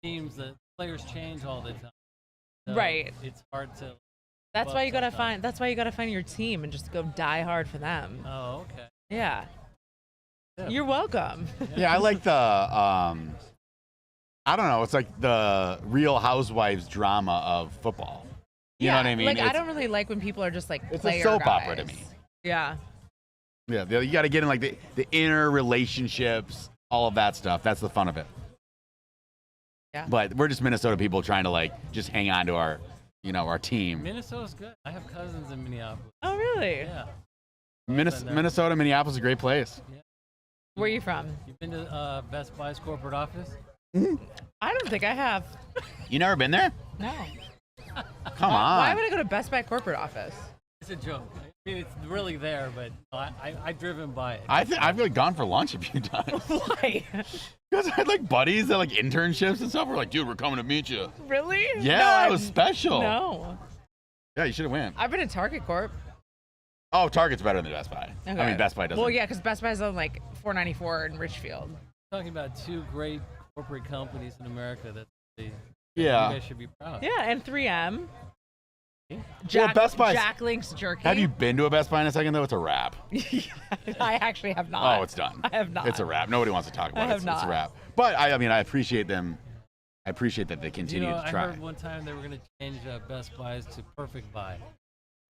Teams that players change all the time. So Right. It's hard to. That's Well, why you gotta sometimes. find. That's why you gotta find your team and just go die hard for them. Oh, okay. Yeah. Yeah. You're welcome. Yeah, I like the I don't know. It's like the Real Housewives drama of football. You know what I mean? Like I It's- don't really like when people are just like It's a player soap guys. opera to me. Yeah. Yeah, you got to get in like the inner relationships, all of that stuff. That's the fun of it. Yeah. But we're just Minnesota people trying to like just hang on to our, our team. Minnesota's good. I have cousins in Minneapolis. Oh really? Yeah. Minnesota, Minneapolis is a great place. Where are you from? You've been to Best Buy's corporate office? I don't think I have. You never been there? No. Come on. Why would I go to Best Buy corporut office? It's a joke. I mean, it's really there, but I've driven by it. I've like gone for lunch a few times. Why? Because I had like buddies that like internships and stuff. We're like, dude, we're coming to meet you. Really? Yeah, No, it was special. No. Yeah, you should have went. I've been to Target Corp. Oh, Target's better than Best Buy. Okay. I mean, Best Buy doesn't. Well, yeah, because Best Buy's on like 494 in Richfield. Talking about two great corporate companies in America that you Yeah. guys should be proud. Yeah, and 3M. Best Buy's- Jack Link's jerky. Have you been to a Best Buy in a second though? It's a wrap. I actually have not. Oh, it's done. I have not. It's a wrap. Nobody wants to talk about I it. have It's not. a wrap. But I mean, I appreciate them I appreciate that they continue to I try. heard one time they were going to change Best Buys to Perfect Buy.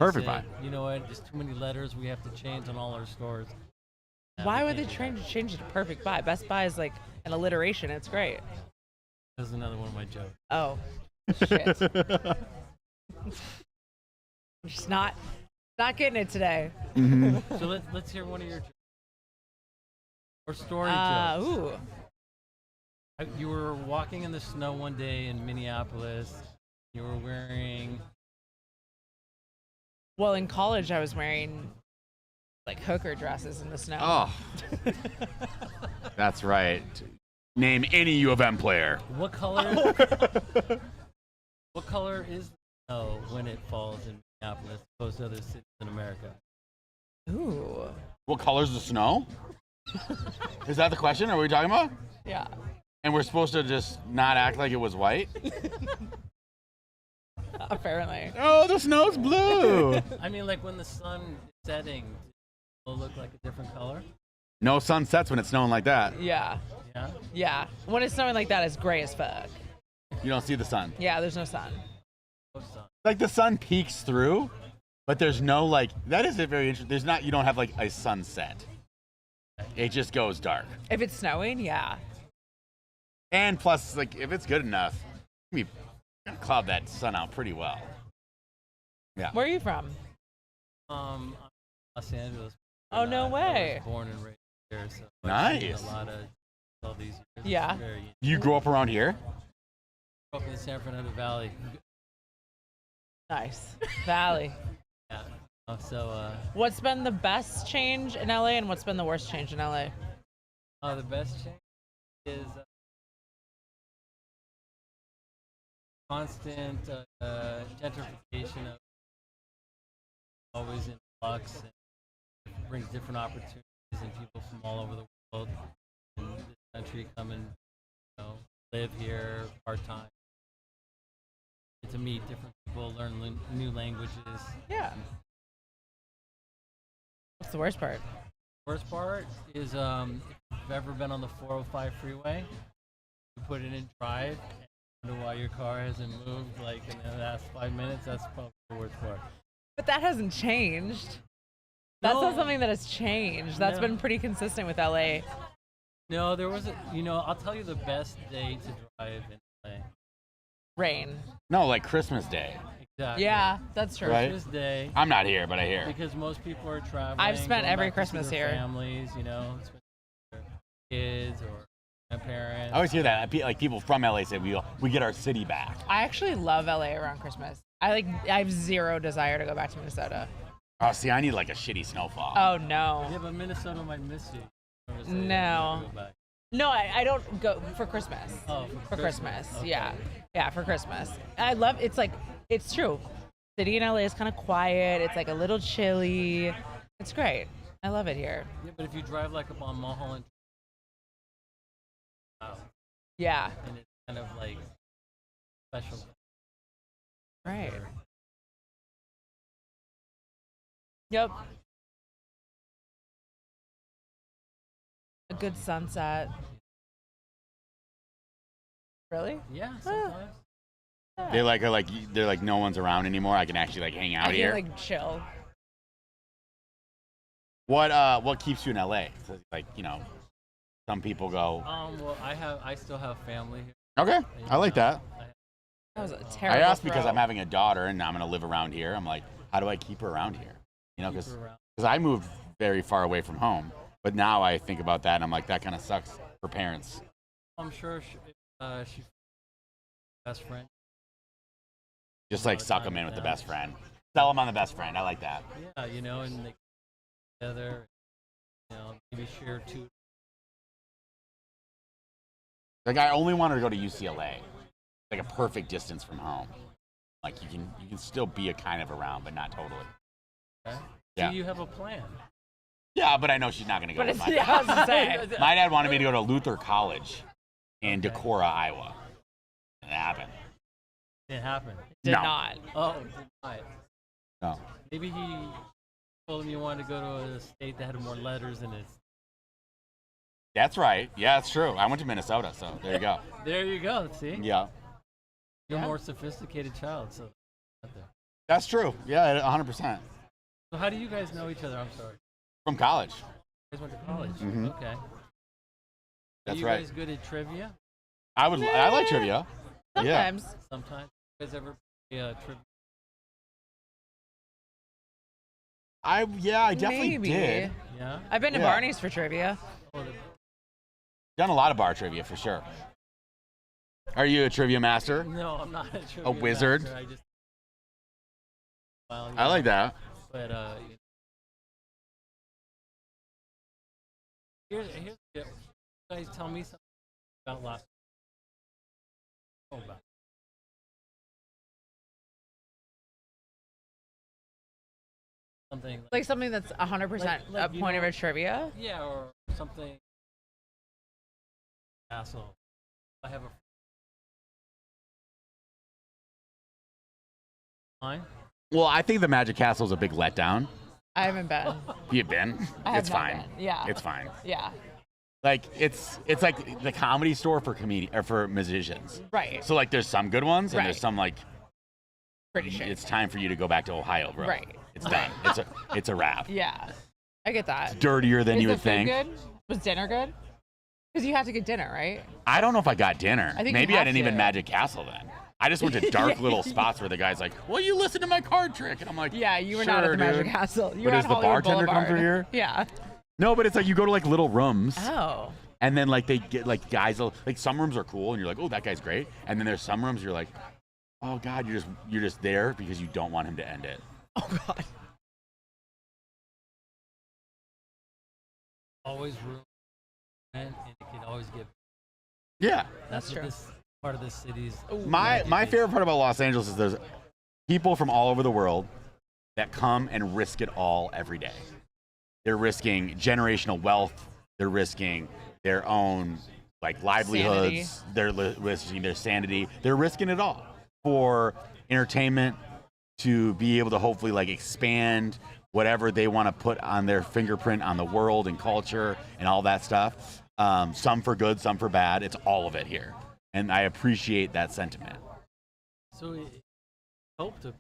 Perfect Said, buy. You know what? There's too many letters we have to change on all our stores. Yeah, Why we would they can't do that. change it to Perfect Buy? Best Buy is like an alliteration. It's great. That's another one of my jokes. Oh, shit. I'm just not getting it today. So let's hear one of your jokes. Or story jokes. Ooh. You were walking in the snow one day in Minneapolis. You were wearing. Well, in college, I was wearing like hooker dresses in the snow. Oh, that's right. Name any U of M player. What color? What color is snow when it falls in Minneapolis opposed to other cities in America? Ooh. What color's the snow? Is that the question? Are we talking about? Yeah. And we're supposed to just not act like it was white? Apparently. Oh, the snow's blue. I mean, like when the sun is setting, will it look like a different color? No sun sets when it's snowing like that. Yeah. Yeah. Yeah. When it's snowing like that, it's gray as fuck. You don't see the sun. Yeah, there's no sun. No sun. Like the sun peeks through, but there's no like. That is a very interesting. There's not. You don't have like a sunset. It just goes dark. If it's snowing, yeah. And plus, like, if it's good enough, we can cloud that sun out pretty well. Yeah. Where are you from? I'm Los Angeles. Oh, no I way. was born and raised here, so I've seen Nice. a lot of all these years. Yeah. It's very, You grew up around here? grew up in the San Fernando Valley. Nice. Valley. Yeah. So What's been the best change in LA and what's been the worst change in LA? the best change is constant gentrification of always in flux and brings different opportunities and people from all over the world in this country come and live here part-time. Get to meet different people, learn new languages. Yeah. What's the worst part? Worst part is if you've ever been on the 405 freeway, you put it in drive and wonder why your car hasn't moved like in the last 5 minutes. That's probably the worst part. But that hasn't changed. That's not No. something that has changed. That's No. been pretty consistent with LA. No, there was I'll tell you the best day to drive in LA. Rain. No, like Christmas Day. Exactly. Yeah, that's true. Right. Christmas Day. I'm not here, but I hear. Because most people are traveling. I've spent going every back to see Christmas their here. Families, spend with their kids or grandparents. I always hear that. Like people from LA say we get our city back. I actually love LA around Christmas. I have zero desire to go back to Minnesota. Oh, see, I need like a shitty snowfall. Oh no. Yeah, but Minnesota might miss you. Never say No. go back. No, I don't go for Christmas. Oh, For Christmas. Okay. Yeah. Yeah, for Christmas. I love it's true. City in LA is kind of quiet. It's like a little chilly. It's great. I love it here. Yeah, but if you drive like up on Mulholland, wow, Yeah. and it's kind of like special. Right. Yep. A good sunset. Really? Yeah, sometimes. They like are like they're like no one's around anymore. I can actually like hang out I here. can like chill. What keeps you in LA? So, like some people go. Well, I still have family here. Okay, I like that. That was a I terrible asked because throw. I'm having a daughter and I'm gonna live around here. I'm like, how do I keep her around here? Because Keep her around. I moved very far away from home. But now I think about that and I'm like, that kind of sucks for parents. I'm sure she's best friend. Just like suck them in with the best friend. Sell them on the best friend. I like that. Yeah, and they together, maybe share two. Like I only wanted to go to UCLA, like a perfect distance from home. Like you can still be a kind of around, but not totally. Okay? Yeah. Do you have a plan? Yeah, but I know she's not gonna go. But with it's my yeah, I was gonna say. My dad wanted me to go to Luther College in Decorah, Iowa. It happened. It happened. Did No. not. Oh, it did not. No. Maybe he told him you wanted to go to a state that had more letters in it. That's right. Yeah, that's true. I went to Minnesota, so there you go. There you go. See, Yeah, you're a more sophisticated child. So, that's true. Yeah, 100%. so how do you guys know each other? I'm sorry. From college. You guys went to college. Mhm. Okay. That's Are you right. guys good at trivia? I like trivia. Yeah. Sometimes. Sometimes. You guys ever play trivia? I definitely Maybe. did. Yeah. I've been to Yeah. Barney's for trivia. Oh, Done a lot of bar trivia for sure. Are you a trivia master? no, I'm not a trivia wizard? master. I just. Well, I like that. But here's you guys tell me something about last. Oh, about. Something Like something that's 100% Like, a you point of know- a trivia. yeah, or something. Asshole. I have a. Mine. Well, I think the Magic Castle is a big letdown. I haven't been. You've been? I have It's not fine. been. Yeah. It's fine. Yeah. Like it's like the comedy store for comedian or for musicians. Right. So like there's some good ones and there's Right. some like Pretty shit. it's time for you to go back to Ohio, bro. Right. It's done. It's a wrap. Yeah. I get that. Dirtier than Is you the would food think. good? Was dinner good? Because you have to get dinner, right? I don't know if I got dinner. I think you Maybe I have didn't even to. Magic Castle then. I just went to dark little spots where the guy's like, "Well, you listen to my card trick," and I'm like, Yeah, you were sure, not at the Magic dude. Castle. You But were does at the Hollywood bartender come Boulevard. through here? Yeah. No, but it's like you go to like little rooms. Oh. And then like they get like guys like some rooms are cool and you're like, oh, that guy's great. And then there's some rooms you're like, oh God, you're just there because you don't want him to end it. Oh God. Always room, and it can always get. Yeah. That's what true. This part of the city's. My favorite part about Los Angeles is there's people from all over the world that come and risk it all every day. They're risking generational wealth. They're risking their own like livelihoods. They're risking their sanity. They're risking it all for entertainment, to be able to hopefully like expand whatever they want to put on their fingerprint on the world and culture and all that stuff. Some for good, some for bad. It's all of it here. And I appreciate that sentiment. So it hope to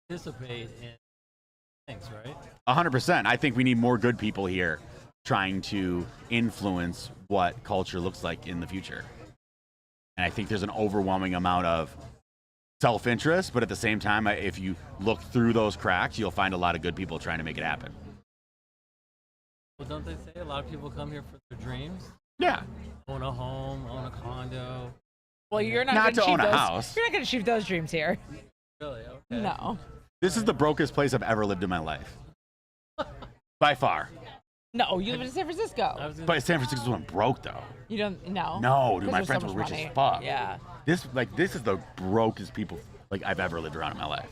participate in things, right? 100%. I think we need more good people here trying to influence what culture looks like in the future. And I think there's an overwhelming amount of self-interest, but at the same time, if you look through those cracks, you'll find a lot of good people trying to make it happen. Well, don't they say a lot of people come here for their dreams? Yeah. Own a home, own a condo. Well, you're not, Not gonna to own achieve a those, house. You're not going to achieve those dreams here. Really? Okay. No. This is the brokest place I've ever lived in my life. By far. No, you live in San Francisco. I was gonna But San Francisco wasn't broke, though. You don't. No. No, dude, my 'Cause there's friends so were much rich as money. fuck. Yeah. This is the brokest people like I've ever lived around in my life.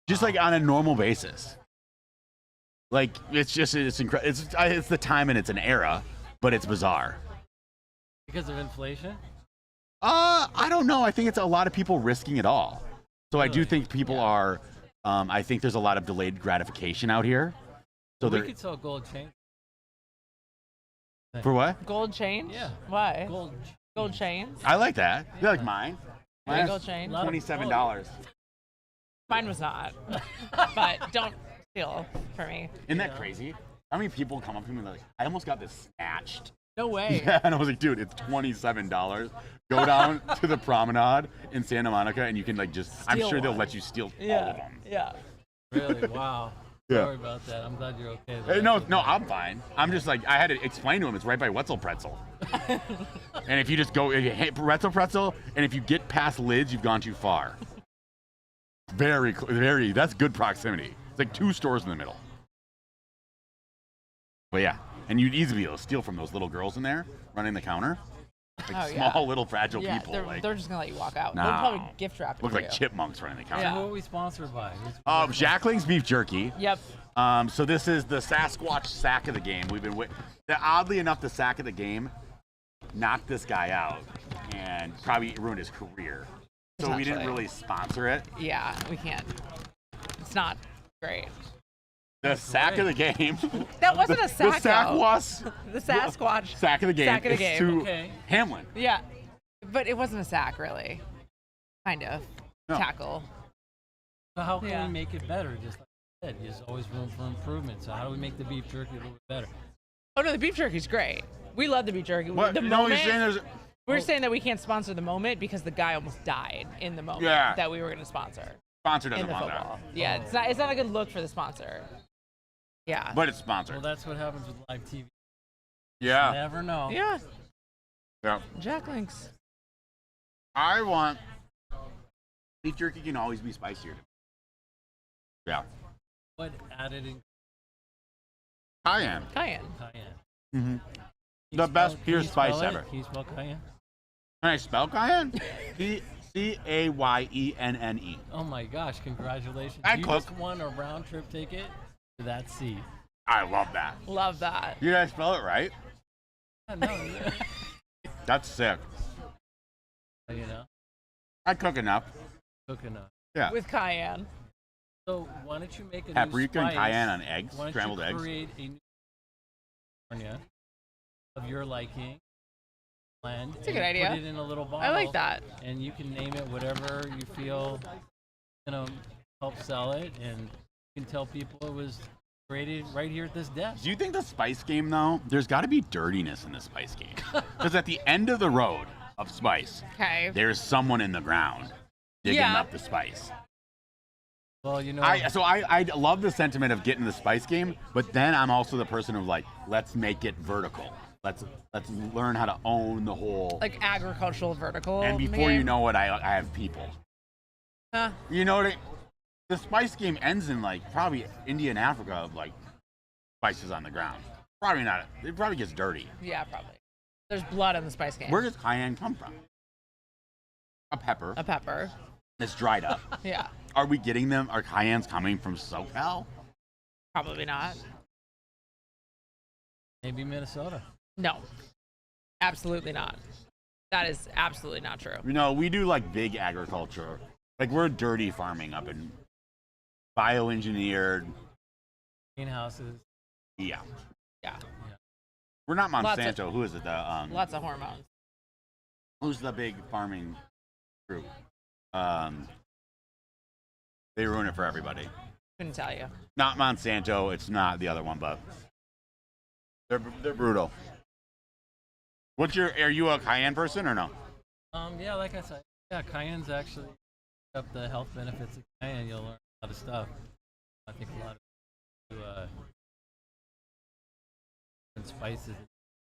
Just like on a normal basis. Like it's incredible. It's the time and it's an era, but it's bizarre. because of inflation. I don't know. I think it's a lot of people risking it all. So I do Really? think people are. I think there's a lot of delayed gratification out here. So we they're could sell gold chain. for what? Gold chains. Yeah. Why? Gold. chains. I like that. You like mine? Yeah, Mine's gold chain. Lot of- $27. Mine was not. But don't steal for me. Isn't that crazy? How many people come up to me and they're like, I almost got this snatched. No way. Yeah, and I was like, dude, it's $27. Go down to the promenade in Santa Monica and you can like just, I'm Steal sure they'll one. let you steal all of Yeah. them. Yeah. Really? Wow. Yeah. Sorry about that. I'm glad you're okay. Hey, no, I'm fine. I'm just like, I had to explain to him it's right by Wetzel Pretzel. And if you just go, if you hit Wetzel Pretzel, and if you get past Lids, you've gone too far. Very, that's good proximity. It's like 2 stores in the middle. But yeah, and you'd easily be able to steal from those little girls in there running the counter. Like Oh, yeah. small, little, fragile Yeah, people. they're, like, they're just gonna let you walk out. No. They'll probably gift wrap it look for like you. chipmunks running the counter. So Yeah. who are we sponsored by? Jackling's Beef Jerky. Yep. So this is the Sasquatch sack of the game. We've been oddly enough, the sack of the game knocked this guy out and probably ruined his career. So we didn't Potentially. really sponsor it. Yeah, we can't. It's not great. The sack of the game. That wasn't a sack. The sack though. was The Sasquatch. sack of the game. Sack of the It's game. to Okay. Hamlin. Yeah, but it wasn't a sack really. Kind of No. tackle. So how can Yeah. we make it better? Just like I said, there's always room for improvement. So how do we make the beef jerky a little bit better? Oh no, the beef jerky's great. We love the beef jerky. What? The No, you're moment, saying there's. we're saying that we can't sponsor the moment because the guy almost died in the moment Yeah. that we were going to sponsor Sponsor in doesn't the want football. that. Yeah, it's not a good look for the sponsor. Yeah. But it's sponsored. Well, that's what happens with live TV. Yeah. Never know. Yeah. Yeah. Jack Links. I want. Beef jerky can always be spicier. Yeah. What added in Cayenne. Cayenne. cayenne? Mm-hmm. Can you The best can pure you spice spell it? ever. Can you spell cayenne? Can I spell cayenne? Cayenne. Oh my gosh! Congratulations! I You cook. just won a round trip ticket to that seat. I love that. Love that. You guys spell it right? Yeah, no, That's sick. you know, I cook enough. cooking up. Yeah. With cayenne. So why don't you make a Paprika new and spice? cayenne on eggs, Why don't scrambled you eggs. create a new California of your liking, blend, That's a and good idea. put it in a little bottle. I like that. And you can name it whatever you feel, help sell it, and you can tell people it was created right here at this desk. Do you think the spice game, though, there's got to be dirtiness in the spice game? Because at the end of the road of spice, Okay. there's someone in the ground digging Yeah. up the spice. Well, you know, I love the sentiment of getting the spice game, but then I'm also the person of like, let's make it vertical. Let's learn how to own the whole. Like agricultural vertical. And before you know it, I have people. Huh. You know what? The spice game ends in like probably India and Africa of like spices on the ground. Probably not. It probably gets dirty. Yeah, probably. There's blood in the spice game. Where does cayenne come from? A pepper. A pepper. It's dried up. Yeah. Are we getting them? Are cayennes coming from SoCal? Probably not. maybe Minnesota. No. Absolutely not. That is absolutely not true. You know, we do like big agriculture. Like we're dirty farming up in bioengineered. Greenhouses. Yeah. Yeah. We're not Lots of- Monsanto. Who is it? The Lots of hormones. who's the big farming group? They ruin it for everybody. Couldn't tell you. Not Monsanto. It's not the other one, but they're brutal. Are you a cayenne person or no? Yeah, like I said, yeah, cayenne's actually up the health benefits of cayenne. You'll learn a lot of stuff. I think a lot of and spices,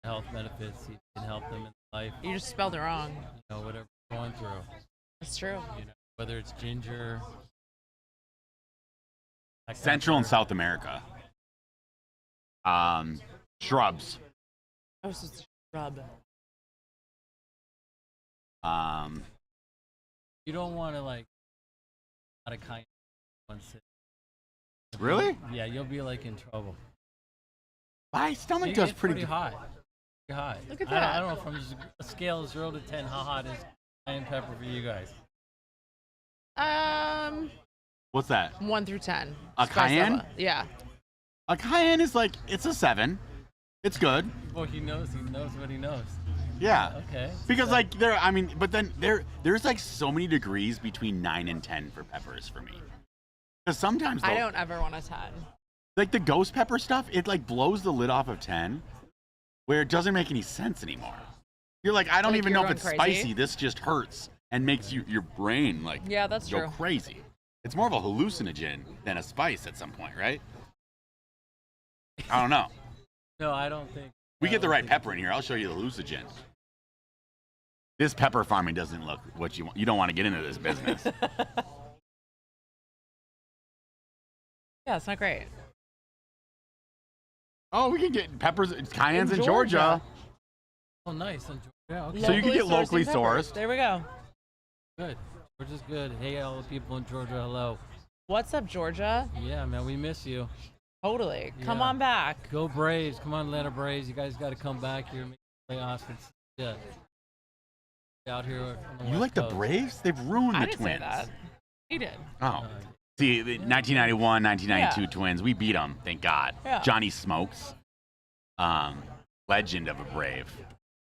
health benefits. You can help them in life. You just spelled it wrong. Whatever they're going through. It's true. Whether it's ginger. that kind of Central and stuff. South America. Shrubs. Oh, so it's a shrub. You don't want to like out of cayenne in one sit. Really? Yeah, you'll be like in trouble. My stomach It does gets pretty hot. Pretty hot. Look at I that. don't know from a scale of 0 to 10, how hot is cayenne pepper for you guys? What's that? 1 through 10. A Spice cayenne? level. Yeah. A cayenne is like it's a 7. It's good. Well, he knows what he knows. Yeah. Okay. Because like but then there's like so many degrees between 9 and 10 for peppers for me. Because sometimes I don't ever want a 10. like the ghost pepper stuff, it like blows the lid off of 10, where it doesn't make any sense anymore. You're like, I don't Like even you're know if going it's crazy? spicy. This just hurts and makes your brain like Yeah, that's go true. crazy. It's more of a hallucinogen than a spice at some point, right? I don't know. No, I don't think. We I get the don't right think- pepper in here. I'll show you the hallucinogen. This pepper farming doesn't look what you want. You don't want to get into this business. Yeah, it's not great. Oh, we can get peppers, cayennes in In Georgia. Georgia. Oh, nice. Yeah, okay. So you can get locally sourcing peppers. sourced. There we go. Good. Georgia's good. Hey, all the people in Georgia, hello. What's up, Georgia? Yeah, man, we miss you. Totally. Come Yeah. on back. Go Braves. Come on, Atlanta Braves. You guys got to come back here and make the playoffs. Yeah. Out here on the You West like the Coast. Braves? They've ruined I the didn't Twins. say that. He did. Oh, See, the 1991, 1992 Yeah. Twins, we beat them, thank God. Yeah. Johnny Smokes, legend of a Brave.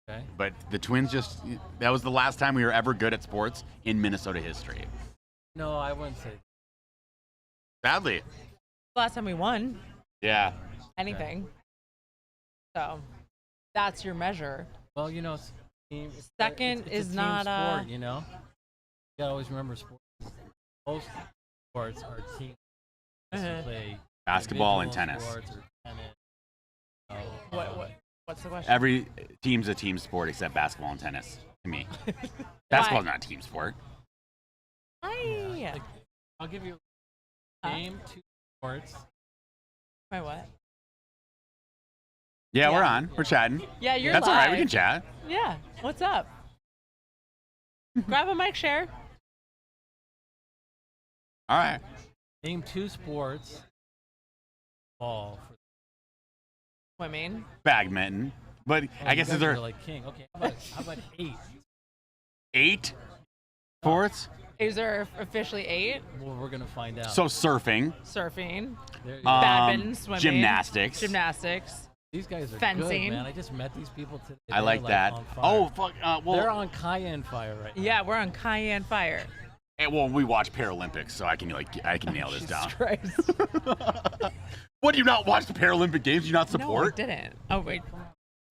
Okay. But the Twins that was the last time we were ever good at sports in Minnesota history. No, I wouldn't say. Sadly. Last time we won Yeah. anything. So that's your measure. Well, you know, Second it's is a team not, sport. You know, you gotta always remember sports. Most sports are team. Uh-huh. Play Basketball and individual tennis. sports or tennis. What's the question? Every team's a team sport except basketball and tennis to me. Basketball's not a team sport. Hi. Like, I'll give you Huh? name 2 sports. My what? Yeah, we're Yeah. on. We're chatting. Yeah, you're That's live. all right. We can chat. Yeah. What's up? Grab a mic share. All right. Name 2 sports. Ball. Swimming. Badminton. But I guess is they're there like king. Okay, how about 8? 8 sports? Is there officially 8? Well, we're gonna find out. So surfing, Surfing. There you go. Badminton, swimming. gymnastics. Gymnastics. These guys are fencing. good, man. I just met these people today. I like They're, that. on fire. Oh, fuck. They're Well, on cayenne fire right now. Yeah, we're on Cayenne Fire. well, we watch Paralympics, so I can nail this Jesus down. Christ. What, do you not watch the Paralympic Games? Do you not No, I support? didn't. Oh, wait.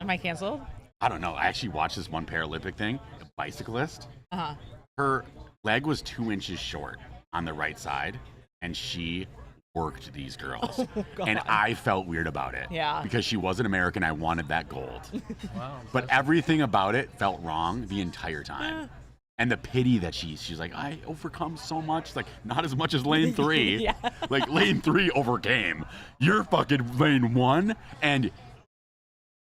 Am I canceled? I don't know. I actually watched this one Paralympic thing. A bicyclist. Uh-huh. Her leg was 2 inches short on the right side, and she worked these girls. And I felt weird about it. Yeah. Because she was an American. I wanted that gold. Wow. But everything about it felt wrong the entire time. And the pity that she's like, I overcome so much. Like, not as much as lane 3. Yeah. Like, lane 3 overcame. You're fucking lane 1, and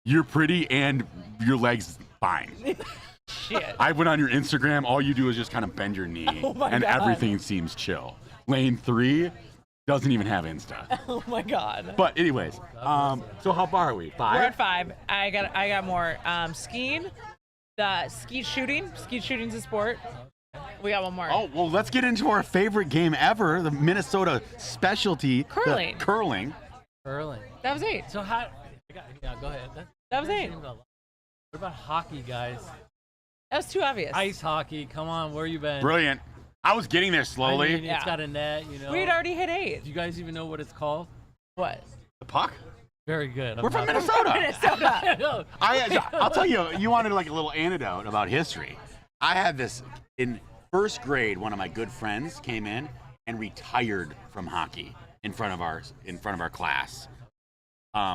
you're pretty, and your leg's fine. Shit. I went on your Instagram. All you do is just kind of bend your knee, Oh my and God. everything seems chill. Lane 3 doesn't even have Insta. Oh my God. But anyways, so how far are we? 5? We're at 5. I got more. Skiing. The skeet shooting. Skeet shooting's a sport. We got one more. Oh, well, let's get into our favorite game ever, the Minnesota specialty. Curling. The curling. Curling. That was 8. So how? Yeah, go ahead. That was 8. What about hockey, guys? That was too obvious. Ice hockey. Come on, where you been? Brilliant. I was getting there slowly. I mean, Yeah. It's got a net, you know. We had already hit 8. Do you guys even know what it's called? What? The puck? Very good. We're from not- Minnesota. Minnesota. No. I'll tell you, you wanted like a little anecdote about history. I had this in first grade. One of my good friends came in and retired from hockey in front of our class.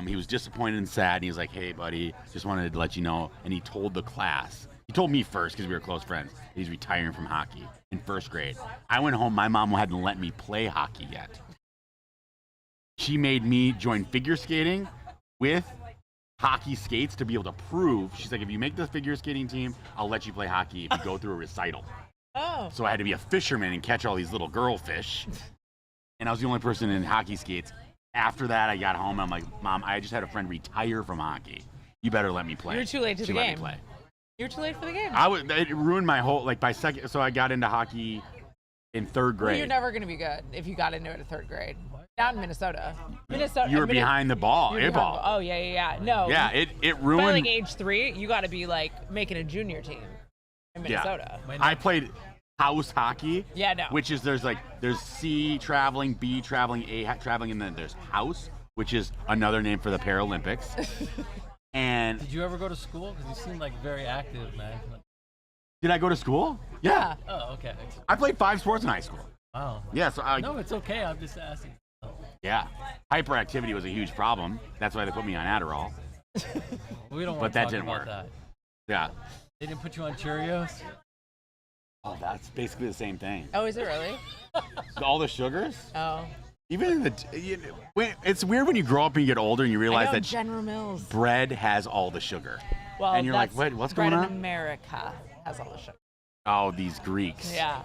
He was disappointed and sad. And he was like, "Hey, buddy, just wanted to let you know." And he told the class. He told me first because we were close friends. He's retiring from hockey in first grade. I went home. My mom hadn't let me play hockey yet. She made me join figure skating with hockey skates to be able to prove. She's like, if you make the figure skating team, I'll let you play hockey if you go through a recital. Oh. So I had to be a fisherman and catch all these little girl fish. And I was the only person in hockey skates. After that, I got home and I'm like, Mom, I just had a friend retire from hockey. You better let me play. You're too late to She the let game. me play. You're too late for the game. It ruined my whole, like by second, so I got into hockey in third Well, grade. you're never going to be good if you got into it at 3rd grade. Not in Minnesota. Minnesota. You were behind the ball, you were A behind ball. the- Oh, yeah. No. Yeah, it By ruined. like age 3, you got to be like making a junior team in Minnesota. I played house hockey. Yeah, no. Which is there's C traveling, B traveling, A traveling, and then there's house, which is another name for the Paralympics. And Did you ever go to school? Because you seem like very active, man. did I go to school? Yeah. Oh, okay. I played 5 sports in high school. Wow. Yeah, so No, it's okay. I'm just asking. yeah. Hyperactivity was a huge problem. That's why they put me on Adderall. We don't But want to that talk didn't about work. that. Yeah. They didn't put you on Cheerios? Oh, that's basically the same thing. Oh, is it really? All the sugars? Oh. Even in it's weird when you grow up and you get older and you I realize know, that General Mills. bread has all the sugar. Well, and you're like, that's what's bread going in on? America has all the sugar. Oh, these Greeks. Yeah.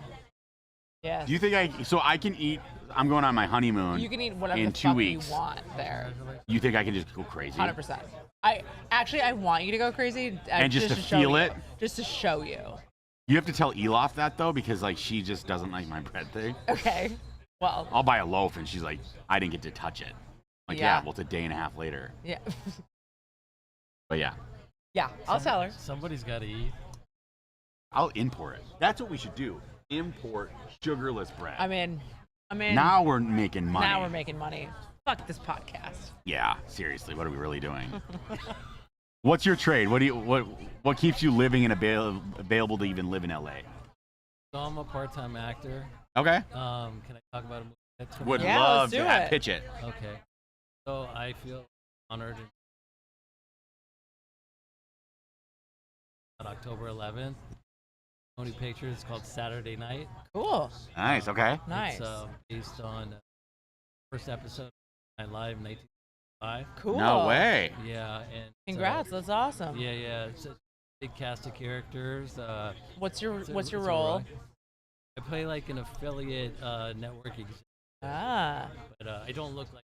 Yeah. Do you think I can eat? I'm going on my honeymoon. You can eat whatever in the 2 fuck weeks. you want there. You think I can just go crazy? 100%. I want you to go crazy. And just to show feel you. it? Just to show you. You have to tell Elof that though, because like she just doesn't like my bread thing. Okay. Well, I'll buy a loaf, and she's like, I didn't get to touch it. Like, Yeah. well, it's a day and a half later. yeah. But yeah, Yeah, I'll tell her. Somebody's got to eat. I'll import it. That's what we should do. Import sugarless bread. I'm in. Now we're making money. Now we're making money. Fuck this podcast. Yeah, seriously, what are we really doing? What's your trade? What keeps you living and available to even live in LA? So I'm a part-time actor. Okay. Can I talk about a movie? That's for Would me? Yeah, love let's to do it. pitch it. Okay. So I feel honored on October 11th. Sony Pictures. It's called Saturday Night. Cool. Nice. Okay. Nice. It's based on first episode of Night Live in 1995. Cool. No way. Yeah, and Congrats. That's awesome. yeah. It's a big cast of characters. What's your it's a role? ride. I play like an affiliate network executive, Ah. but I don't look like.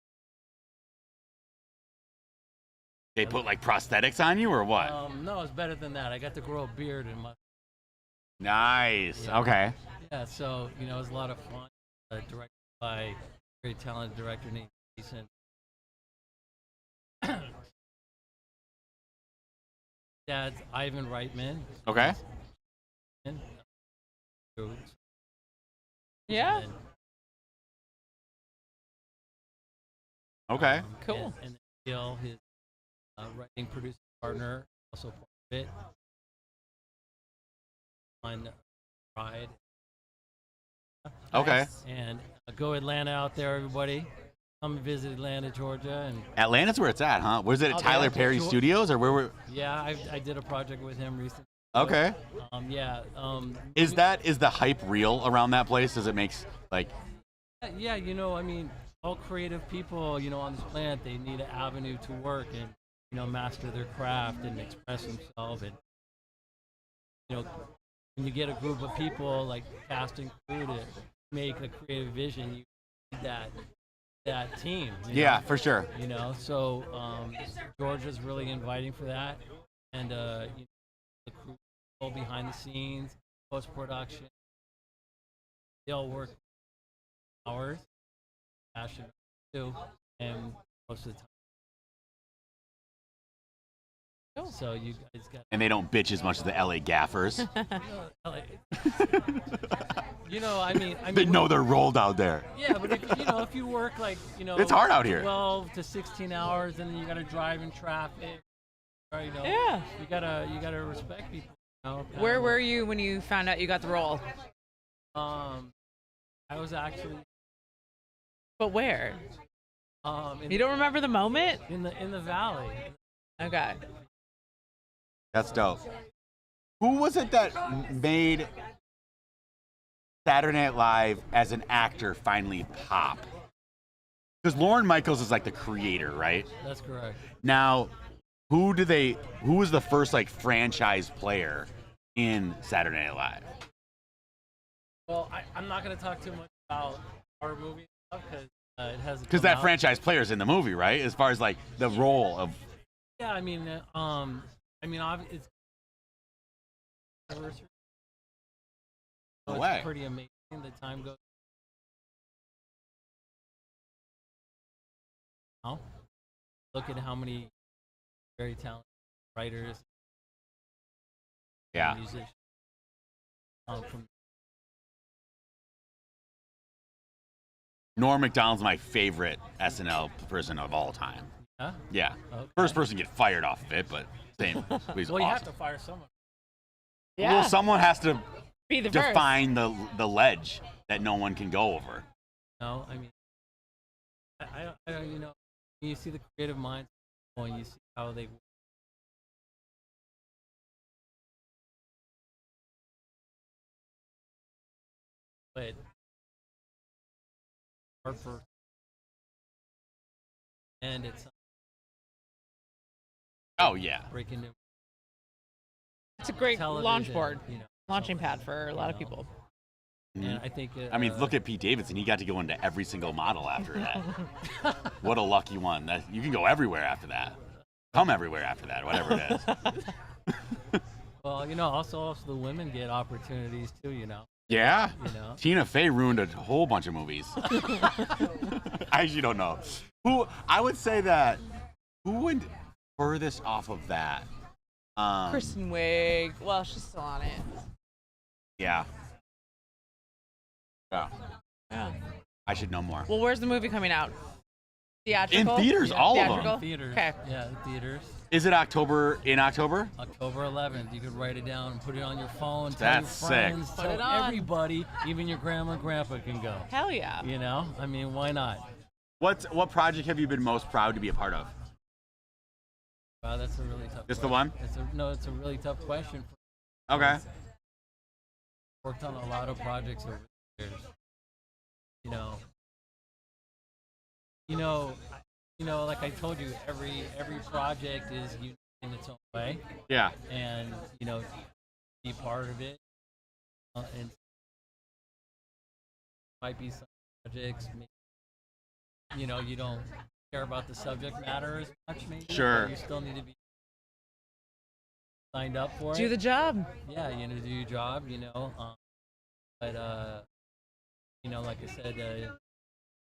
They put like prosthetics on you or what? No, it's better than that. I got to grow a beard and Nice. Yeah. Okay. yeah. So it was a lot of fun. Directed by a very talented director named Jason. Dad's Ivan Reitman. Okay. And, Yeah. and, Okay. Cool. And Gil, his writing producing partner, also part of it. On Pride. Okay. And go Atlanta out there, everybody. Come visit Atlanta, Georgia, and Atlanta's where it's at, huh? Was it at Oh, Tyler yeah. Perry Studios or where were? yeah, I did a project with him recently. Okay. Yeah. Is the hype real around that place? Does it makes like? Yeah, I mean, all creative people, on this planet, they need an avenue to work and, master their craft and express themselves. And, when you get a group of people like cast and crew to make a creative vision, you need that team. Yeah, for sure. So Georgia's really inviting for that, and the crew people behind the scenes, post production, they all work hours, passion too, and most of the time. So you guys got. And they don't bitch as much as the LA gaffers. I mean, They know they're rolled out there. Yeah, but if you work like It's hard out here. 12 to 16 hours, and then you got to drive in traffic. Or, Yeah. You gotta respect people. Where were you when you found out you got the role? I was actually But where? in, You don't remember the moment? in the valley. Okay. That's dope. Who was it that made Saturday Night Live as an actor finally pop? Because Lorne Michaels is like the creator, right? That's correct. Now, who was the first like franchise player in Saturday Night Live? Well, I'm not gonna talk too much about our movie stuff because it hasn't. Because come that out. franchise player's in the movie, right? As far as like the role of. Yeah, I mean, it's anniversary. No So way. it's pretty amazing. The time goes. Now, look at how many very talented writers, Yeah. musicians, from Norm Macdonald's my favorite SNL person of all time. huh? Yeah. Okay. First person to get fired off of it, but same. He's Well, you have awesome. to fire someone. Yeah. Well, someone has to Be the first. define the ledge that no one can go over. No, I mean, I don't, when you see the creative minds, when you see how they. But Harper, and it's Oh yeah. breaking new It's a great television, launch board, so- launching pad for a lot of people. And I think. I mean, look at Pete Davidson. He got to go into every single model after that. What a lucky one. You can go everywhere after that. Come everywhere after that, whatever it is. Well, also the women get opportunities too. Yeah. You know? Tina Fey ruined a whole bunch of movies. I actually don't know. Who I would say that who went furthest off of that? Kristen Wiig. Well, she's still on it. Yeah. Yeah. Yeah. I should know more. Well, where's the movie coming out? In Theatrical? theaters, all of Theatrical? them. Theaters. Okay. Yeah, theaters. Is it October? In October? October 11th. You could write it down and put it on your phone. Tell That's your sick. friends. Put Tell it on. everybody. Even your grandma and grandpa can go. Hell yeah. You know? I mean, why not? What project have you been most proud to be a part of? Wow, that's a really tough. Just the question. one? It's a really tough question. Okay. Worked on a lot of projects over the years. Like I told you, every project is unique in its own way, Yeah. and be part of it. And might be some projects, you don't care about the subject matter as much, maybe. Sure. But you still need to be signed up for it. Do the job. Yeah, do your job, but like I said,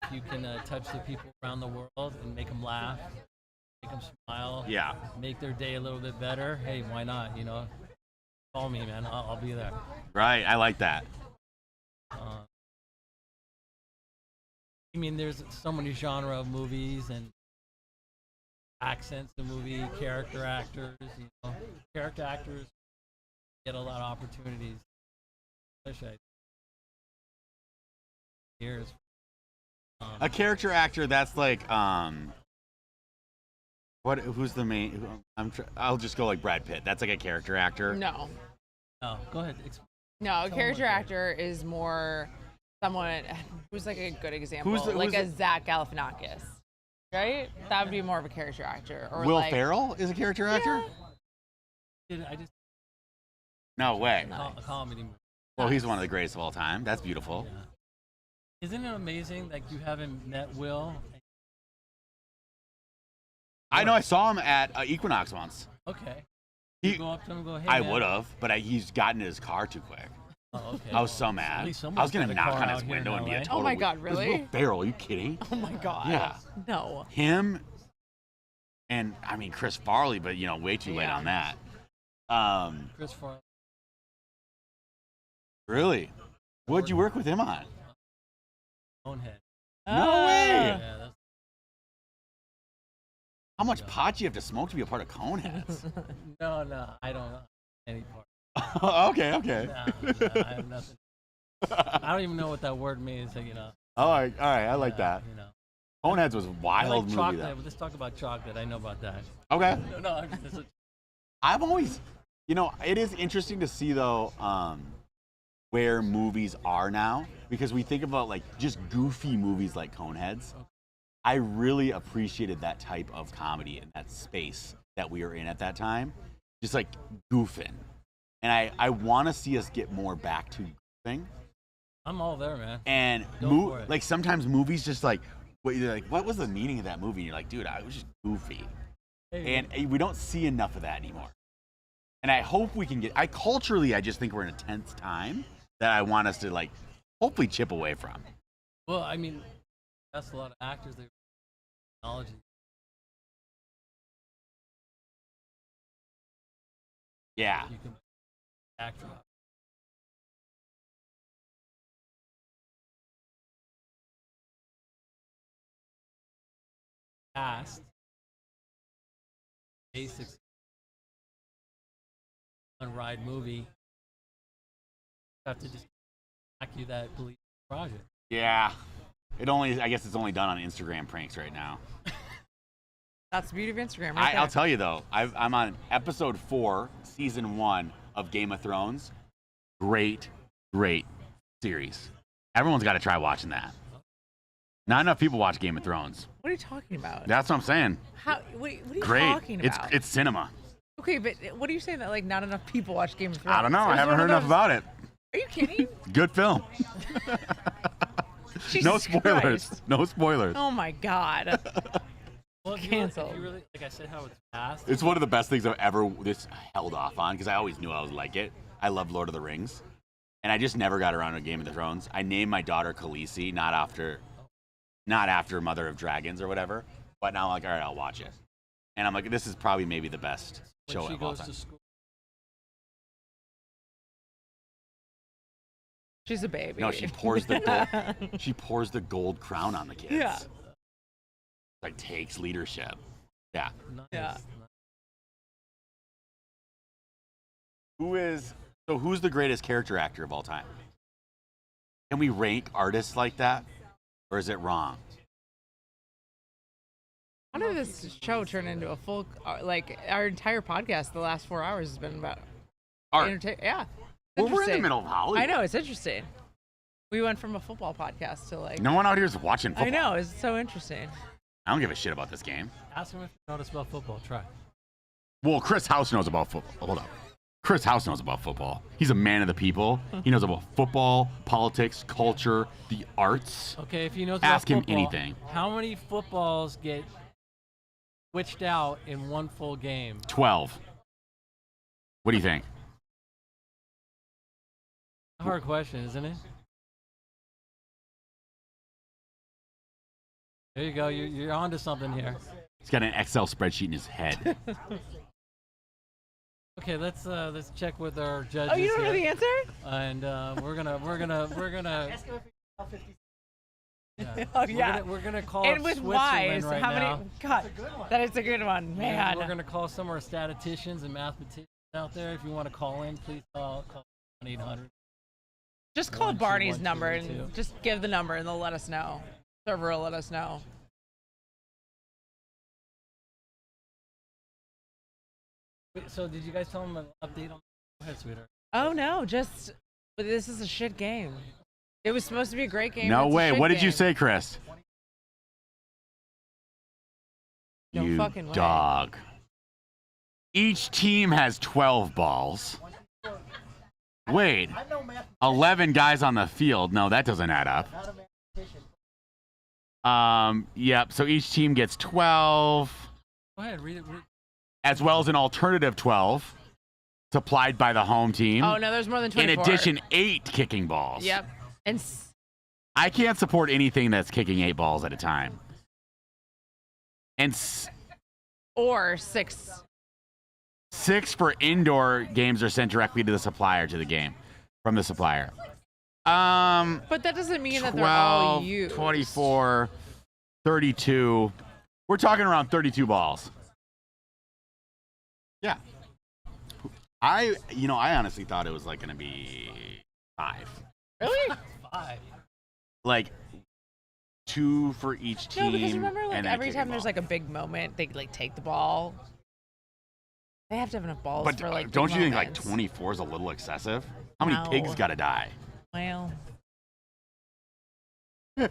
if you can touch the people around the world and make them laugh, make them smile, Yeah. make their day a little bit better, hey, why not? Call me, man. I'll be there. Right. I like that. There's so many genre of movies and accents in movie, character actors. Character actors get a lot of opportunities. Especially years. A character actor that's like who's the main I'll just go like Brad Pitt. That's like a character actor. No. Oh, go ahead. No, a Someone character like that. actor is more someone who's like a good example. Who's like a the- Zach Galifianakis. Right? That would be more of a character actor. Or Will like, Ferrell is a character actor? I just No way. a comedy movie. Well, he's one of the greatest of all time. That's beautiful. Yeah. Isn't it amazing that you haven't met Will? I know I saw him at Equinox once. Okay. He- You go up to him and go, hey, I man. would have, but he's gotten in his car too quick. Oh, okay. I was so At mad. least I was someone's gonna got a knock car on out his here in window and be a LA. total. Oh my God, It was really? Will Ferrell, are you kidding? Oh my God. Yeah. No. Him and Chris Farley, but way too late Yeah. on that. Chris Farley. Really? What'd you work with him on? Bonehead. No way. Yeah, that's How much pot do you have to smoke to be a part of Coneheads? no, I don't know any part. okay. Nah, I have nothing. I don't even know what that word means. All right, I like Yeah, that. Coneheads was a I wild like movie chocolate. though. But let's talk about chocolate. I know about that. Okay. No, I've always, it is interesting to see though where movies are now, because we think about like just goofy movies like Coneheads. I really appreciated that type of comedy in that space that we were in at that time, just like goofing. And I want to see us get more back to goofing. I'm all there, man. And Go for it. like sometimes movies just like, what was the meaning of that movie? And you're like, dude, I was just goofy. Hey, And we don't see enough of that anymore. And I hope we can culturally, I just think we're in a tense time that I want us to like, hopefully chip away from. well, that's a lot of actors. They technology. Yeah. You can actor. Past basics on ride movie. You have to just back you that belief project. Yeah. I guess it's only done on Instagram pranks right now. That's the beauty of Instagram. Right I'll there. tell you though, I'm on episode 4, season 1 of Game of Thrones. Great series. Everyone's got to try watching that. Not enough people watch Game of Thrones. What are you talking about? That's what I'm saying. What are you Great. talking about? It's cinema. Okay, but what are you saying that like not enough people watch Game of Thrones? I don't know. I It's haven't one heard of enough those- about it. Are you kidding? Good film. Jesus No spoilers. Christ. No spoilers. Oh my God. Well, if you Canceled. really, like I said, how it's past. It's one of the best things I've ever held off on, because I always knew I would like it. I love Lord of the Rings. and I just never got around to Game of Thrones. I named my daughter Khaleesi, not after Mother of Dragons or whatever. But now I'm like, all right, I'll watch it. And I'm like, this is probably maybe the best show When she of all goes time. to school. She's a baby. No, she pours the gold. She pours the gold crown on the kids. Yeah. Like takes leadership. Yeah. Nice. Yeah. Who's the greatest character actor of all time? Can we rank artists like that, or is it wrong? How did this show turn into a full, like, our entire podcast the last 4 hours has been about Art. Yeah. Well, we're in the Interesting. middle of Hollywood. I know, it's interesting. We went from a football podcast to like. No one out here is watching football. I know, it's so interesting. I don't give a shit about this game. Ask him if you notice about football. Try. Well, Chris House knows about football. Hold up. Chris House knows about football. He's a man of the people. He knows about football, politics, culture, the arts. Okay, if he knows Ask him about football, anything. How many footballs get switched out in one full game? 12. What do you think? Hard question, isn't it? There you go. You're onto something here. He's got an Excel spreadsheet in his head. Okay, let's check with our judges. Oh, you don't know the here. answer? And we're gonna. Yeah. Oh, yeah. We're gonna call And up with Switzerland Wise, right how now. many? God, that is a good one, And man. we're gonna call some of our statisticians and mathematicians out there. If you want to call in, please call 1-800. Just call 1, 2, Barney's 1, 2, number 2. and just give the number, and they'll let us know. Server will let us know. Wait, so did you guys tell them an update on? Go ahead, sweetheart. Oh no, but this is a shit game. It was supposed to be a great game. No it's a way. shit What did you game. say, Chris? No you fucking way. dog. Each team has 12 balls. Wait. 11 guys on the field. No, that doesn't add up. Yep. So each team gets 12, Go ahead, read it. as well as an alternative 12 supplied by the home team. Oh no, there's more than 24. In addition, 8 kicking balls. Yep. And I can't support anything that's kicking 8 balls at a time. And or 6. 6 for indoor games are sent directly to the supplier to the game from the supplier. But that doesn't mean that they're all 12, used. 24, 32. We're talking around 32 balls. Yeah. I honestly thought it was like going to be 5. Really? 5. Like 2 for each team. No, because remember, like and then every kicking time there's ball. like a big moment, they like take the ball. They have to have enough balls But for like. don't big you think like moments. 24 is a little excessive? How many No. pigs got to die? Well, No,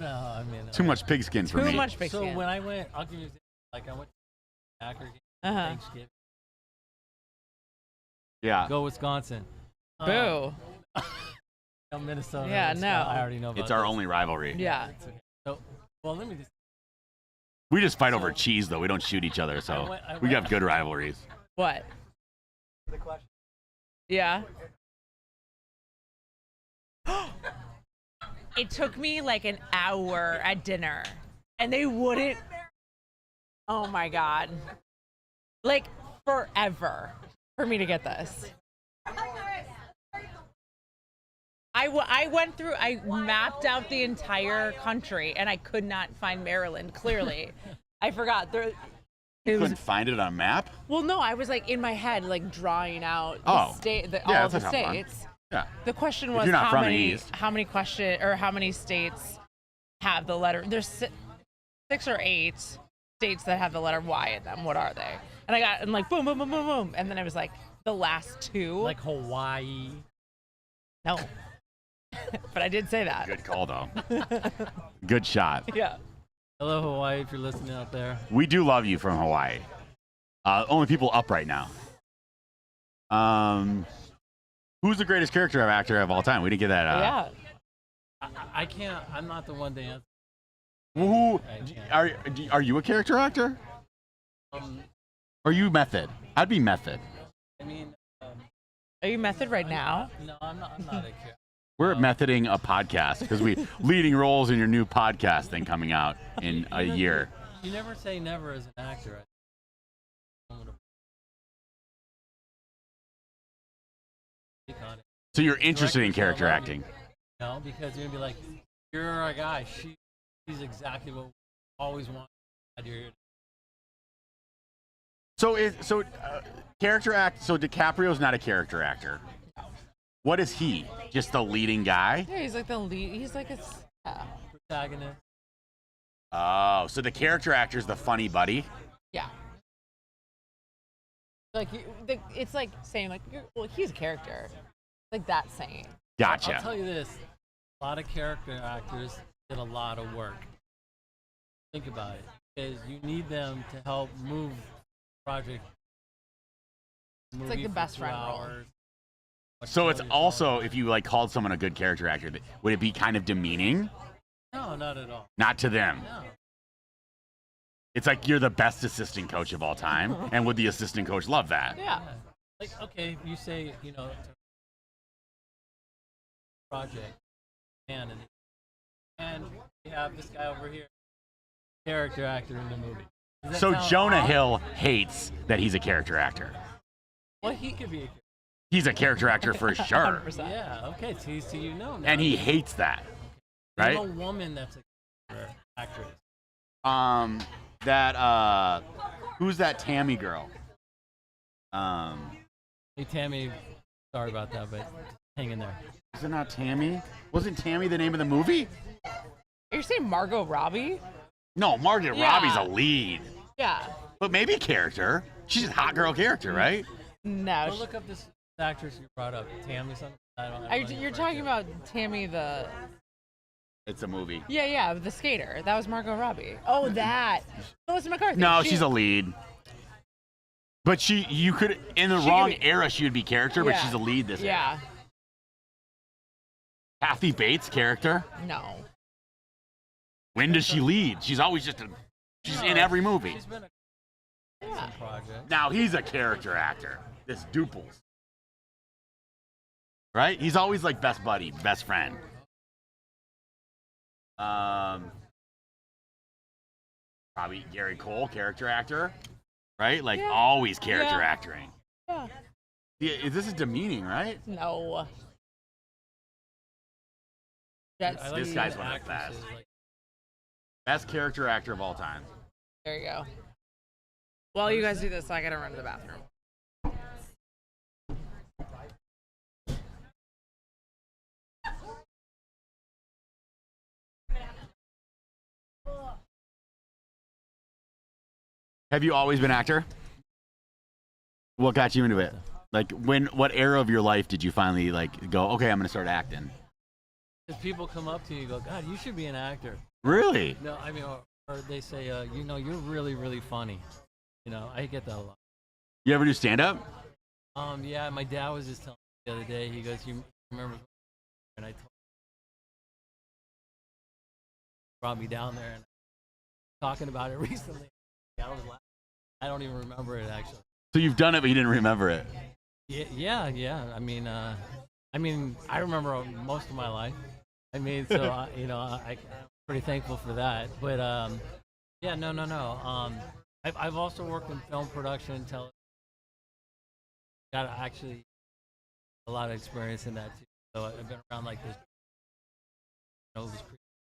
I mean. Too much pigskin for too me. much big So skin. when I went, I'll give you an example. Like I went to the Packer game, Uh-huh. Thanksgiving. Yeah. Go Wisconsin. Boo. Minnesota. Yeah, Wisconsin. no. I already know about It's our this. only rivalry. Yeah. So, well, let me just. We just fight over cheese, though. We don't shoot each other, so I we went- have good rivalries. What? Yeah. It took me like an hour at dinner, and they wouldn't. Oh my god. Like forever for me to get this. I went through, I mapped out the entire country, and I could not find Maryland, clearly. I forgot. There, it was, Couldn't find it on a map? well, no, I was like in my head, like drawing out the Oh. state, Yeah, all of that's the not fun. states. Yeah. The question If was you're not from the many, East. how many states have the letter? There's 6 or 8 states that have the letter Y in them. What are they? And I'm like boom, boom, boom, boom, boom, and then I was like the last 2. Like Hawaii. No, but I did say that. Good call, though. Good shot. Yeah. Hello, Hawaii, if you're listening out there. We do love you from Hawaii. Only people up right now. Who's the greatest character actor of all time? We didn't get that. Yeah. I can't. I'm not the one to answer. Who I are you a character actor? Or are you Method? I'd be Method. I mean, Are you method right now? No, I'm not a character. We're methoding a podcast because we leading roles in your new podcast thing coming out in a year. You never say never as an actor. So you're interested in character acting. No, because you're gonna be like, you're a guy. She's exactly what we always want. So character act. So DiCaprio's not a character actor. What is he? Just the leading guy? Yeah, he's like the lead. He's like Protagonist. Oh, so the character actor is the funny buddy. yeah. Like it's like saying like, well, he's a character, like that saying. Gotcha. I'll tell you this: a lot of character actors did a lot of work. Think about it, because you need them to help move the project. It's like the best friend role. So it's also, if you like called someone a good character actor, would it be kind of demeaning? No, not at all. Not to them. No. It's like you're the best assistant coach of all time, and would the assistant coach love that? Yeah. Like, okay, you say, project, and you have this guy over here, character actor in the movie. Does that So sound Jonah odd? Hill hates that he's a character actor. Well, he could be a character. He's a character actor for sure. 100%. Yeah, okay, so you know now. And he hates that, There's right? no woman that's a character actress. Who's that Tammy girl? Hey, Tammy, sorry about that, but hang in there. Is it not Tammy? Wasn't Tammy the name of the movie? Are you saying Margot Robbie? No, Margaret Yeah. Robbie's a lead. Yeah. But maybe a character. She's a hot girl character, right? No. Go look up this actress you brought up, Tammy something. You're talking about Tammy the. It's a movie. Yeah, the skater. That was Margot Robbie. Oh, that. Melissa McCarthy. No, she's a lead. But you could, in the She could wrong be- era, she would be character, but Yeah. she's a lead this era. Yeah. Kathy Bates character. No. When does she lead? She's always she's in every movie. She's been a Yeah. project. Now he's a character actor. This Duples. Right? He's always like best buddy, best friend. Probably Gary Cole, character actor. Right? Like Yeah. always character Yeah. acting. Yeah. Yeah, this is demeaning, right? No. I That's like This the guy's one of the actresses, best. like, Best character actor of all time. There you go. While you guys do this, I gotta run to the bathroom. Have you always been actor? What got you into it? Like what era of your life did you finally like go, okay, I'm gonna start acting? If people come up to you and go, God, you should be an actor. Really? No, I mean, or they say, you're really, really funny. I get that a lot. You ever do stand up? Yeah, my dad was just telling me the other day. He goes, "You remember?" And I brought me down there and talking about it recently. I was laughing. I don't even remember it actually. So you've done it, but you didn't remember it. Yeah. I mean, I remember most of my life. I mean, so I'm pretty thankful for that. But yeah, no. I've also worked in film production and television. Got actually a lot of experience in that too. So I've been around like this. This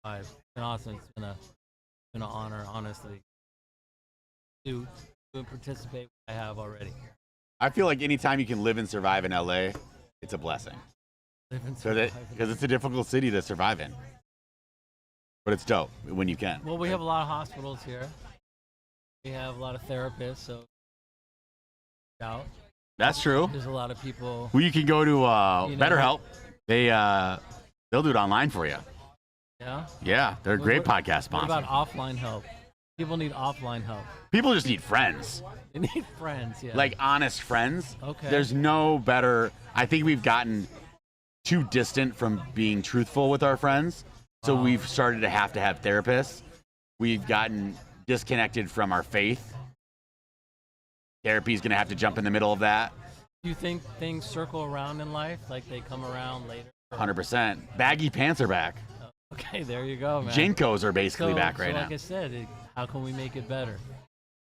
it's been awesome. It's been an honor, honestly, to participate. I have already. I feel like anytime you can live and survive in LA, it's a blessing. Because it's a difficult city to survive in. But it's dope when you can. Well, we have a lot of hospitals here. We have a lot of therapists, so out. That's true. There's a lot of people. Well, you can go to BetterHelp. They'll do it online for you. Yeah. Yeah, they're a great podcast What sponsor. about offline help? People need offline help. People just need friends. They need friends. Yeah. Like honest friends. Okay. There's no better. I think we've gotten too distant from being truthful with our friends. So we've started to have therapists. We've gotten disconnected from our faith. Therapy is going to have to jump in the middle of that. Do you think things circle around in life, like they come around later? 100%. Baggy pants are back. Okay, there you go, man. Jinkos are basically back right so now. like I said, how can we make it better?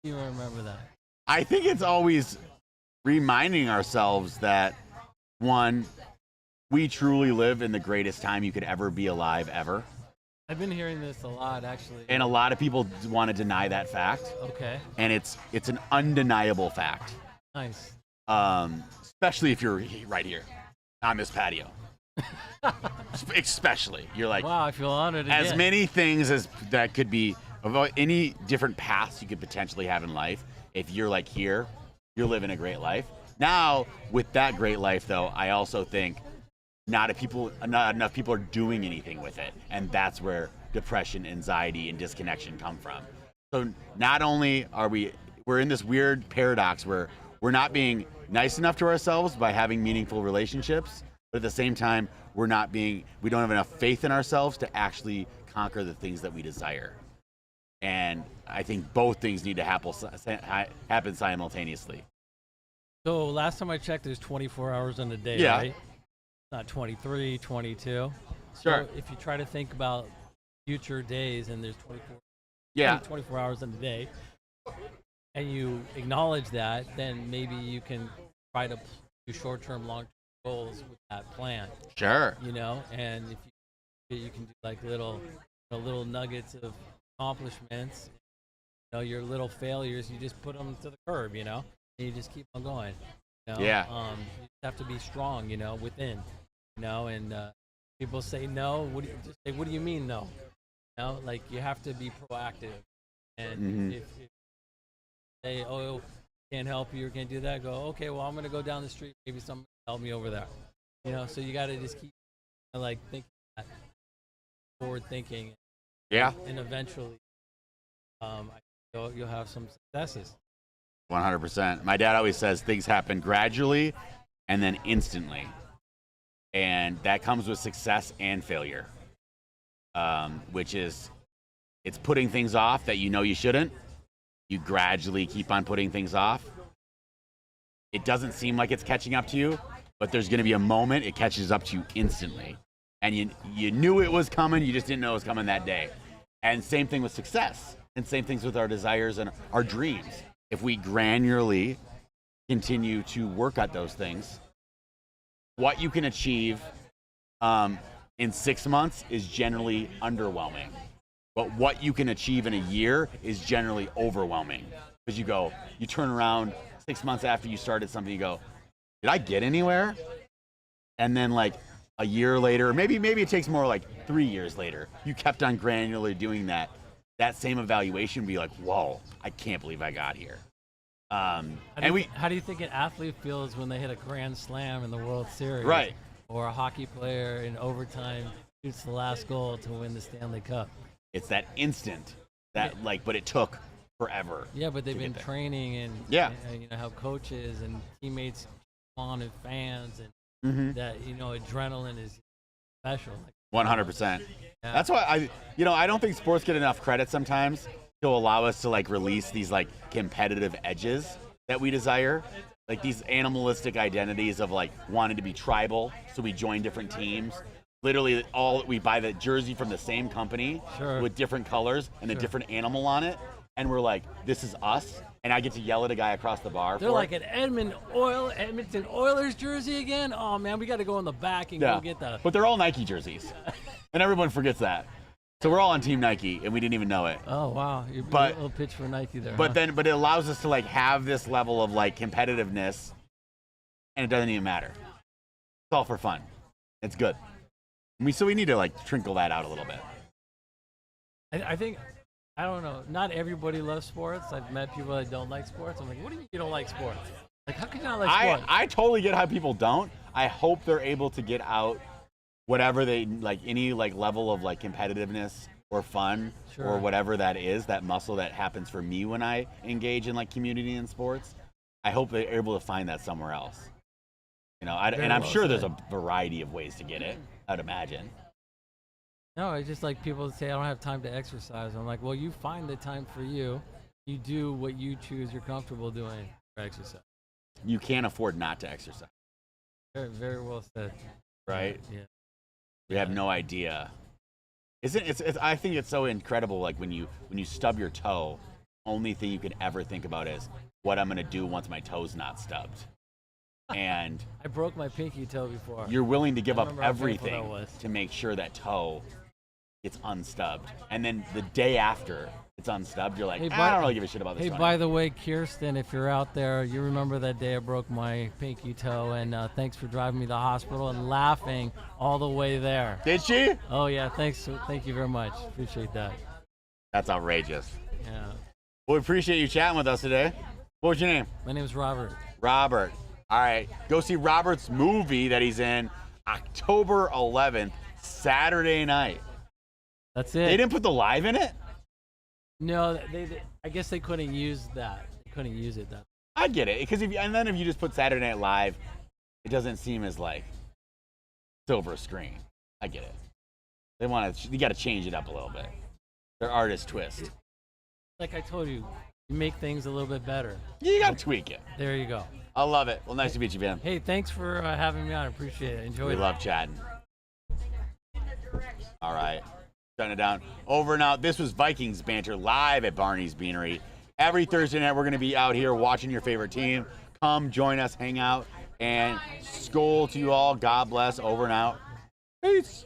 You remember that. I think it's always reminding ourselves that, one, we truly live in the greatest time you could ever be alive ever. I've been hearing this a lot, actually. And a lot of people want to deny that fact. Okay. And it's an undeniable fact. Nice. Especially if you're right here on this patio. Especially. You're like, wow, I feel honored as again. many things as that could be, about any different paths you could potentially have in life. If you're like here, you're living a great life. Now, with that great life, though, I also think not enough people are doing anything with it, and that's where depression, anxiety, and disconnection come from. So not only are we're in this weird paradox where we're not being nice enough to ourselves by having meaningful relationships, but at the same time, we don't have enough faith in ourselves to actually conquer the things that we desire. And I think both things need to happen simultaneously. So last time I checked, there's 24 hours in a day, Yeah. right? Not 23, 22. Sure. So if you try to think about future days and there's 24 hours in a day, and you acknowledge that, then maybe you can try to do short-term, long-term goals with that plan. Sure. You know, and if you can do like little nuggets of accomplishments, you know, your little failures, you just put them to the curb, you know, and you just keep on going. You know? Yeah. You just have to be strong, you know, within, you know, and people say no. What do you mean no? You know, like you have to be proactive. And if they can't help you or can't do that, go, okay, well, I'm going to go down the street. Maybe someone can help me over there. You know, so you got to just keep like thinking that, forward thinking. Yeah. And eventually, you'll have some successes. 100%. My dad always says things happen gradually and then instantly. And that comes with success and failure, which is, it's putting things off that you know you shouldn't. You gradually keep on putting things off. It doesn't seem like it's catching up to you, but there's going to be a moment it catches up to you instantly. And you knew it was coming, you just didn't know it was coming that day. And same thing with success, and same things with our desires and our dreams. If we granularly continue to work at those things, what you can achieve in 6 months is generally underwhelming. But what you can achieve in a year is generally overwhelming. Because you turn around 6 months after you started something, you go, did I get anywhere? And then like a year later, maybe it takes more like 3 years later, you kept on granularly doing that same evaluation would be like, whoa, I can't believe I got here. How do you think an athlete feels when they hit a grand slam in the World Series? Right. Or a hockey player in overtime shoots the last goal to win the Stanley Cup? It's that instant, but it took forever. Yeah, but they've been training and you know how coaches and teammates on and fans and that, you know, adrenaline is special. 100%. That's why I don't think sports get enough credit sometimes to allow us to like release these like competitive edges that we desire, like these animalistic identities of like wanting to be tribal, so we join different teams. Literally, we buy the jersey from the same company with different colors and a different animal on it, and we're like, this is us. And I get to yell at a guy across the bar. They're like an Edmonton Oilers jersey again. Oh man, we got to go in the back and go get the. But they're all Nike jerseys, and everyone forgets that. So we're all on Team Nike, and we didn't even know it. Oh wow, you're a little pitch for Nike there. But it allows us to like have this level of like competitiveness, and it doesn't even matter. It's all for fun. It's good. So we need to like trickle that out a little bit. I think. I don't know. Not everybody loves sports. I've met people that don't like sports. I'm like, what do you mean you don't like sports? Like, how can you not like sports? I totally get how people don't. I hope they're able to get out whatever they like, any like level of like competitiveness or fun or whatever that is, that muscle that happens for me when I engage in like community and sports. I hope they're able to find that somewhere else. You know, and I'm sure there's a variety of ways to get it, I'd imagine. No, it's just like people say, I don't have time to exercise. I'm like, well, you find the time for you. You do what you choose you're comfortable doing for exercise. you can't afford not to exercise, Very, very well said. right? Yeah. We have no idea. It's I think it's so incredible. Like when you stub your toe, only thing you can ever think about is what I'm gonna do once my toe's not stubbed. And I broke my pinky toe before. you're willing to give I up remember how painful that everything was. to make sure that toe gets unstubbed. And then the day after it's unstubbed, you're like, Hey, I don't really give a shit about this. Hey, toe by anymore." the way, Kirsten, if you're out there, you remember that day I broke my pinky toe, and thanks for driving me to the hospital and laughing all the way there. Did she? Oh yeah, thanks. Thank you very much. Appreciate that. That's outrageous. Yeah. Well, we appreciate you chatting with us today. What was your name? My name is Robert. Robert. All right. Go see Robert's movie that he's in October 11th, Saturday night. That's it. They didn't put the live in it? No, I guess they couldn't use that. They couldn't use it. That. I get it. Because and then if you just put Saturday Night Live, it doesn't seem as like silver screen. I get it. They want to. You got to change it up a little bit. Their artist twist. Like I told you, you make things a little bit better. You got to tweak it. There you go. I love it. Well, nice to meet you, Ben. Hey, thanks for having me on. I appreciate it. Enjoy We it. love chatting. All right. Shutting it down. Over and out. This was Vikings Banter live at Barney's Beanery. Every Thursday night, we're going to be out here watching your favorite team. Come join us, hang out, and skol to you all. God bless. Over and out. Peace.